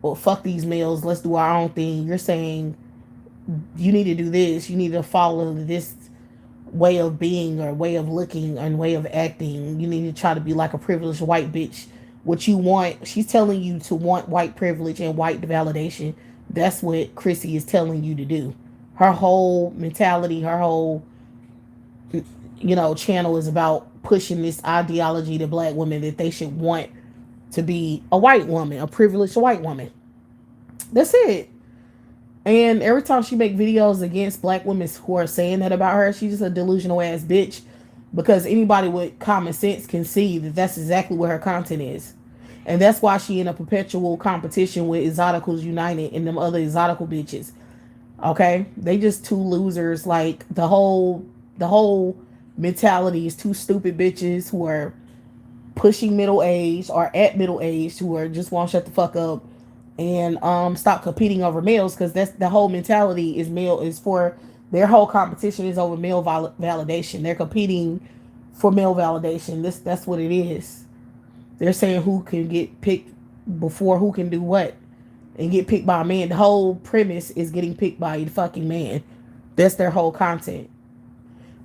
well, fuck these males, let's do our own thing. You're saying you need to do this. You need to follow this way of being or way of looking and way of acting. You need to try to be like a privileged white bitch. What you want, she's telling you to want white privilege and white validation. That's what Chrissy is telling you to do. Her whole mentality, her whole, channel is about pushing this ideology to black women that they should want to be a white woman, a privileged white woman. That's it. And every time she make videos against black women who are saying that about her, she's just a delusional ass bitch. Because anybody with common sense can see that that's exactly what her content is. And that's why she in a perpetual competition with Exoticals United and them other Exotical bitches. Okay? They just two losers. Like, the whole mentality is two stupid bitches who are pushing middle age or at middle age, who are just want to shut the fuck up and stop competing over males, because that's the whole mentality is male is for their whole competition is over male validation. They're competing for male validation. That's what it is. They're saying who can get picked before who can do what and get picked by a man. The whole premise is getting picked by a fucking man. That's their whole content.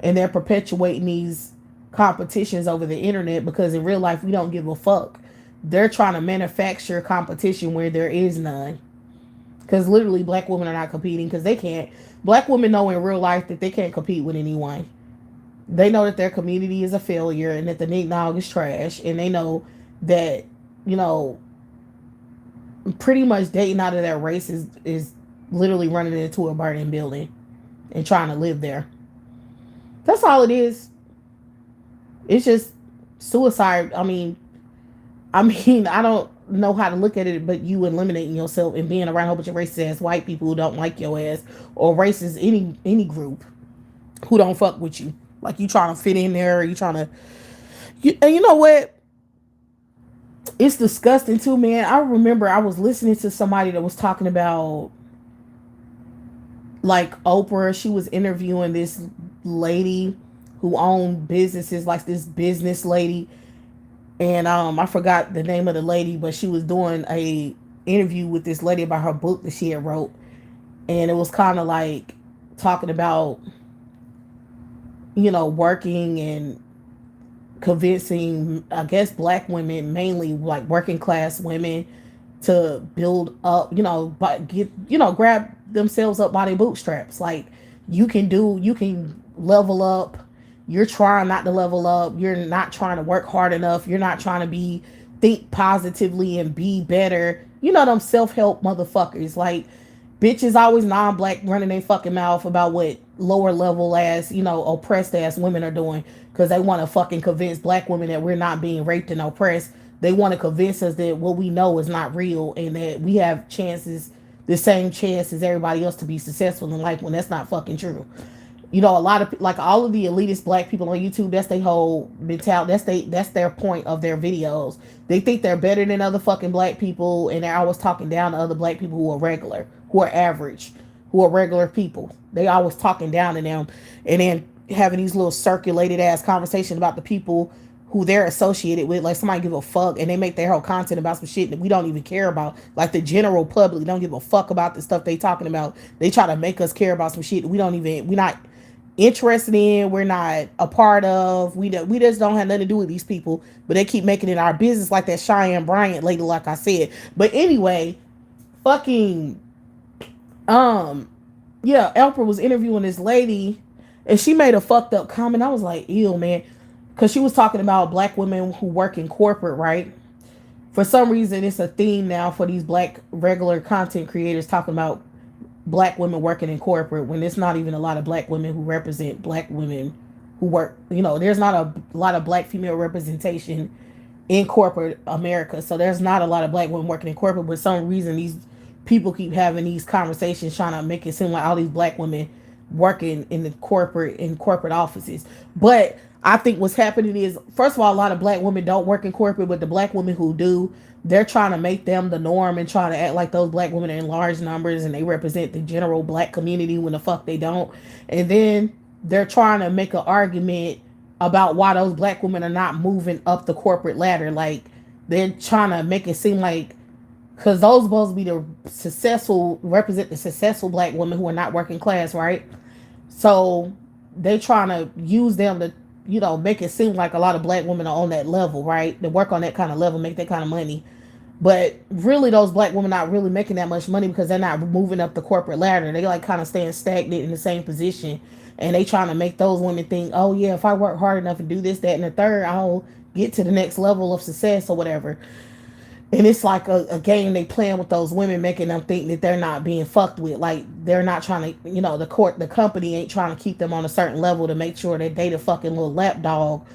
And they're perpetuating these competitions over the internet because in real life we don't give a fuck. They're trying to manufacture competition where there is none. Because literally black women are not competing because they can't. Black women know in real life that they can't compete with anyone. They know that their community is a failure and that the Nick Nog is trash. And they know that, you know, pretty much dating out of that race is literally running into a burning building and trying to live there. That's all it is. It's just suicide. I mean, I don't know how to look at it, but you eliminating yourself and being around a whole bunch of racist ass white people who don't like your ass, or racist any group who don't fuck with you. Like you trying to fit in there, or you trying to. And you know what? It's disgusting too, man. I remember I was listening to somebody that was talking about like Oprah. She was interviewing this lady who owned businesses, like this business lady, and I forgot the name of the lady, but she was doing a interview with this lady about her book that she had wrote, and it was kind of like talking about, you know, working and convincing, I guess, black women, mainly like working class women, to build up, you know, but get, you know, grab themselves up by their bootstraps. Like you can level up. You're trying not to level up. You're not trying to work hard enough. You're not trying to think positively and be better. You know, them self-help motherfuckers. Like bitches always non-black running their fucking mouth about what lower level ass, you know, oppressed ass women are doing, because they want to fucking convince black women that we're not being raped and oppressed. They want to convince us that what we know is not real and that we have chances, the same chance as everybody else to be successful in life, when that's not fucking true. You know, a lot of, like, all of the elitist black people on YouTube, that's their whole mentality. That's their point of their videos. They think they're better than other fucking black people, and they're always talking down to other black people who are regular, who are average, who are regular people. They always talking down to them, and then having these little circulated ass conversations about the people who they're associated with. Like somebody give a fuck, and they make their whole content about some shit that we don't even care about. Like the general public don't give a fuck about the stuff they talking about. They try to make us care about some shit that we're not interested in, we're not a part of. We just don't have nothing to do with these people, but they keep making it our business, like that Cheyenne Bryant lady, like I said. But anyway, fucking yeah, Oprah was interviewing this lady, and she made a fucked up comment. I was like, ew, man, because she was talking about black women who work in corporate, right? For some reason, it's a theme now for these black regular content creators talking about black women working in corporate, when it's not even a lot of black women who represent black women who work. You know, there's not a lot of black female representation in corporate America. So there's not a lot of black women working in corporate. But for some reason, these people keep having these conversations trying to make it seem like all these black women working in corporate offices. But I think what's happening is, first of all, a lot of black women don't work in corporate, but the black women who do, they're trying to make them the norm and trying to act like those black women are in large numbers and they represent the general black community, when the fuck they don't. And then they're trying to make an argument about why those black women are not moving up the corporate ladder. Like they're trying to make it seem like, because those supposed to be represent the successful black women who are not working class, right? So they trying to use them to, you know, make it seem like a lot of black women are on that level, right? They work on that kind of level, make that kind of money. But really, those black women not really making that much money because they're not moving up the corporate ladder. They like kind of staying stagnant in the same position. And they trying to make those women think, oh yeah, if I work hard enough and do this, that, and the third, I'll get to the next level of success or whatever. And it's like a game they playing with those women, making them think that they're not being fucked with. Like they're not trying to, you know, the company ain't trying to keep them on a certain level to make sure that they the fucking little lapdog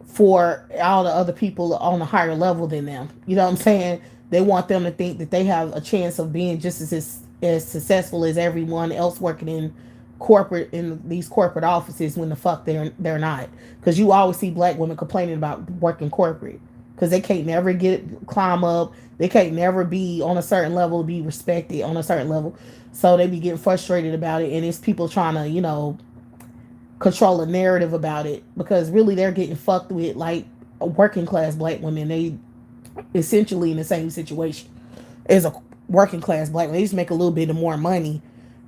for all the other people on a higher level than them. You know what I'm saying? They want them to think that they have a chance of being just as successful as everyone else working in these corporate offices, when the fuck they're not. Because you always see black women complaining about working corporate. because they can't never climb up. They can't never be on a certain level, be respected on a certain level. So they be getting frustrated about it, and it's people trying to, control a narrative about it, because really they're getting fucked with like working class black women. They essentially in the same situation as a working class black. They just make a little bit of more money,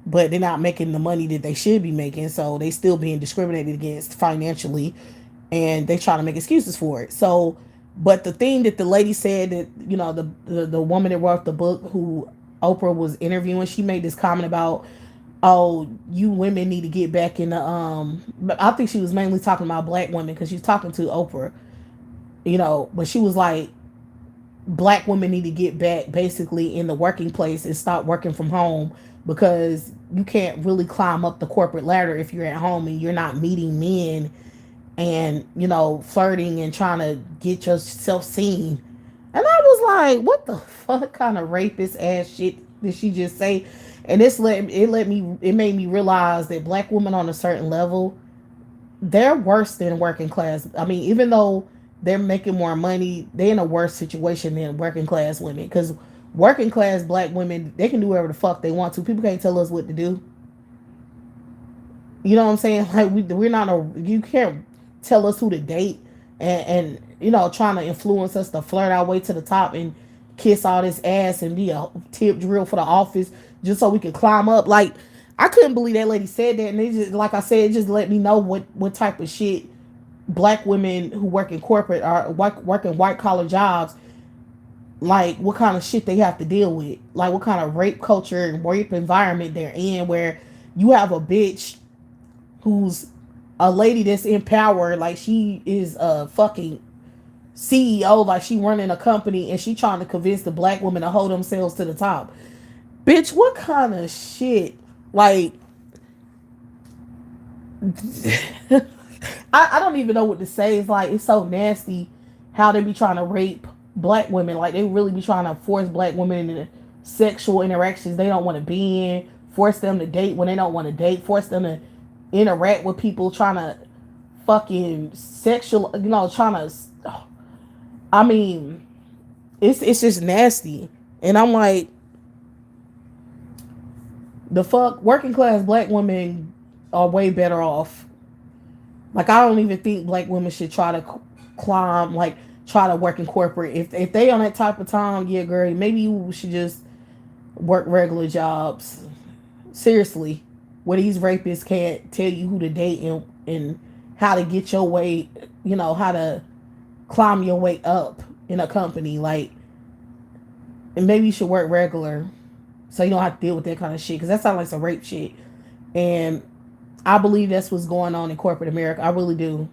but they're not making the money that they should be making. So they still being discriminated against financially, and they try to make excuses for it. So, but the thing that the lady said, that the woman that wrote the book, who Oprah was interviewing, she made this comment about, oh, you women need to get back in the but I think she was mainly talking about black women, because she's talking to Oprah, but she was like, black women need to get back basically in the working place and stop working from home, because you can't really climb up the corporate ladder if you're at home and you're not meeting men and flirting and trying to get yourself seen. And I was like, what the fuck kind of rapist ass shit did she just say? And it made me realize that black women on a certain level, they're worse than working class. I mean, even though they're making more money, they're in a worse situation than working class women. Because working class black women, they can do whatever the fuck they want to. People can't tell us what to do. You know what I'm saying? Like, we're not you can't tell us who to date, and trying to influence us to flirt our way to the top and kiss all this ass and be a tip drill for the office just so we can climb up. Like, I couldn't believe that lady said that, and it just, like I said, it just let me know what type of shit black women who work in corporate or working white collar jobs, like what kind of shit they have to deal with, like what kind of rape culture and rape environment they're in, where you have a bitch who's a lady that's in power, like she is a fucking CEO, like she running a company, and she trying to convince the black women to hold themselves to the top. Bitch, what kind of shit? Like, I don't even know what to say. It's like, it's so nasty how they be trying to rape black women. Like, they really be trying to force black women into sexual interactions they don't want to be in, force them to date when they don't want to date, force them to interact with people, trying to fucking sexual, trying to, I mean, it's just nasty. And I'm like, the fuck, working class black women are way better off. Like, I don't even think black women should try to climb, like, try to work in corporate. If they on that type of time, yeah, girl, maybe you should just work regular jobs. Seriously, where these rapists can't tell you who to date and how to get your way, how to climb your way up in a company. Like, and maybe you should work regular so you don't have to deal with that kind of shit, because that sounds like some rape shit. And I believe that's what's going on in corporate America. I really do.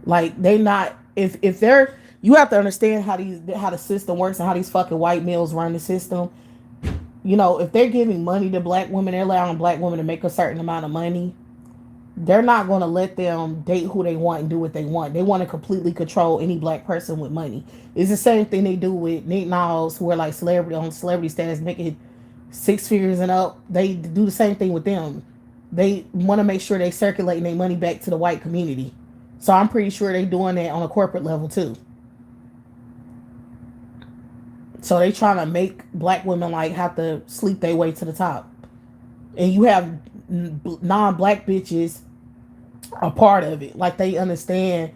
Like, they not, if they're, you have to understand how the system works and how these fucking white males run the system. If they're giving money to black women, they're allowing black women to make a certain amount of money, they're not going to let them date who they want and do what they want. They want to completely control any black person with money. It's the same thing they do with Nick Knowles, who are like celebrity status, making six figures and up. They do the same thing with them. They want to make sure they circulating their money back to the white community. So I'm pretty sure they're doing that on a corporate level too. So they trying to make black women like have to sleep their way to the top. And you have non-black bitches a part of it. Like, they understand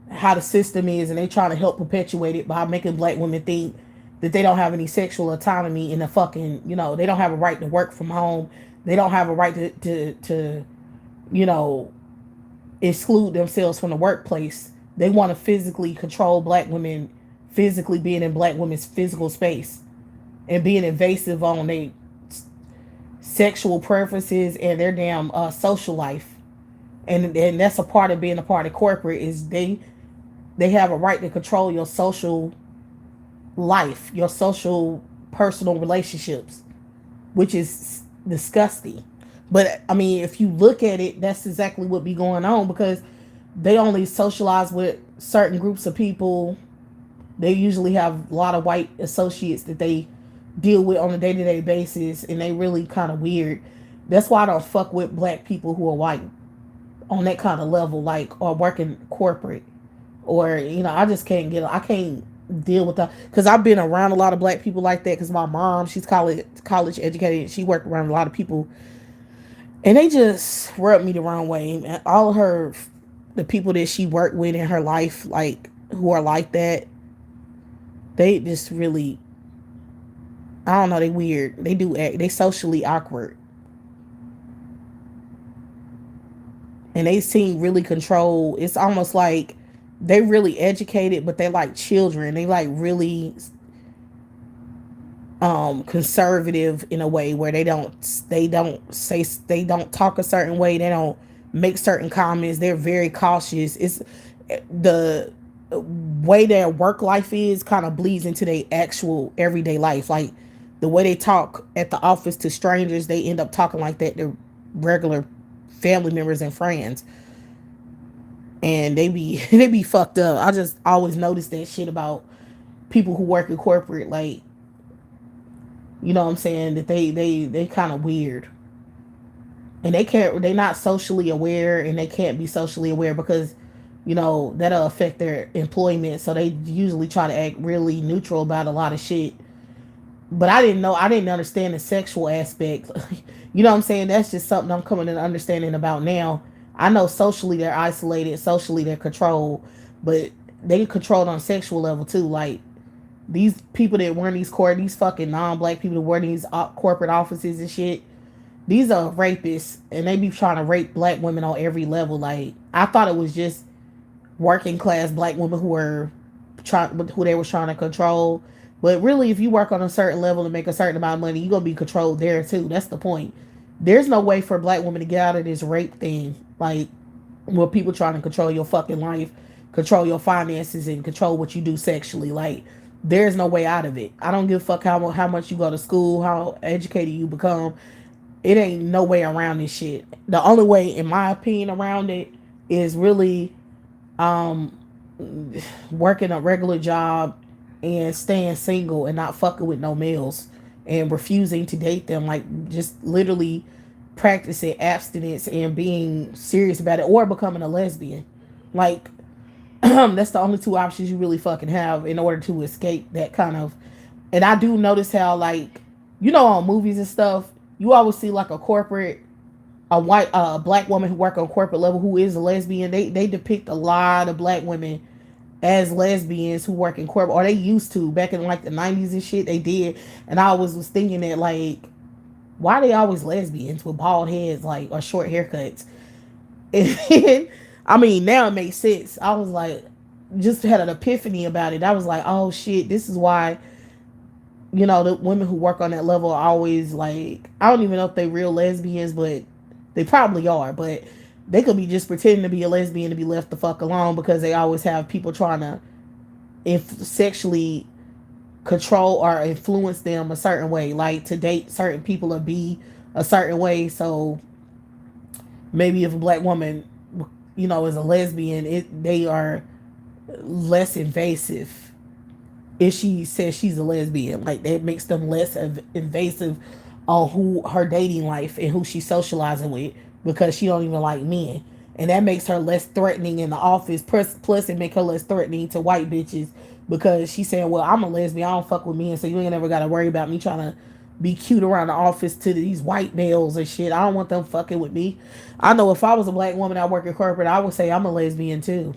how the system is, and they trying to help perpetuate it by making black women think that they don't have any sexual autonomy in the fucking, they don't have a right to work from home. They don't have a right to exclude themselves from the workplace. They want to physically control black women, physically being in black women's physical space and being invasive on their sexual preferences and their damn social life. And that's a part of being a part of corporate, is they have a right to control your social life, your social personal relationships, which is disgusting. But I mean, if you look at it, that's exactly what be going on, because they only socialize with certain groups of people. They usually have a lot of white associates that they deal with on a day-to-day basis, and they really kind of weird. That's why I don't fuck with black people who are white on that kind of level, like, or working corporate. or I just can't I can't deal with that, because I've been around a lot of black people like that, because my mom, she's college educated, she worked around a lot of people, and they just rub me the wrong way. And all of her, the people that she worked with in her life, like, who are like that, they just really, I don't know, they weird. They do act, they socially awkward, and they seem really controlled. It's almost like they really educated, but they like children. They like really conservative in a way where they don't talk a certain way, they don't make certain comments, they're very cautious. It's the way their work life is kind of bleeds into their actual everyday life. Like the way they talk at the office to strangers, they end up talking like that to regular family members and friends, and they be they be fucked up. I just always notice that shit about people who work in corporate. Like, you know what I'm saying, that they kind of weird, and they're not socially aware, and they can't be socially aware because that'll affect their employment, so they usually try to act really neutral about a lot of shit. But I didn't understand the sexual aspect. You know what I'm saying? That's just something I'm coming to understanding about now. I know socially they're isolated, socially they're controlled, but they controlled on sexual level too. Like, these people that run these fucking non-black people that work in these corporate offices and shit, these are rapists, and they be trying to rape black women on every level. Like, I thought it was just working class black women who they were trying to control, but really, if you work on a certain level and make a certain amount of money, you're gonna be controlled there too. That's the point. There's no way for black women to get out of this rape thing. Like, where people trying to control your fucking life, control your finances, and control what you do sexually. Like, there's no way out of it. I don't give a fuck how much you go to school, how educated you become. It ain't no way around this shit. The only way, in my opinion, around it is really um working a regular job and staying single and not fucking with no males and refusing to date them. Like, just literally practicing abstinence and being serious about it, or becoming a lesbian. Like, that's the only two options you really fucking have in order to escape that kind of. And I do notice how, like, on movies and stuff, you always see like a white black woman who work on corporate level who is a lesbian. They depict a lot of black women as lesbians who work in corporate, or they used to back in like the 90s and shit. They did. And I always was thinking that, like, why are they always lesbians with bald heads, like, or short haircuts? And I mean, now it makes sense. I was like, just had an epiphany about it. I was like, oh shit, this is why, the women who work on that level are always like, I don't even know if they real lesbians, but they probably are. But they could be just pretending to be a lesbian to be left the fuck alone, because they always have people trying to sexually control or influence them a certain way, like to date certain people or be a certain way. So maybe if a black woman, is a lesbian, they are less invasive if she says she's a lesbian. Like, that makes them less invasive on who her dating life and who she's socializing with, because she don't even like men, and that makes her less threatening in the office. Plus it make her less threatening to white bitches, because she's saying, well, I'm a lesbian, I don't fuck with men, so you ain't never got to worry about me trying to be cute around the office to these white males and shit. I don't want them fucking with me. I know if I was a black woman that work in corporate, I would say I'm a lesbian too,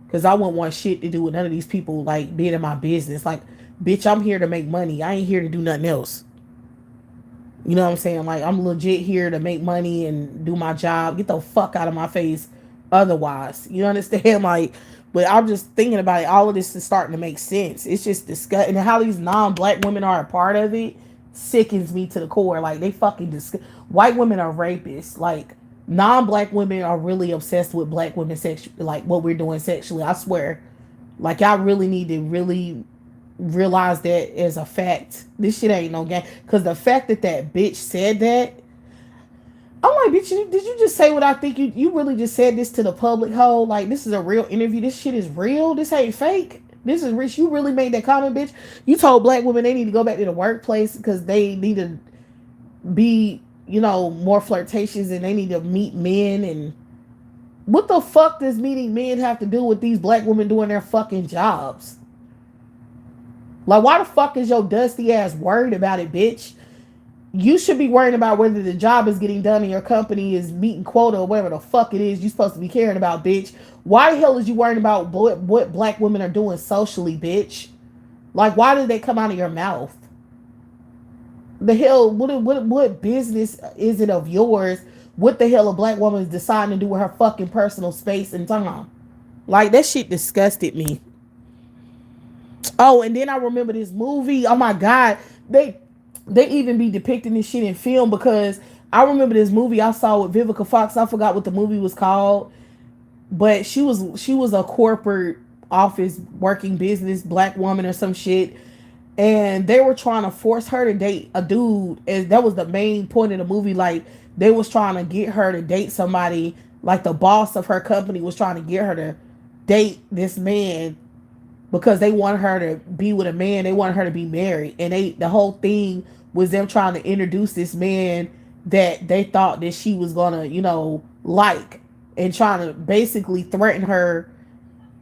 because I wouldn't want shit to do with none of these people, like, being in my business. Like, bitch, I'm here to make money, I ain't here to do nothing else. You know what I'm saying? Like, I'm legit here to make money and do my job. Get the fuck out of my face otherwise. You understand? Like, but I'm just thinking about it. All of this is starting to make sense. It's just disgusting. And how these non-black women are a part of it sickens me to the core. Like, they fucking white women are rapists. Like, non-black women are really obsessed with black women sexually, like what we're doing sexually. I swear. Like, I really need to really realize that as a fact. This shit ain't no game. Because the fact that bitch said that, I'm like, bitch, did you just say what I think? You really just said this to the public whole? Like, this is a real interview. This shit is real. This ain't fake. This is rich. You really made that comment, bitch. You told black women they need to go back to the workplace because they need to be, more flirtatious, and they need to meet men and What the fuck does meeting men have to do with these black women doing their fucking jobs? Like, why the fuck is your dusty ass worried about it, bitch? You should be worrying about whether the job is getting done and your company is meeting quota or whatever the fuck it is you're supposed to be caring about, bitch. Why the hell is you worrying about what black women are doing socially, bitch? Like, why did they come out of your mouth? The hell, what business is it of yours? What the hell a black woman is deciding to do with her fucking personal space and time? Like, that shit disgusted me. Oh, and then I remember this movie. Oh my god, they even be depicting this shit in film because I remember this movie I saw with Vivica Fox. I forgot what the movie was called, but she was a corporate office working business black woman or some shit, and they were trying to force her to date a dude. And that was the main point of the movie. Like, they was trying to get her to date somebody. Like, the boss of her company was trying to get her to date this man because they wanted her to be with a man. They wanted her to be married, and the whole thing was them trying to introduce this man that they thought that she was gonna, like, and trying to basically threaten her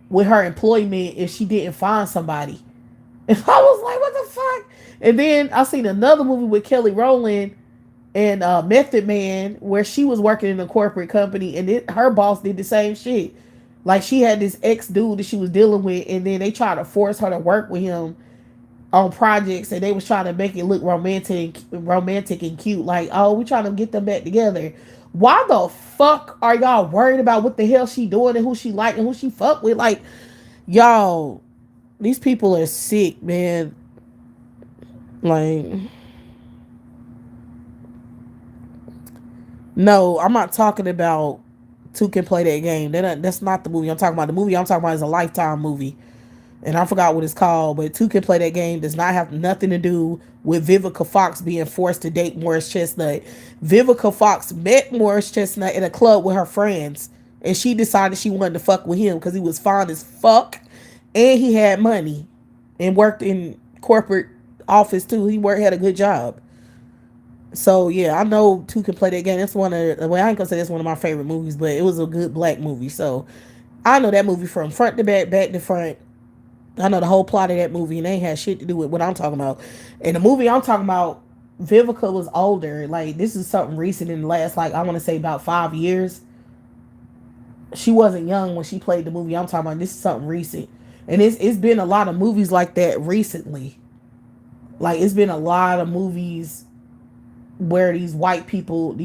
with her employment if she didn't find somebody. And I was like, what the fuck? And then I seen another movie with Kelly Rowland and Method Man where she was working in a corporate company, and her boss did the same shit. Like, she had this ex dude that she was dealing with, and then they tried to force her to work with him on projects, and they was trying to make it look romantic and cute. Like, oh, we trying to get them back together. Why the fuck are y'all worried about what the hell she doing and who she like and who she fuck with? Like, y'all, these people are sick, man. Like, no, I'm not talking about Two Can Play That Game. That's not the movie I'm talking about. The movie I'm talking about is a Lifetime movie, and I forgot what it's called. But Two Can Play That Game does not have nothing to do with Vivica Fox being forced to date Morris Chestnut. Vivica Fox met Morris Chestnut in a club with her friends, and she decided she wanted to fuck with him because he was fine as fuck, and he had money, and worked in corporate office too. Had a good job. So yeah, I know Two Can Play That Game. That's one of, well, I ain't gonna say that's one of my favorite movies, but it was a good black movie. So I know that movie from front to back, back to front. I know the whole plot of that movie, and they ain't had shit to do with what I'm talking about. And the movie I'm talking about, Vivica was older. Like, this is something recent in the last, like, I want to say about 5 years. She wasn't young when she played the movie I'm talking about. This is something recent, and it's been a lot of movies like that recently. Like, it's been a lot of movies where these white people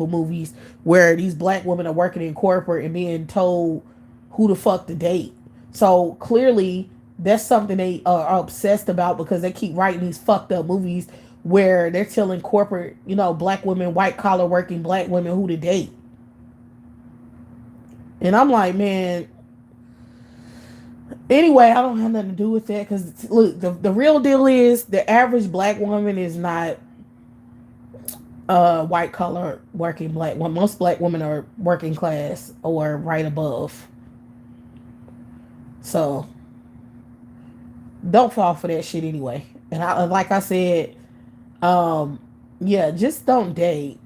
movies where these black women are working in corporate and being told who the fuck to date. So clearly that's something they are obsessed about, because they keep writing these fucked up movies where they're telling corporate, black women, white collar working black women who to date. And I'm like, man, anyway, I don't have nothing to do with that, because look, the real deal is the average black woman is not white collar working black woman. Most black women are working class or right above. So don't fall for that shit anyway. And like I said, yeah, just don't date.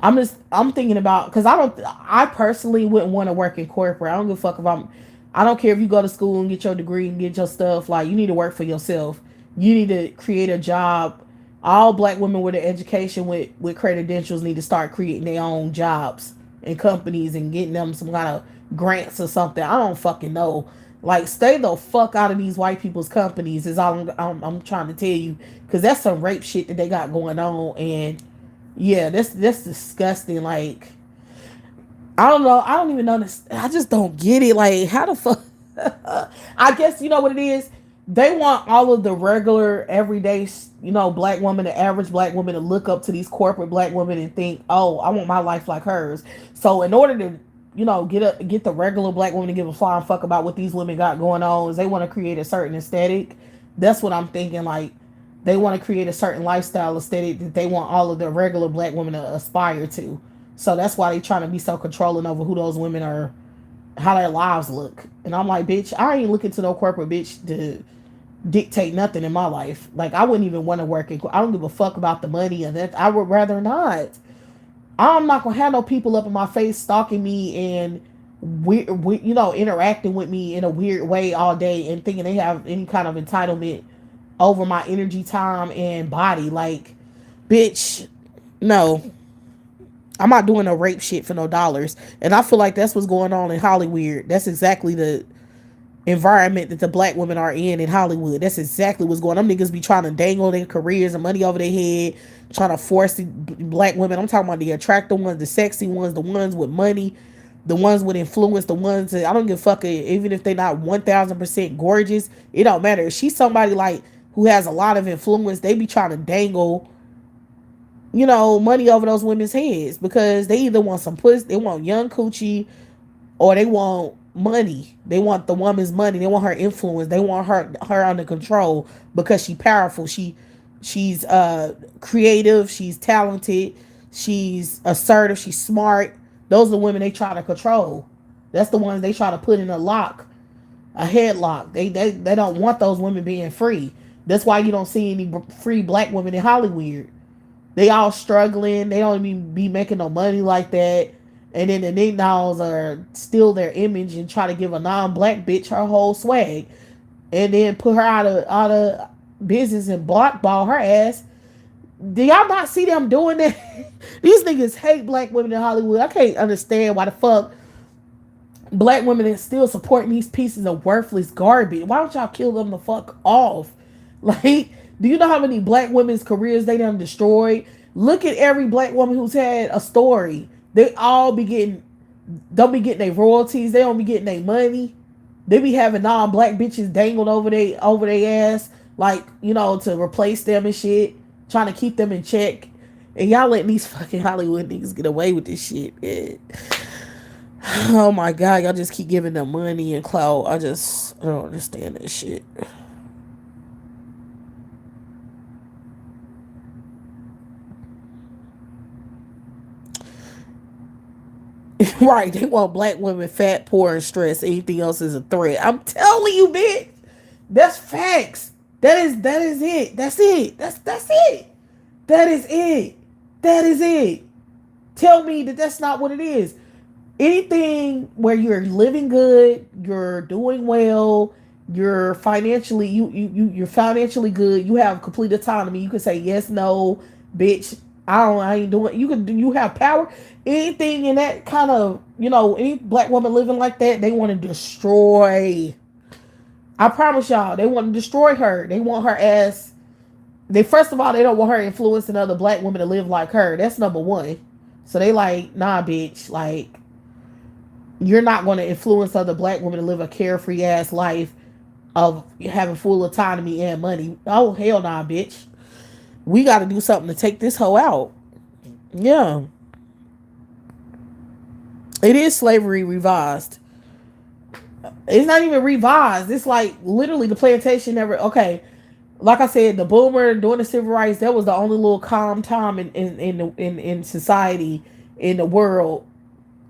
I'm thinking about, because I personally wouldn't want to work in corporate. I don't give a fuck I don't care if you go to school and get your degree and get your stuff. Like, you need to work for yourself. You need to create a job. All black women with an education with credentials need to start creating their own jobs and companies and getting them some kind of grants or something. I don't fucking know. Like, stay the fuck out of these white people's companies is all I'm trying to tell you, because that's some rape shit that they got going on. And yeah, that's disgusting. Like, I don't know. I don't even know this. I just don't get it. Like, how the fuck? I guess you know what it is. They want all of the regular, everyday, black woman, the average black woman, to look up to these corporate black women and think, oh, I want my life like hers. So in order to, get the regular black woman to give a flying fuck about what these women got going on, is they want to create a certain aesthetic. That's what I'm thinking. Like, they want to create a certain lifestyle aesthetic that they want all of the regular black women to aspire to. So that's why they trying to be so controlling over who those women are, how their lives look. And I'm like, bitch, I ain't looking to no corporate bitch to dictate nothing in my life. Like, I wouldn't even want to work in, I don't give a fuck about the money and that. I would rather not. I'm not gonna have no people up in my face stalking me and interacting with me in a weird way all day and thinking they have any kind of entitlement over my energy, time, and body. Like, bitch, no. I'm not doing no rape shit for no dollars. And I feel like that's what's going on in Hollywood. That's exactly the environment that the black women are in Hollywood. That's exactly what's going on. Them niggas be trying to dangle their careers and money over their head, trying to force the black women. I'm talking about the attractive ones, the sexy ones, the ones with money, the ones with influence, the ones that I don't give a fuck, even if they're not 1000% gorgeous. It don't matter. If she's somebody like who has a lot of influence, they be trying to dangle, money over those women's heads because they either want some pussy, they want young coochie, or they want money. They want the woman's money. They want her influence. They want her under control because she's powerful. She's creative. She's talented. She's assertive. She's smart. Those are the women they try to control. That's the ones they try to put in a headlock. They don't want those women being free. That's why you don't see any free black women in Hollywood. They all struggling. They don't even be making no money like that. And then the nicknames are steal their image and try to give a non-black bitch her whole swag, and then put her out of business and blackball her ass. Do y'all not see them doing that? These niggas hate black women in Hollywood. I can't understand why the fuck black women are still supporting these pieces of worthless garbage. Why don't y'all kill them the fuck off? Like, do you know how many black women's careers they done destroyed? Look at every black woman who's had a story. They all don't be getting their royalties. They don't be getting their money. They be having non-black bitches dangled over their ass, like, to replace them and shit, trying to keep them in check. And y'all letting these fucking Hollywood niggas get away with this shit, man. Oh my God, y'all just keep giving them money and clout. I don't understand this shit. Right, they want black women fat, poor, and stressed. Anything else is a threat. I'm telling you, bitch. That's facts. That is it. That's it. That's it. That is it. That is it. Tell me that that's not what it is. Anything where you're living good, you're doing well, you're financially you're financially good, you have complete autonomy. You can say yes, no, bitch. I ain't doing. You have power. Anything in that kind of, any black woman living like that, they want to destroy. I promise y'all, they want to destroy her. They want her ass. First of all, they don't want her influencing other black women to live like her. That's number one. So they like, nah, bitch. Like, you're not going to influence other black women to live a carefree ass life of having full autonomy and money. Oh, hell nah, bitch. We got to do something to take this hoe out. Yeah. It is slavery revised. It's not even revised. It's like literally the plantation never. Okay, like I said, the boomer during the civil rights, that was the only little calm time in society, in the world.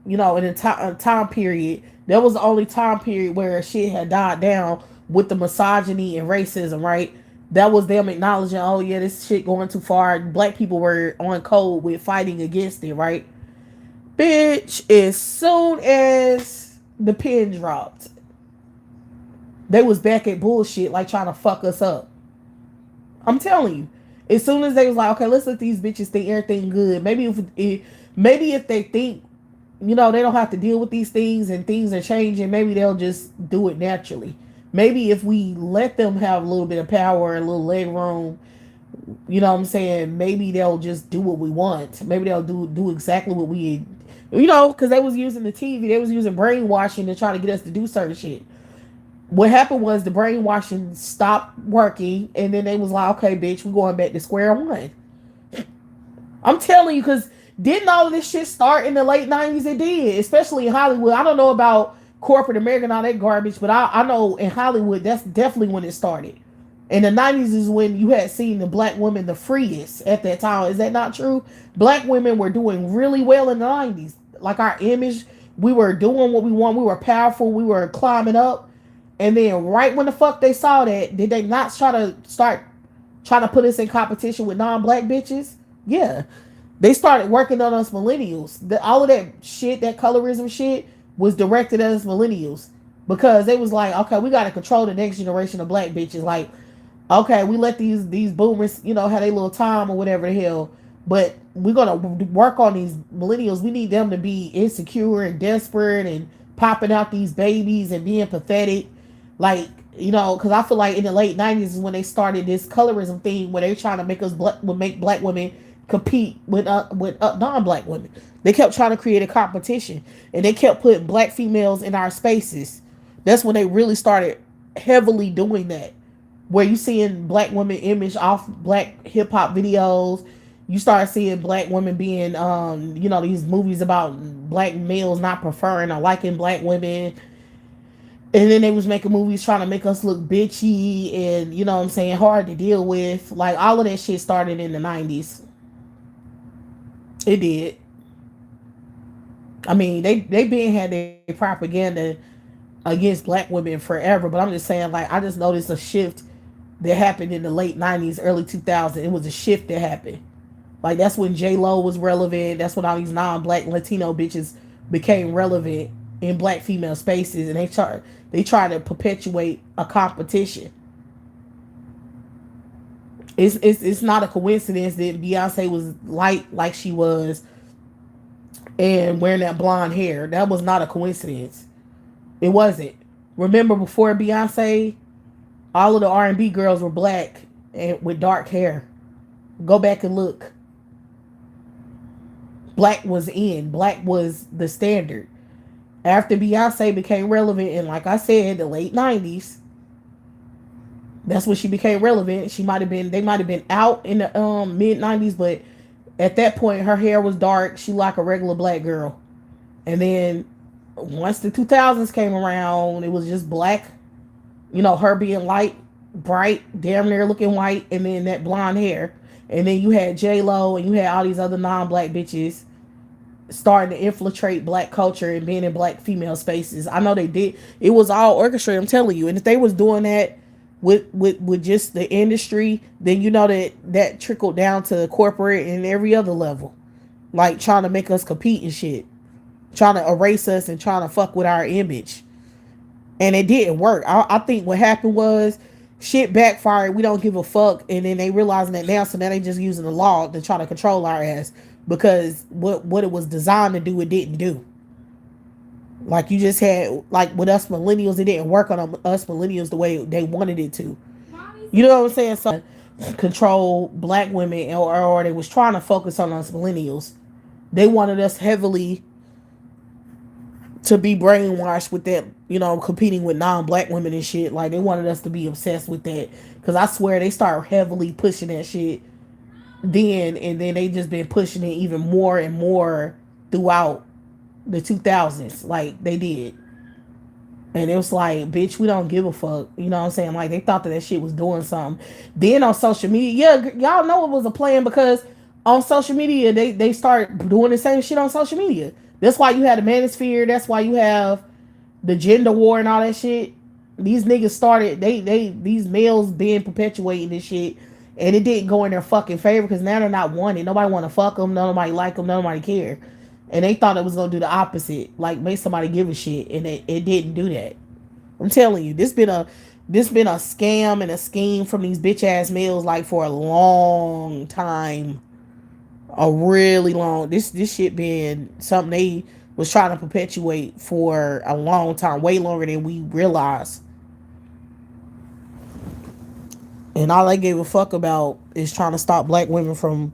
In a time period, that was the only time period where shit had died down with the misogyny and racism. Right. That was them acknowledging, oh yeah, this shit going too far. Black people were on code with fighting against it, right? Bitch, as soon as the pin dropped, they was back at bullshit, like trying to fuck us up. I'm telling you. As soon as they was like, okay, let's let these bitches think everything good. Maybe if they think, they don't have to deal with these things and things are changing, maybe they'll just do it naturally. Maybe if we let them have a little bit of power and a little leg room, you know what I'm saying? Maybe they'll just do what we want. Maybe they'll do exactly what we, because they was using the TV. They was using brainwashing to try to get us to do certain shit. What happened was the brainwashing stopped working, and then they was like, okay, bitch, we're going back to square one. I'm telling you, because didn't all of this shit start in the late 90s? It did, especially in Hollywood. I don't know about corporate America and all that garbage, but I know in Hollywood, that's definitely when it started. In the 90s is when you had seen the black women the freest at that time. Is that not true? Black women were doing really well in the 90s. Like, our image, we were doing what we want. We were powerful. We were climbing up. And then right when the fuck they saw that, did they not try to start trying to put us in competition with non-black bitches? Yeah. They started working on us millennials. All of that shit, that colorism shit, was directed at us millennials because they was like, okay, we got to control the next generation of black bitches. Like, okay, we let these boomers, have their little time or whatever the hell, but we're gonna work on these millennials. We need them to be insecure and desperate and popping out these babies and being pathetic, like, because I feel like in the late '90s is when they started this colorism thing where they trying to make black women compete with non-black women. They kept trying to create a competition, and they kept putting black females in our spaces. That's when they really started heavily doing that, where you seeing black women image off black hip hop videos. You start seeing black women being, these movies about black males not preferring or liking black women. And then they was making movies trying to make us look bitchy and, what I'm saying, hard to deal with. Like, all of that shit started in the 90s. It did. I mean, they been had their propaganda against black women forever, but I'm just saying, like, I just noticed a shift that happened in the late 90s, early 2000s. It was a shift that happened. Like, that's when J-Lo was relevant. That's when all these non-black Latino bitches became relevant in black female spaces, and they try to perpetuate a competition. It's not a coincidence that Beyonce was light like she was and wearing that blonde hair. That was not a coincidence. It wasn't. Remember, before Beyonce, all of the R&B girls were black and with dark hair. Go back and look. Black was in. Black was the standard. After Beyonce became relevant in, like I said, the late 90s, that's when she became relevant. They might have been out in the mid 90s, but at that point her hair was dark. She like a regular black girl. And then once the 2000s came around, it was just black. Her being light, bright, damn near looking white, and then that blonde hair. And then you had J-Lo and you had all these other non-black bitches starting to infiltrate black culture and being in black female spaces. I know they did. It was all orchestrated, I'm telling you. And if they was doing that with just the industry, then that trickled down to corporate and every other level. Like, trying to make us compete and shit. Trying to erase us and trying to fuck with our image. And it didn't work. I think what happened was shit backfired. We don't give a fuck. And then they realizing that now, so now they just using the law to try to control our ass. Because what it was designed to do, it didn't do. Like, you just had, like, with us millennials, it didn't work on us millennials the way they wanted it to. You know what I'm saying? So, control black women, or they was trying to focus on us millennials. They wanted us heavily to be brainwashed with that, competing with non-black women and shit. Like, they wanted us to be obsessed with that. Because I swear they started heavily pushing that shit then, and then they just been pushing it even more and more throughout the 2000s. Like, they did. And it was like, bitch, we don't give a fuck. You know what I'm saying? Like, they thought that shit was doing something. Then on social media, y'all know it was a plan, because on social media, they started doing the same shit on social media. That's why you had the manosphere. That's why you have the gender war and all that shit. These niggas started, these males being perpetuating this shit, and it didn't go in their fucking favor, because now they're not wanted. Nobody want to fuck them. Nobody like them. Nobody care. And they thought it was going to do the opposite, like make somebody give a shit, and it didn't do that. I'm telling you, this been a scam and a scheme from these bitch ass males, like, for a long time. A really long, this shit been something they was trying to perpetuate for a long time, way longer than we realized. And all they gave a fuck about is trying to stop black women from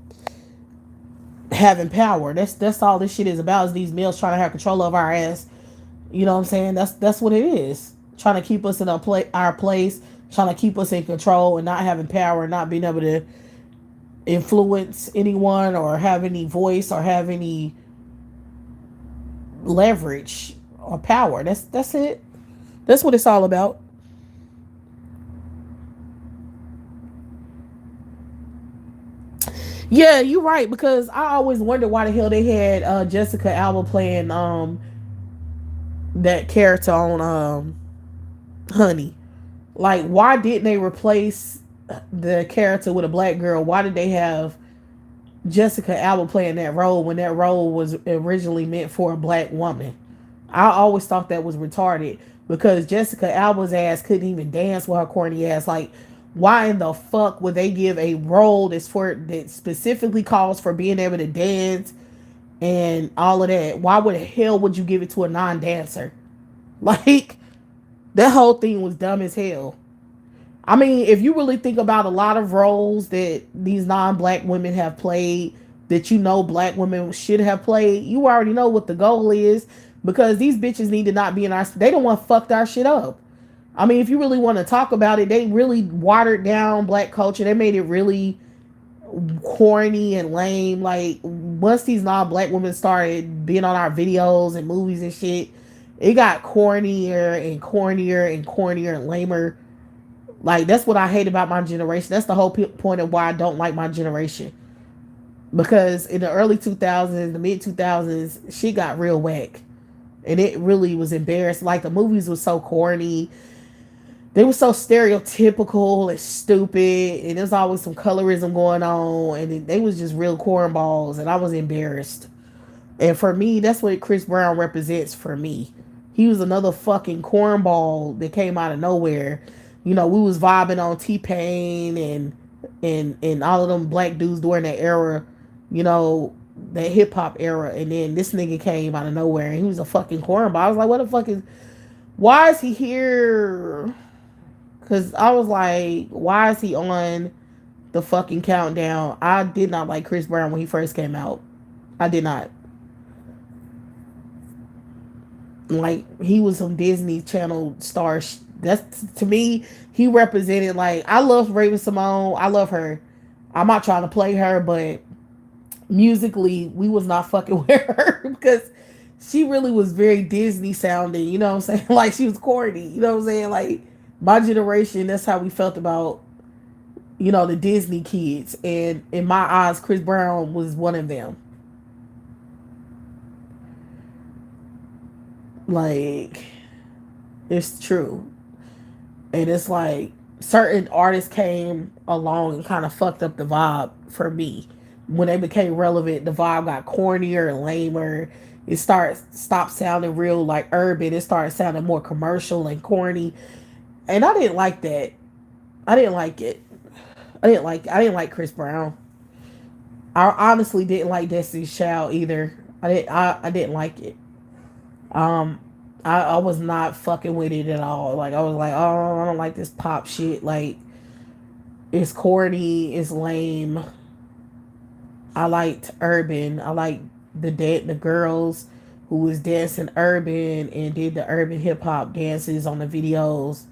having power. That's all this shit is about, is these males trying to have control of our ass. You know what I'm saying? That's what it is. Trying to keep us in our place, trying to keep us in control and not having power, and not being able to influence anyone or have any voice or have any leverage or power. That's it. That's what it's all about. Yeah, you're right, because I always wondered why the hell they had Jessica Alba playing that character on Honey. Like, why didn't they replace the character with a black girl? Why did they have Jessica Alba playing that role when that role was originally meant for a black woman. I always thought that was retarded because Jessica Alba's ass couldn't even dance with her corny ass. Like, why in the fuck would they give a role that specifically calls for being able to dance and all of that? Why would the hell would you give it to a non-dancer? Like, that whole thing was dumb as hell. I mean, if you really think about a lot of roles that these non-black women have played that you know black women should have played, you already know what the goal is because these bitches need to not be in our. They don't want to fuck our shit up. I mean, if you really want to talk about it, they really watered down black culture. They made it really corny and lame. Like once these non-black women started being on our videos and movies and shit, it got cornier and cornier and cornier and lamer. Like that's what I hate about my generation. That's the whole point of why I don't like my generation. Because in the early 2000s, the mid 2000s, she got real whack. And it really was embarrassing. Like the movies were so corny. They were so stereotypical and stupid. And there's always some colorism going on. And they was just real cornballs. And I was embarrassed. And for me, that's what Chris Brown represents for me. He was another fucking cornball that came out of nowhere. You know, we was vibing on T-Pain and all of them black dudes during that era, you know, that hip hop era. And then this nigga came out of nowhere and he was a fucking cornball. I was like, what the fuck why is he here? Cause I was like, why is he on the fucking countdown? I did not like Chris Brown when he first came out. I did not. Like he was some Disney Channel star. That's to me, he represented like I love Raven Simone. I love her. I'm not trying to play her, but musically, we was not fucking with her because she really was very Disney sounding. You know what I'm saying? Like she was corny. You know what I'm saying? Like my generation, that's how we felt about the Disney kids. And in my eyes, Chris Brown was one of them. Like it's true. And it's like certain artists came along and kind of fucked up the vibe for me. When they became relevant, the vibe got cornier and lamer. It stopped sounding real like urban. It started sounding more commercial and corny. And I didn't like that. I didn't like it. I didn't like Chris Brown. I honestly didn't like Destiny's Child either. I didn't like it. Um, I was not fucking with it at all. Like I was like, oh, I don't like this pop shit. Like it's corny, it's lame. I liked urban. I liked the girls who was dancing urban and did the urban hip hop dances on the videos,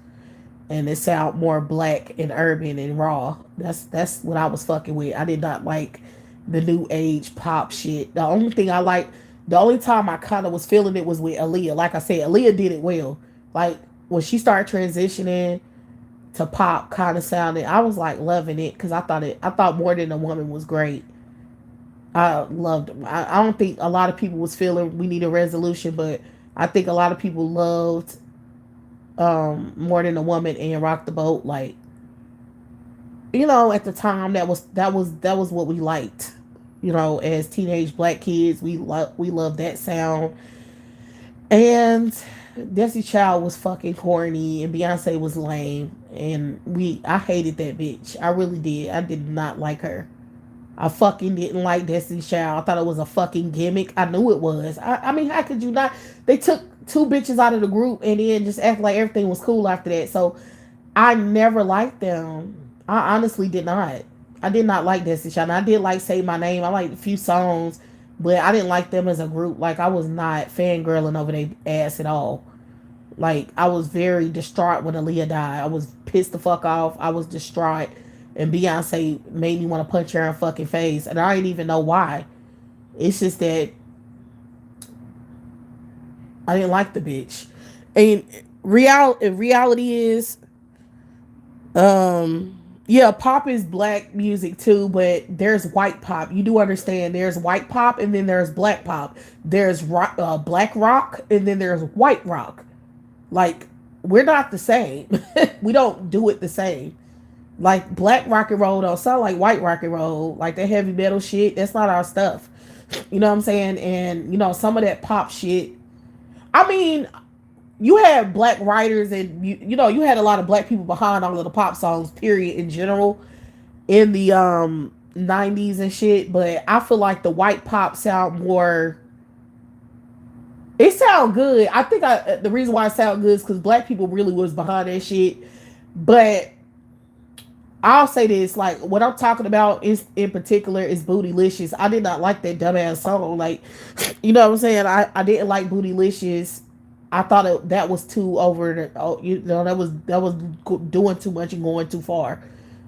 and it sound more black and urban and raw. That's what I was fucking with. I did not like the new age pop shit. The only time I kind of was feeling it was with Aaliyah. Like I said, Aaliyah did it well. Like when she started transitioning to pop, kind of sounding, I was like loving it because I thought More Than a Woman was great. I loved it. I don't think a lot of people was feeling we need a resolution, but I think a lot of people loved More Than a Woman and Rock the Boat. Like at the time that was what we liked. As teenage black kids, we love that sound. And Destiny Child was fucking corny, and Beyonce was lame, and I hated that bitch. I really did. I did not like her. I fucking didn't like Destiny Child. I thought it was a fucking gimmick. I knew it was. I mean, how could you not? They took two bitches out of the group and then just act like everything was cool after that. So I never liked them. I honestly did not. I did not like Destiny Child. I did like Say My Name. I liked a few songs, but I didn't like them as a group. Like I was not fangirling over their ass at all. Like I was very distraught when Aaliyah died. I was pissed the fuck off. I was distraught. And Beyonce made me want to punch her in her fucking face. And I didn't even know why. It's just that I didn't like the bitch. And reality is, yeah, pop is black music too, but there's white pop. You do understand there's white pop and then there's black pop. There's black rock and then there's white rock. Like, we're not the same. We don't do it the same. Like black rock and roll don't sound like white rock and roll. Like that heavy metal shit, that's not our stuff. You know what I'm saying? And some of that pop shit. I mean, you had black writers and you had a lot of black people behind all of the pop songs, period, in general, in the 90s and shit. But I feel like the white pop sound more, it sound good. I think the reason why it sound good is because black people really was behind that shit. But I'll say this, like what I'm talking about is in particular is Bootylicious. I did not like that dumbass song. Like, you know what I'm saying? I didn't like Bootylicious. I thought that was too over. That was doing too much and going too far.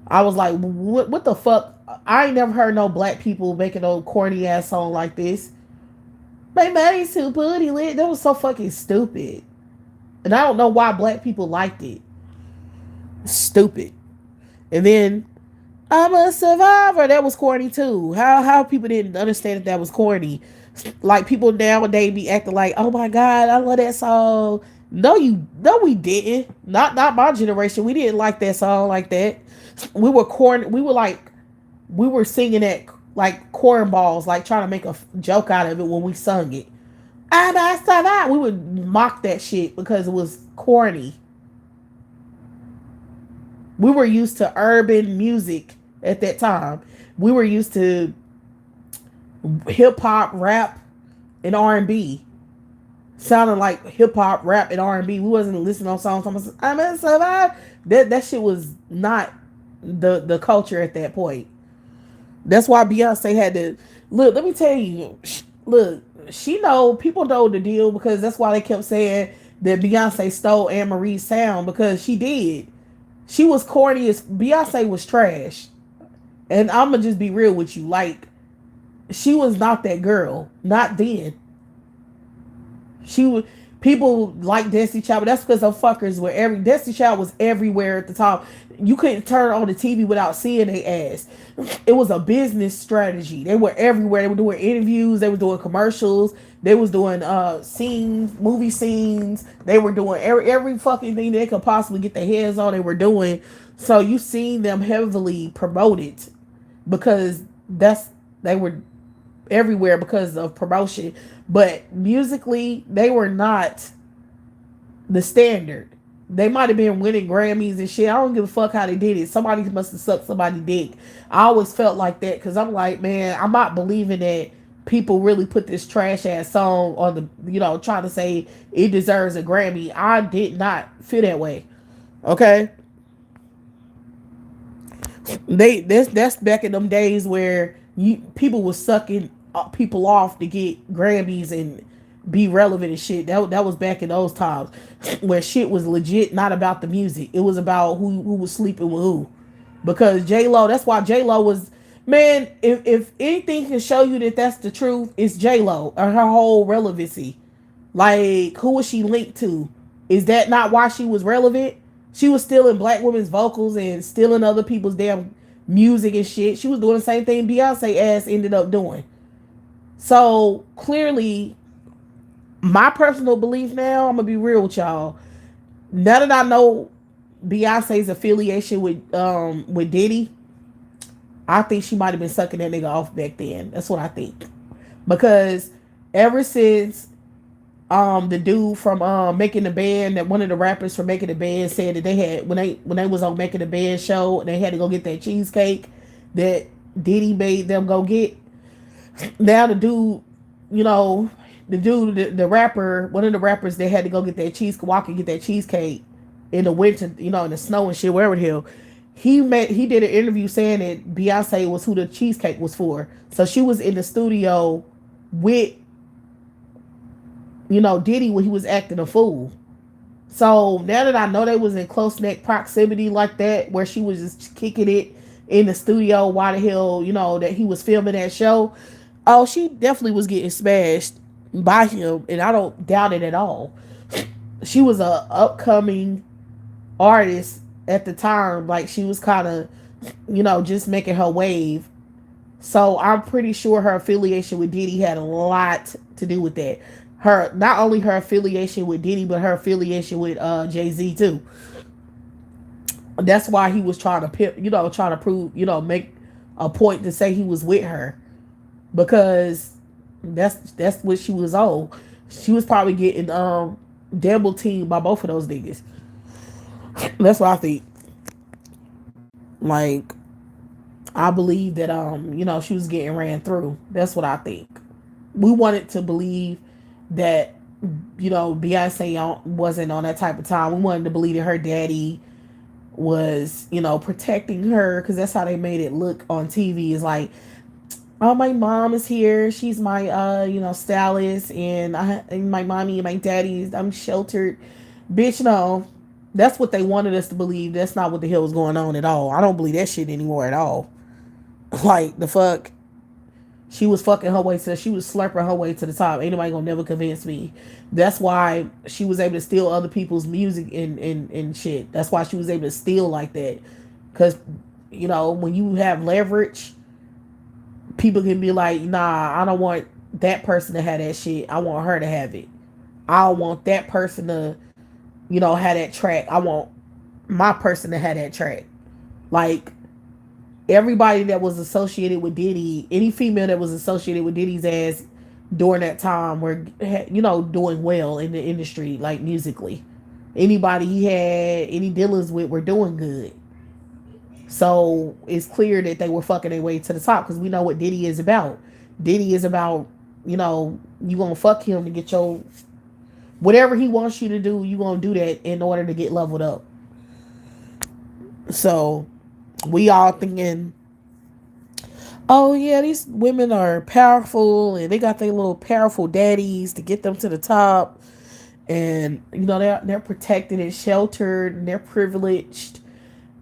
I was like, what the fuck? I ain't never heard no black people making no corny ass song like this. My money's too bootylicious. That was so fucking stupid. And I don't know why black people liked it. Stupid. And then I'm a survivor. That was corny too. How people didn't understand that was corny. Like people nowadays be acting like, oh my god, I love that song. No, we didn't. Not my generation. We didn't like that song like that. We were we were singing it like cornballs, like trying to make a joke out of it when we sung it. I'm a survivor. We would mock that shit because it was corny. We were used to urban music at that time. We were used to hip hop, rap, and R&B. Sounding like hip hop, rap, and R&B. We wasn't listening to songs. I'm gonna survive. That shit was not the culture at that point. That's why Beyonce had to look. Let me tell you. Look, people know the deal because that's why they kept saying that Beyonce stole Anne Marie's sound because she did. She was corny as Beyonce was trash. And I'm gonna just be real with you. Like, she was not that girl. Not then. She was people like Destiny Child, but that's because of fuckers were Destiny Child was everywhere at the time. You couldn't turn on the TV without seeing their ass. It was a business strategy. They were everywhere. They were doing interviews, they were doing commercials, they was doing scenes, movie scenes, they were doing every fucking thing they could possibly get their hands on, they were doing. So you seen them heavily promoted because they were everywhere because of promotion. But musically, they were not the standard. They might have been winning Grammys and shit. I don't give a fuck how they did it. Somebody must have sucked somebody's dick. I always felt like that because I'm like, man, I'm not believing that people really put this trash ass song on the, trying to say it deserves a Grammy. I did not feel that way. Okay. That's back in them days where people was sucking people off to get Grammys and be relevant and shit. That was back in those times where shit was legit not about the music. It was about who was sleeping with who. Because J-Lo, that's why J-Lo was, man, if anything can show you that that's the truth, it's J-Lo or her whole relevancy. Like, who was she linked to? Is that not why she was relevant? She was stealing black women's vocals and stealing other people's damn music and shit. She was doing the same thing Beyonce ass ended up doing. So clearly, my personal belief now, I'm gonna be real with y'all. Now that I know Beyonce's affiliation with Diddy, I think she might have been sucking that nigga off back then. That's what I think. Because ever since the dude from Making the Band, that one of the rappers from Making the Band said that they had when they was on Making the Band show and they had to go get that cheesecake that Diddy made them go get. Now the dude, the rapper, one of the rappers, they had to go get that walk and get that cheesecake in the winter, in the snow and shit, wherever the hell. He did an interview saying that Beyonce was who the cheesecake was for. So she was in the studio with, Diddy when he was acting a fool. So now that I know they was in close neck proximity like that, where she was just kicking it in the studio, why the hell, that he was filming that show. Oh, she definitely was getting smashed by him, and I don't doubt it at all. She was a upcoming artist at the time. Like, she was kind of, just making her wave. So I'm pretty sure her affiliation with Diddy had a lot to do with that. Not only her affiliation with Diddy, but her affiliation with Jay-Z too. That's why he was trying to trying to prove, make a point to say he was with her, because that's what she was on. She was probably getting double teamed by both of those niggas. That's what I think. Like, I believe that she was getting ran through. That's what I think. We wanted to believe that Beyonce wasn't on that type of time. We wanted to believe that her daddy was protecting her, because that's how they made it look on TV. Is like, oh, my mom is here. She's my stylist, and my mommy and my daddy. I'm sheltered, bitch. No, that's what they wanted us to believe. That's not what the hell was going on at all. I don't believe that shit anymore at all. Like, the fuck, she was she was slurping her way to the top. Ain't nobody gonna never convince me. That's why she was able to steal other people's music and shit. That's why she was able to steal like that. Because, when you have leverage, people can be like, nah, I don't want that person to have that shit. I want her to have it. I don't want that person to, have that track. I want my person to have that track. Like, everybody that was associated with Diddy, any female that was associated with Diddy's ass during that time were, doing well in the industry, like musically. Anybody he had any dealings with were doing good. So it's clear that they were fucking their way to the top, because we know what Diddy is about. Diddy is about, you gonna fuck him to get your, whatever he wants you to do, you gonna do that in order to get leveled up. So we all thinking, oh yeah, these women are powerful and they got their little powerful daddies to get them to the top, and they're protected and sheltered and they're privileged.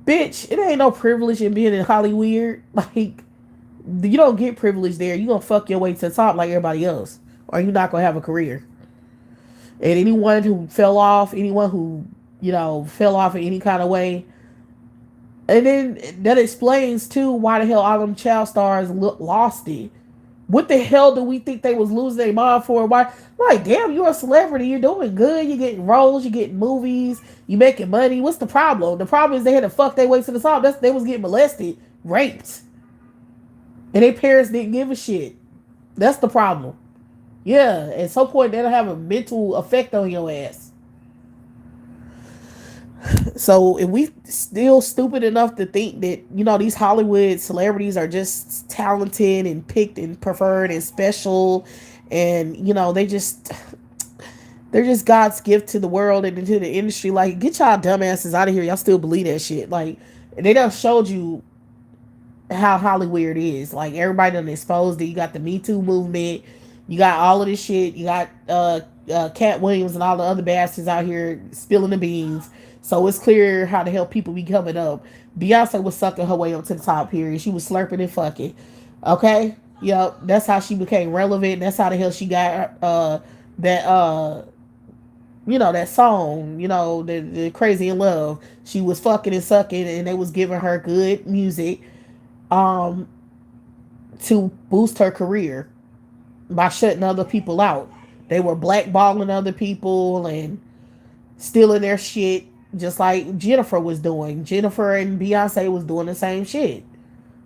Bitch, it ain't no privilege in being in Hollywood. Like, you don't get privilege there. You gonna fuck your way to the top like everybody else, or you're not gonna have a career. And anyone who fell off, anyone who fell off in any kind of way, and then that explains too why the hell all them child stars lost it. What the hell do we think they was losing their mind for? Why? Like, damn, you're a celebrity. You're doing good. You're getting roles. You're getting movies. You making money. What's the problem? The problem is they had to fuck their way to the top. They was getting molested, raped, and their parents didn't give a shit. That's the problem. Yeah, at some point that'll have a mental effect on your ass. So if we still stupid enough to think that these Hollywood celebrities are just talented and picked and preferred and special, and they're just God's gift to the world and to the industry, like, get y'all dumbasses out of here. Y'all still believe that shit? Like, they done showed you how Hollywood is. Like, everybody done exposed it. You got the Me Too movement. You got all of this shit. You got Cat Williams and all the other bastards out here spilling the beans. So it's clear how the hell people be coming up. Beyonce was sucking her way up to the top, period. She was slurping and fucking. Okay? Yep. That's how she became relevant. That's how the hell she got that that song, the Crazy in Love. She was fucking and sucking, and they was giving her good music to boost her career by shutting other people out. They were blackballing other people and stealing their shit, just like Jennifer was doing. Jennifer and Beyonce was doing the same shit.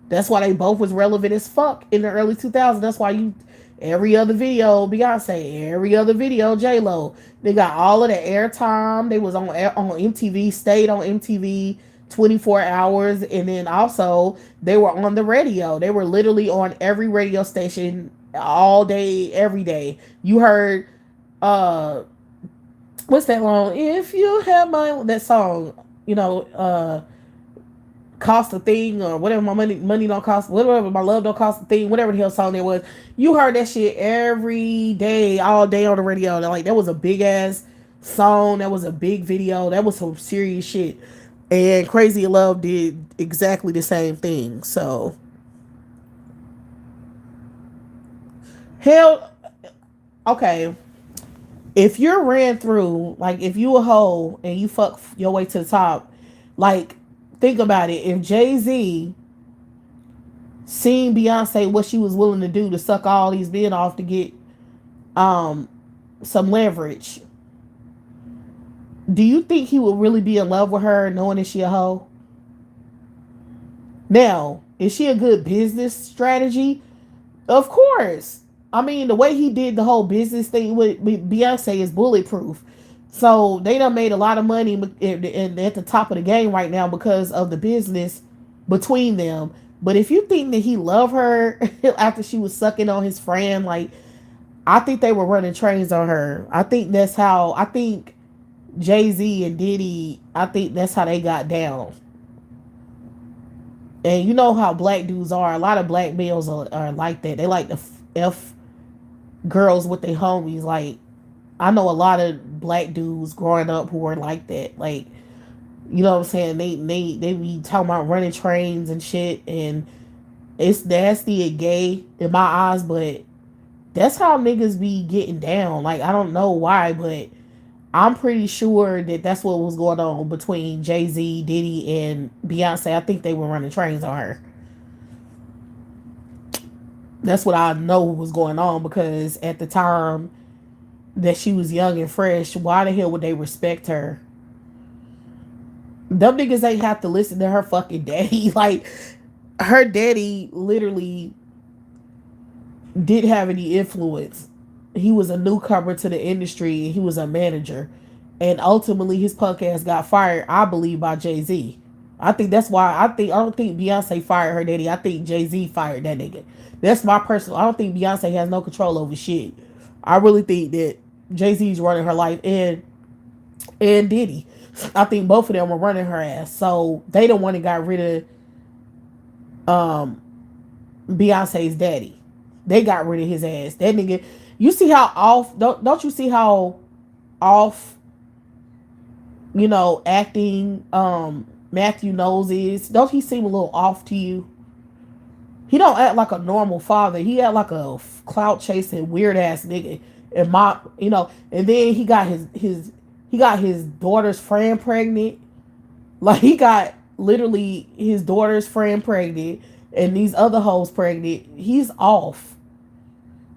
That's why they both was relevant as fuck in the early 2000s. That's why every other video Beyonce, every other video J-Lo, they got all of the airtime. They was on MTV, stayed on MTV 24 hours, and then also they were on the radio. They were literally on every radio station all day, every day. You heard what's that long? If you have that song, cost a thing, or whatever, my money don't cost, whatever, my love don't cost a thing, whatever the hell song there was. You heard that shit every day, all day on the radio. Like, that was a big ass song. That was a big video. That was some serious shit. And Crazy in Love did exactly the same thing. So hell, okay. If you're ran through, like, if you a hoe and you fuck your way to the top, like, think about it. If Jay-Z seen Beyonce what she was willing to do to suck all these men off to get some leverage, do you think he would really be in love with her knowing that she a hoe? Now, is she a good business strategy? Of course. I mean, the way he did the whole business thing with Beyonce is bulletproof. So they done made a lot of money at the top of the game right now because of the business between them. But if you think that he loved her after she was sucking on his friend, like, I think they were running trains on her. I think that's how, I think Jay-Z and Diddy, I think that's how they got down. And you know how black dudes are. A lot of black males are like that. They like to F girls with their homies. Like, I know a lot of black dudes growing up who are like that. Like, you know what I'm saying? They be talking about running trains and shit, and it's nasty and gay in my eyes, but that's how niggas be getting down. Like, I don't know why, but I'm pretty sure that that's what was going on between Jay-Z, Diddy, and Beyonce. I think they were running trains on her. That's what I know was going on, because at the time that she was young and fresh, why the hell would they respect her? Them niggas ain't have to listen to her fucking daddy. Like, her daddy literally didn't have any influence. He was a newcomer to the industry. He was a manager. And ultimately his punk ass got fired, I believe, by Jay-Z. I think that's why I don't think Beyonce fired her daddy. I think Jay-Z fired that nigga. That's my personal. I don't think Beyonce has no control over shit. I really think that Jay-Z's running her life, and Diddy. I think both of them were running her ass. So they don't want to got rid of Beyonce's daddy. They got rid of his ass. That nigga, you see how off, don't you see how off, acting Matthew Knowles is? Don't he seem a little off to you? He don't act like a normal father. He act like a clout chasing weird ass nigga. And and then he got his daughter's friend pregnant. Like, he got literally his daughter's friend pregnant and these other hoes pregnant. He's off.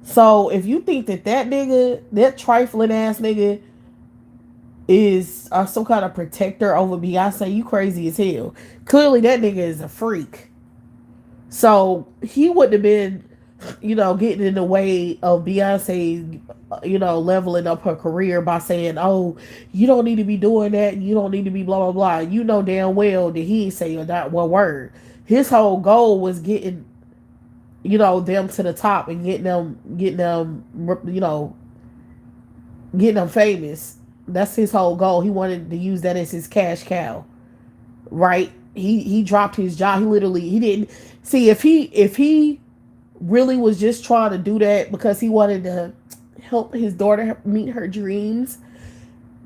So if you think that nigga, that trifling ass nigga, is some kind of protector over Beyonce, you crazy as hell. Clearly that nigga is a freak. So he wouldn't have been, getting in the way of Beyonce, leveling up her career by saying, "Oh, you don't need to be doing that. You don't need to be blah blah blah." You know damn well that he ain't saying that one word. His whole goal was getting, them to the top and getting them, getting them famous. That's his whole goal. He wanted to use that as his cash cow, right? He dropped his job. He didn't see, if he really was just trying to do that because he wanted to help his daughter meet her dreams.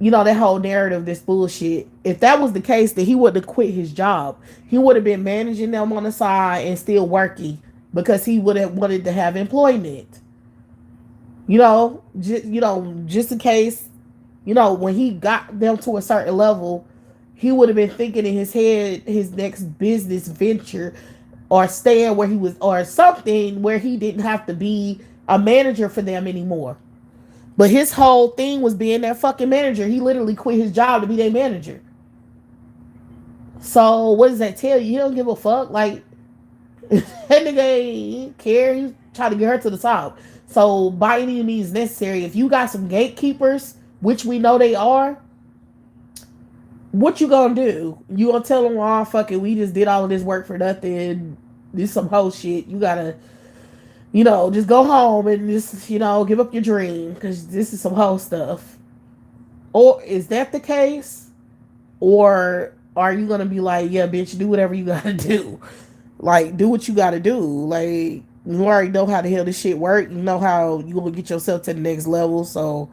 That whole narrative, this bullshit. If that was the case, then he wouldn't have quit his job. He would have been managing them on the side and still working, because he would have wanted to have employment. Just in case, when he got them to a certain level, he would have been thinking in his head his next business venture, or staying where he was, or something where he didn't have to be a manager for them anymore. But his whole thing was being that fucking manager. He literally quit his job to be their manager. So what does that tell you? He don't give a fuck. Like, that nigga ain't care. He's trying to get her to the top. So by any means necessary, if you got some gatekeepers, which we know they are, what you gonna do? You gonna tell them, "Oh, fuck it, we just did all of this work for nothing. This some whole shit. You gotta, just go home and just, give up your dream because this is some whole stuff." Or is that the case? Or are you gonna be like, "Yeah, bitch, do whatever you gotta do. Like, do what you gotta do. Like, you already know how the hell this shit work. You know how you gonna get yourself to the next level. So,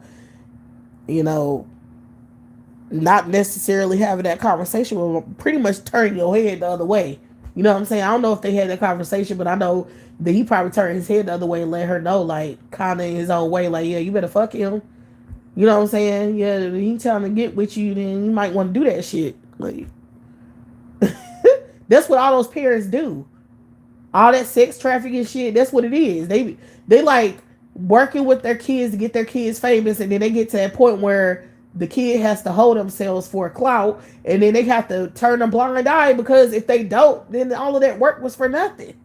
not necessarily having that conversation will pretty much turn your head the other way." You know what I'm saying? I don't know if they had that conversation, but I know that he probably turned his head the other way and let her know, like, kind of in his own way, like, "Yeah, you better fuck him." You know what I'm saying? Yeah, he trying to get with you, then you might want to do that shit. Like, that's what all those parents do. All that sex trafficking shit, that's what it is. They like working with their kids to get their kids famous, and then they get to that point where the kid has to hold themselves for a clout, and then they have to turn a blind eye, because if they don't, then all of that work was for nothing.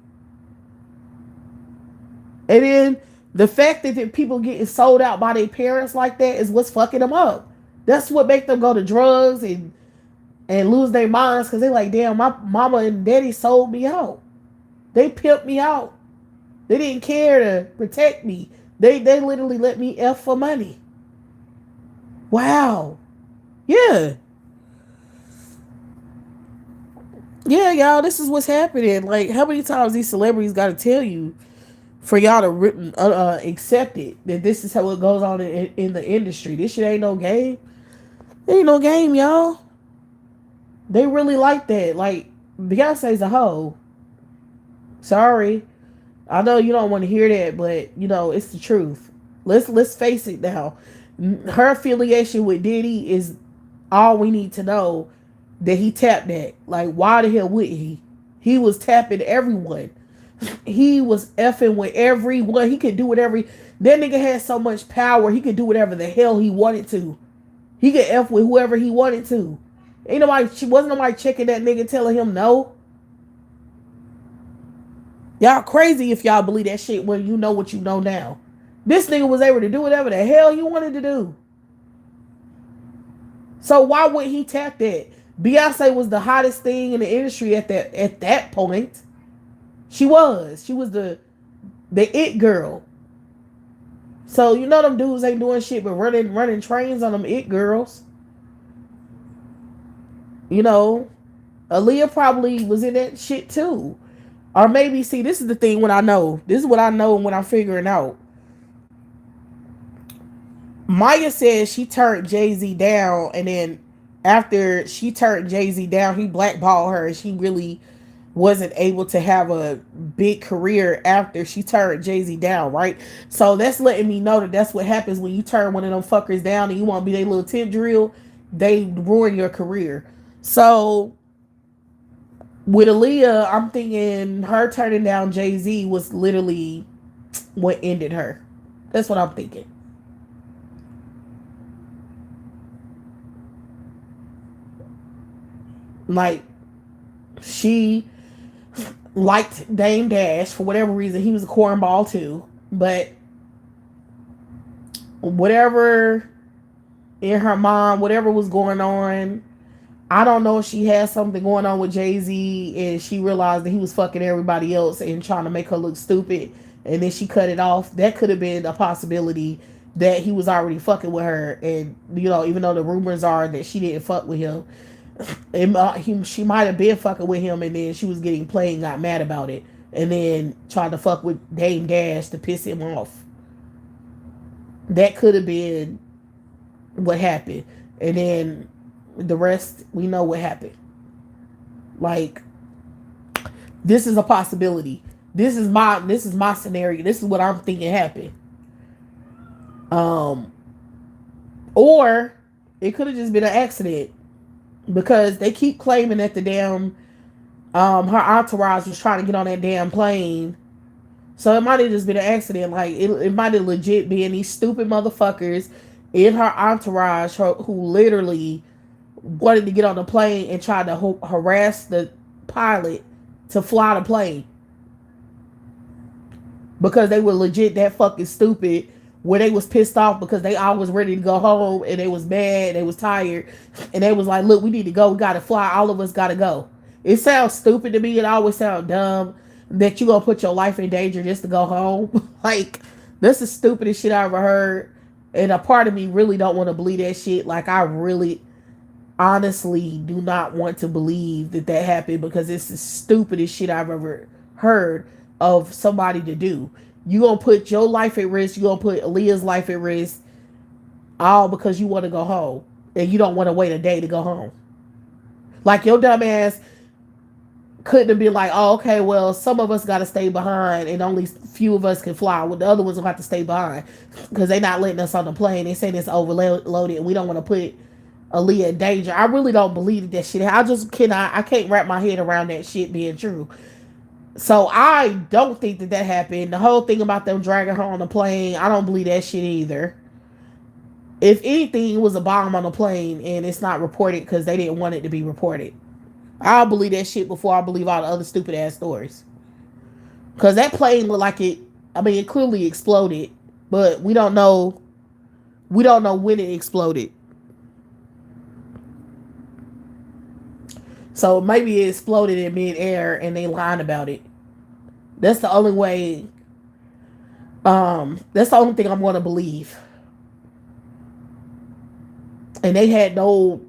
And then the fact that people getting sold out by their parents like that is what's fucking them up. That's what make them go to drugs and lose their minds, because they like, damn, my mama and daddy sold me out. They pimped me out. They didn't care to protect me. They literally let me F for money. Wow. Yeah. Yeah, y'all, this is what's happening. Like, how many times these celebrities got to tell you for y'all to accept it, that this is how it goes on in the industry? This shit ain't no game. It ain't no game, y'all. They really like that. Like, Beyonce's a hoe. Sorry. I know you don't want to hear that, but it's the truth. Let's face it now. Her affiliation with Diddy is all we need to know, that he tapped that. Like, why the hell would he? He was tapping everyone. He was effing with everyone. He could do whatever. That nigga had so much power, he could do whatever the hell he wanted to. He could F with whoever he wanted to. Wasn't nobody checking that nigga telling him no. Y'all crazy if y'all believe that shit when you know what you know now. This nigga was able to do whatever the hell he wanted to do. So why would he tap that? Beyonce was the hottest thing in the industry at that point. She was the it girl. So them dudes ain't doing shit but running trains on them it girls. Aaliyah probably was in that shit too. Or maybe, see, this is the thing when I know. This is what I know when I'm figuring out. Maya says she turned Jay-Z down, and then after she turned Jay-Z down, he blackballed her, and she really wasn't able to have a big career after she turned Jay-Z down, right? So that's letting me know that that's what happens when you turn one of them fuckers down and you want to be their little tip drill. They ruin your career. So with Aaliyah, I'm thinking her turning down Jay-Z was literally what ended her. That's what I'm thinking. Like, she liked Dame Dash for whatever reason. He was a cornball too. But whatever in her mind, whatever was going on, I don't know if she had something going on with Jay-Z and she realized that he was fucking everybody else and trying to make her look stupid, and then she cut it off. That could have been a possibility, that he was already fucking with her, and even though the rumors are that she didn't fuck with him, she might have been fucking with him, and then she was getting played and got mad about it, and then tried to fuck with Dame Dash to piss him off. That could have been what happened. And then the rest, we know what happened. Like, this is a possibility. This is my scenario. This is what I'm thinking happened. Or it could have just been an accident, because they keep claiming that the damn her entourage was trying to get on that damn plane. So it might have just been an accident. Like, it might have legit been these stupid motherfuckers in her entourage who literally wanted to get on the plane and tried to harass the pilot to fly the plane, because they were legit that fucking stupid, where they was pissed off because they all was ready to go home, and they was mad, they was tired, and they was like, look, we need to go, we gotta fly, all of us gotta go. It sounds stupid to me. It always sounds dumb that you gonna put your life in danger just to go home. Like, that's the stupidest shit I ever heard. And a part of me really don't want to believe that shit. Like, I really honestly do not want to believe that happened, because it's the stupidest shit I've ever heard of somebody to do. You gonna put your life at risk, you gonna put Aaliyah's life at risk, all because you want to go home, and you don't want to wait a day to go home. Like, your dumb ass couldn't have been like, oh, okay, well, some of us got to stay behind and only few of us can fly. Well, the other ones will have to stay behind because they're not letting us on the plane. They saying it's overloaded and we don't want to put Aaliyah in danger. I really don't believe that shit. I can't wrap my head around that shit being true. So I don't think that happened. The whole thing about them dragging her on the plane, I don't believe that shit either. If anything, it was a bomb on a plane and it's not reported because they didn't want it to be reported. I'll believe that shit before I believe all the other stupid ass stories. Because that plane looked like it, I mean, it clearly exploded, but we don't know. We don't know when it exploded. So maybe it exploded in midair and they lied about it. That's the only way. That's the only thing I'm going to believe. And they had no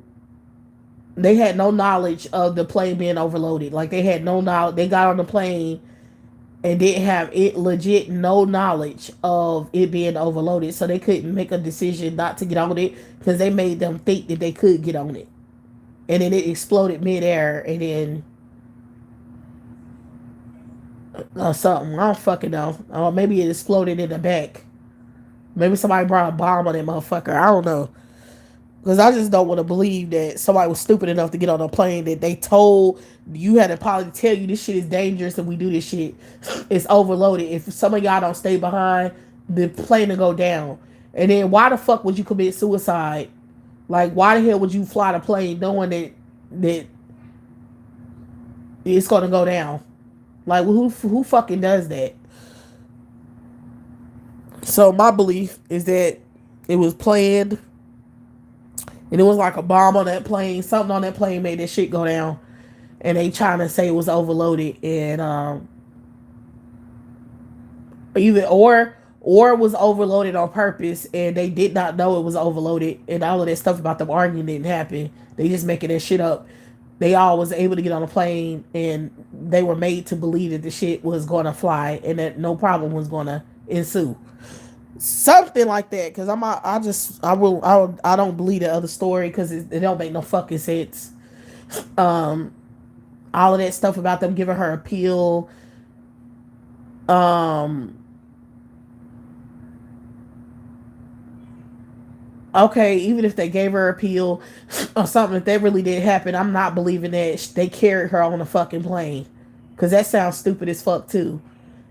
knowledge of the plane being overloaded. Like they had no knowledge. They got on the plane and didn't have it legit no knowledge of it being overloaded, so they couldn't make a decision not to get on it because they made them think that they could get on it, and then it exploded midair, and then something I don't fucking know. Maybe it exploded in the back. Maybe somebody brought a bomb on that motherfucker. I don't know. Because I just don't want to believe that somebody was stupid enough to get on a plane that they told you had to probably tell you this shit is dangerous and we do this shit. It's overloaded. If some of y'all don't stay behind, the plane will go down. And then why the fuck would you commit suicide? Like, why the hell would you fly the plane knowing that it's going to go down? Like, who fucking does that? So my belief is that it was planned. And it was like a bomb on that plane. Something on that plane made that shit go down. And they trying to say it was overloaded. And either or it was overloaded on purpose and they did not know it was overloaded. And all of that stuff about them arguing didn't happen. They just making that shit up. They all was able to get on a plane and they were made to believe that the shit was going to fly and that no problem was going to ensue. Something like that, because I don't believe the other story because it don't make no fucking sense. All of that stuff about them giving her a pill. Okay, even if they gave her a pill or something, if that really did happen, I'm not believing that they carried her on a fucking plane, because that sounds stupid as fuck too.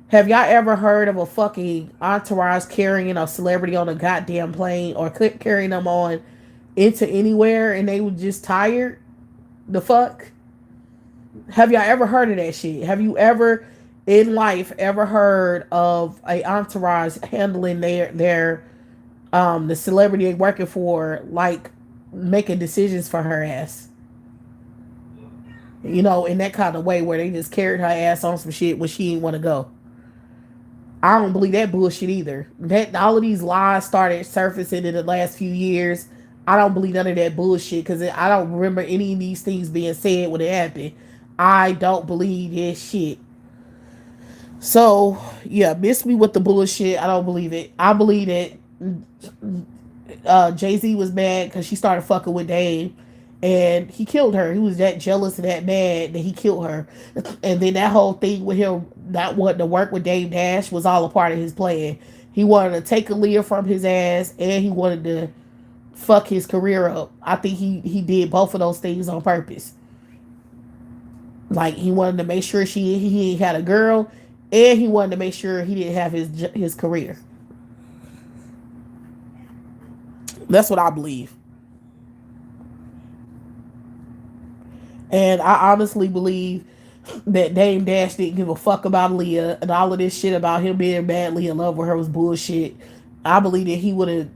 Have y'all ever heard of a fucking entourage carrying a celebrity on a goddamn plane or carrying them on into anywhere and they were just tired? The fuck? Have y'all ever heard of that shit? Have you ever in life ever heard of a entourage handling their the celebrity they working for, like making decisions for her ass? You know, in that kind of way where they just carried her ass on some shit when she didn't want to go. I don't believe that bullshit either. That all of these lies started surfacing in the last few years. I don't believe none of that bullshit because I don't remember any of these things being said when it happened. I don't believe this shit. So yeah, miss me with the bullshit. I don't believe it. I believe that Jay-Z was mad because she started fucking with Dame and he killed her. He was that jealous and that mad that he killed her. And then that whole thing with him not wanting to work with Dame Dash was all a part of his plan. He wanted to take Aaliyah from his ass and he wanted to fuck his career up. I think he did both of those things on purpose. Like, he wanted to make sure he had a girl and he wanted to make sure he didn't have his career. That's what I believe. And I honestly believe that Dame Dash didn't give a fuck about Leah, and all of this shit about him being madly in love with her was bullshit. I believe that he would have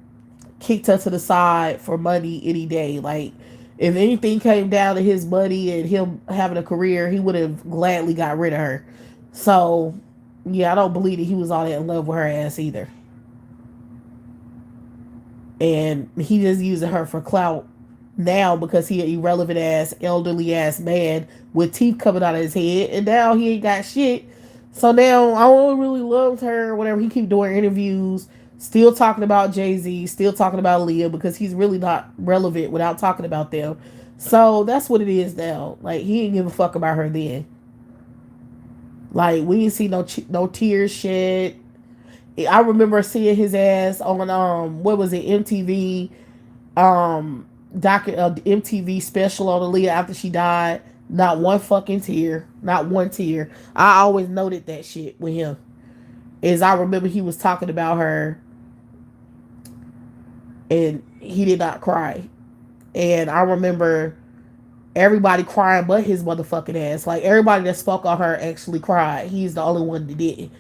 kicked her to the side for money any day. Like, if anything came down to his money and him having a career, he would have gladly got rid of her. So, yeah, I don't believe that he was all that in love with her ass either. And he just using her for clout now because he an irrelevant ass, elderly ass man with teeth coming out of his head, and now he ain't got shit. So now I don't really love her. Whatever, he keep doing interviews, still talking about Jay-Z, still talking about Leah because he's really not relevant without talking about them. So that's what it is now. Like, he didn't give a fuck about her then. Like, we didn't see no tears shed. I remember seeing his ass on what was it, MTV MTV special on Aaliyah after she died. Not one fucking tear. Not one tear. I always noted that shit with him. Is I remember he was talking about her and he did not cry. And I remember everybody crying but his motherfucking ass. Like everybody that spoke on her actually cried. He's the only one that didn't.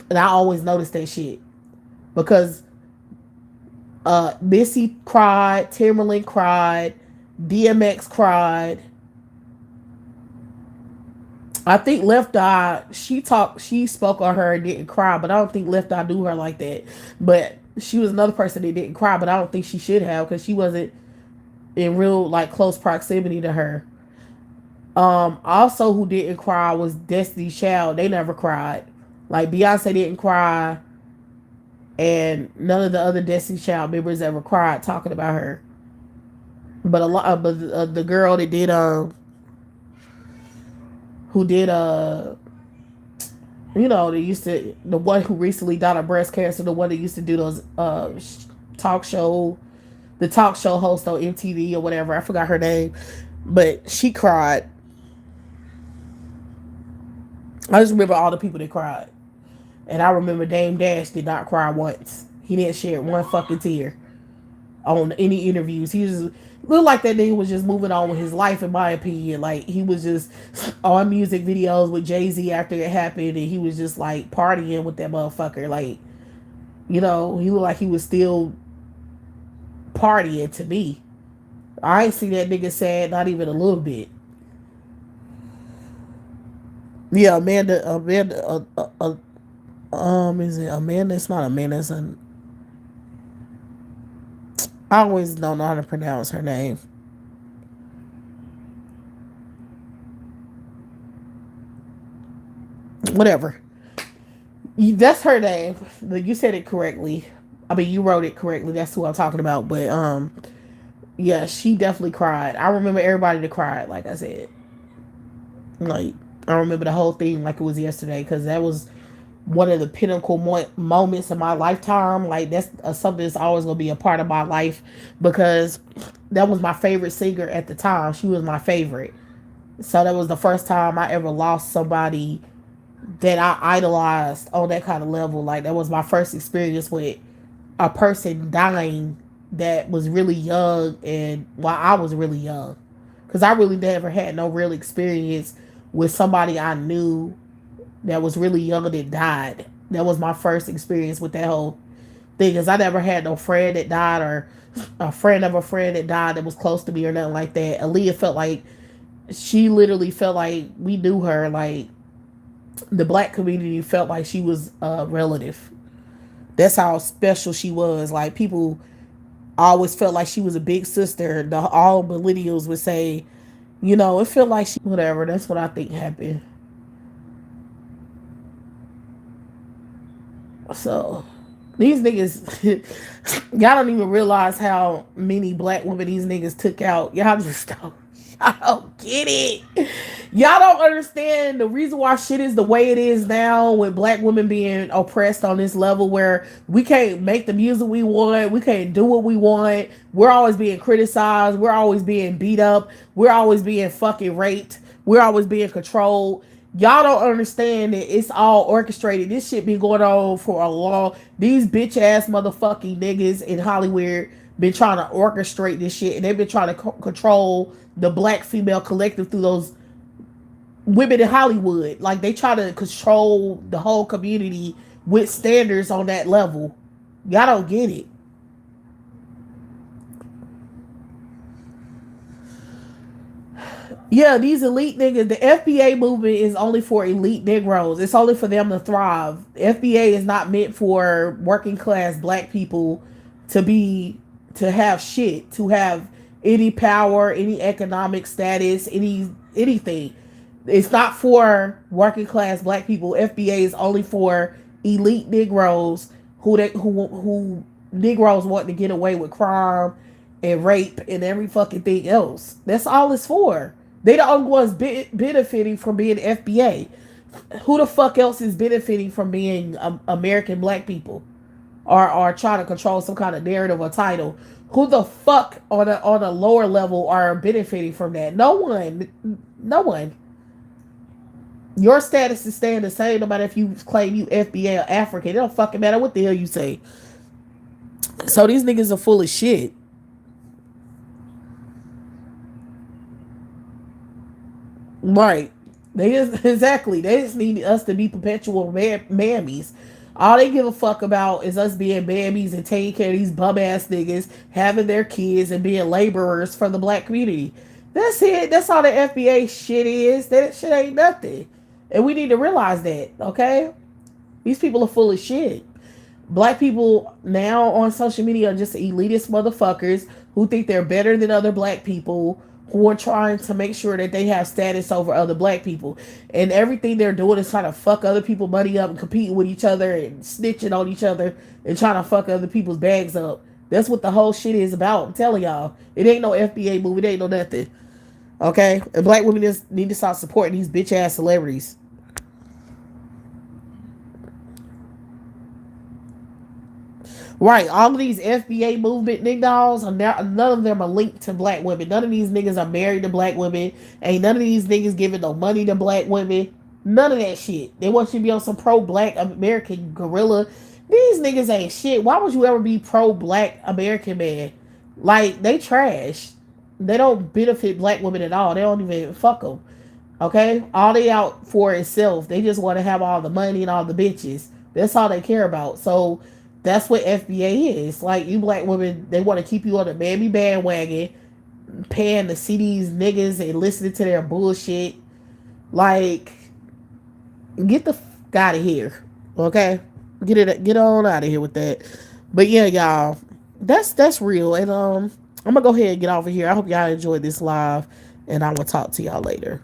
And I always noticed that shit. Because Missy cried, Timberland cried, DMX cried. I think Left Eye, she spoke on her and didn't cry, but I don't think Left Eye knew her like that. But she was another person that didn't cry, but I don't think she should have because she wasn't in real like close proximity to her. Also who didn't cry was Destiny's Child. They never cried. Like Beyonce didn't cry, and none of the other Destiny's Child members ever cried talking about her. But a lot, but the girl that did who did you know, they used to, the one who recently died of breast cancer, the one that used to do those talk show, the talk show host on MTV or whatever. I forgot her name, but she cried. I just remember all the people that cried. And I remember Dame Dash did not cry once. He didn't shed one fucking tear on any interviews. He just looked like that nigga was just moving on with his life, in my opinion. Like he was just on music videos with Jay-Z after it happened, and he was just like partying with that motherfucker. Like, you know, he looked like he was still partying to me. I ain't see that nigga sad, not even a little bit. Yeah, is it Amanda? It's not Amanda. It's an, I always don't know how to pronounce her name. Whatever. That's her name. You said it correctly. I mean, you wrote it correctly. That's who I'm talking about. But yeah, she definitely cried. I remember everybody that cried. Like I said, like I remember the whole thing like it was yesterday because that was one of the pinnacle moments of my lifetime. Like that's something that's always gonna be a part of my life because that was my favorite singer at the time. She was my favorite. So that was the first time I ever lost somebody that I idolized on that kind of level. Like that was my first experience with a person dying that was really young and while I was really young. Because I really never had no real experience with somebody I knew that was really young that died. That was my first experience with that whole thing. Because I never had no friend that died or a friend of a friend that died that was close to me or nothing like that. Aaliyah felt like, she literally felt like we knew her. Like the black community felt like she was a relative. That's how special she was. Like people always felt like she was a big sister. All millennials would say, you know, it felt like she, whatever. That's what I think happened. So these niggas, y'all don't even realize how many black women these niggas took out. Y'all just don't. I don't get it. Y'all don't understand the reason why shit is the way it is now with black women being oppressed on this level where we can't make the music we want. We can't do what we want. We're always being criticized. We're always being beat up. We're always being fucking raped. We're always being controlled. Y'all don't understand that it's all orchestrated. This shit been going on for a long. These bitch ass motherfucking niggas in Hollywood been trying to orchestrate this shit, and they've been trying to control the black female collective through those women in Hollywood. Like they try to control the whole community with standards on that level. Y'all don't get it. Yeah, these elite niggas, the FBA movement is only for elite Negroes. It's only for them to thrive. The FBA is not meant for working class black people to be, to have shit, to have any power, any economic status, anything. It's not for working class black people. FBA is only for elite Negroes who Negroes want to get away with crime and rape and every fucking thing else. That's all it's for. They the only ones benefiting from being FBA. Who the fuck else is benefiting from being American black people, or trying to control some kind of narrative or title? Who the fuck on a lower level are benefiting from that? No one. No one. Your status is staying the same no matter if you claim you FBA or African. It don't fucking matter what the hell you say. So these niggas are full of shit. Right. They just exactly. They just need us to be perpetual mammies. All they give a fuck about is us being mammies and taking care of these bum ass niggas, having their kids, and being laborers for the black community. That's it. That's all the FBA shit is. That shit ain't nothing. And we need to realize that, okay? These people are full of shit. Black people now on social media are just elitist motherfuckers who think they're better than other black people, who are trying to make sure that they have status over other black people. And everything they're doing is trying to fuck other people money up and competing with each other and snitching on each other and trying to fuck other people's bags up. That's what the whole shit is about. I'm telling y'all. It ain't no FBA movie. It ain't no nothing. Okay? And black women just need to stop supporting these bitch ass celebrities. Right, all of these FBA movement niggas dolls, none of them are linked to black women. None of these niggas are married to black women. Ain't none of these niggas giving no money to black women. None of that shit. They want you to be on some pro-black American gorilla. These niggas ain't shit. Why would you ever be pro-black American man? Like, they trash. They don't benefit black women at all. They don't even fuck them. Okay? All they out for is self. They just want to have all the money and all the bitches. That's all they care about. So that's what FBA is. Like, you black women, they want to keep you on the mammy bandwagon, paying to see these niggas and listening to their bullshit. Like, get the fuck out of here. Okay? Get on out of here with that. But yeah, y'all, that's real. And I'm gonna go ahead and get off of here. I hope y'all enjoyed this live, and I will talk to y'all later.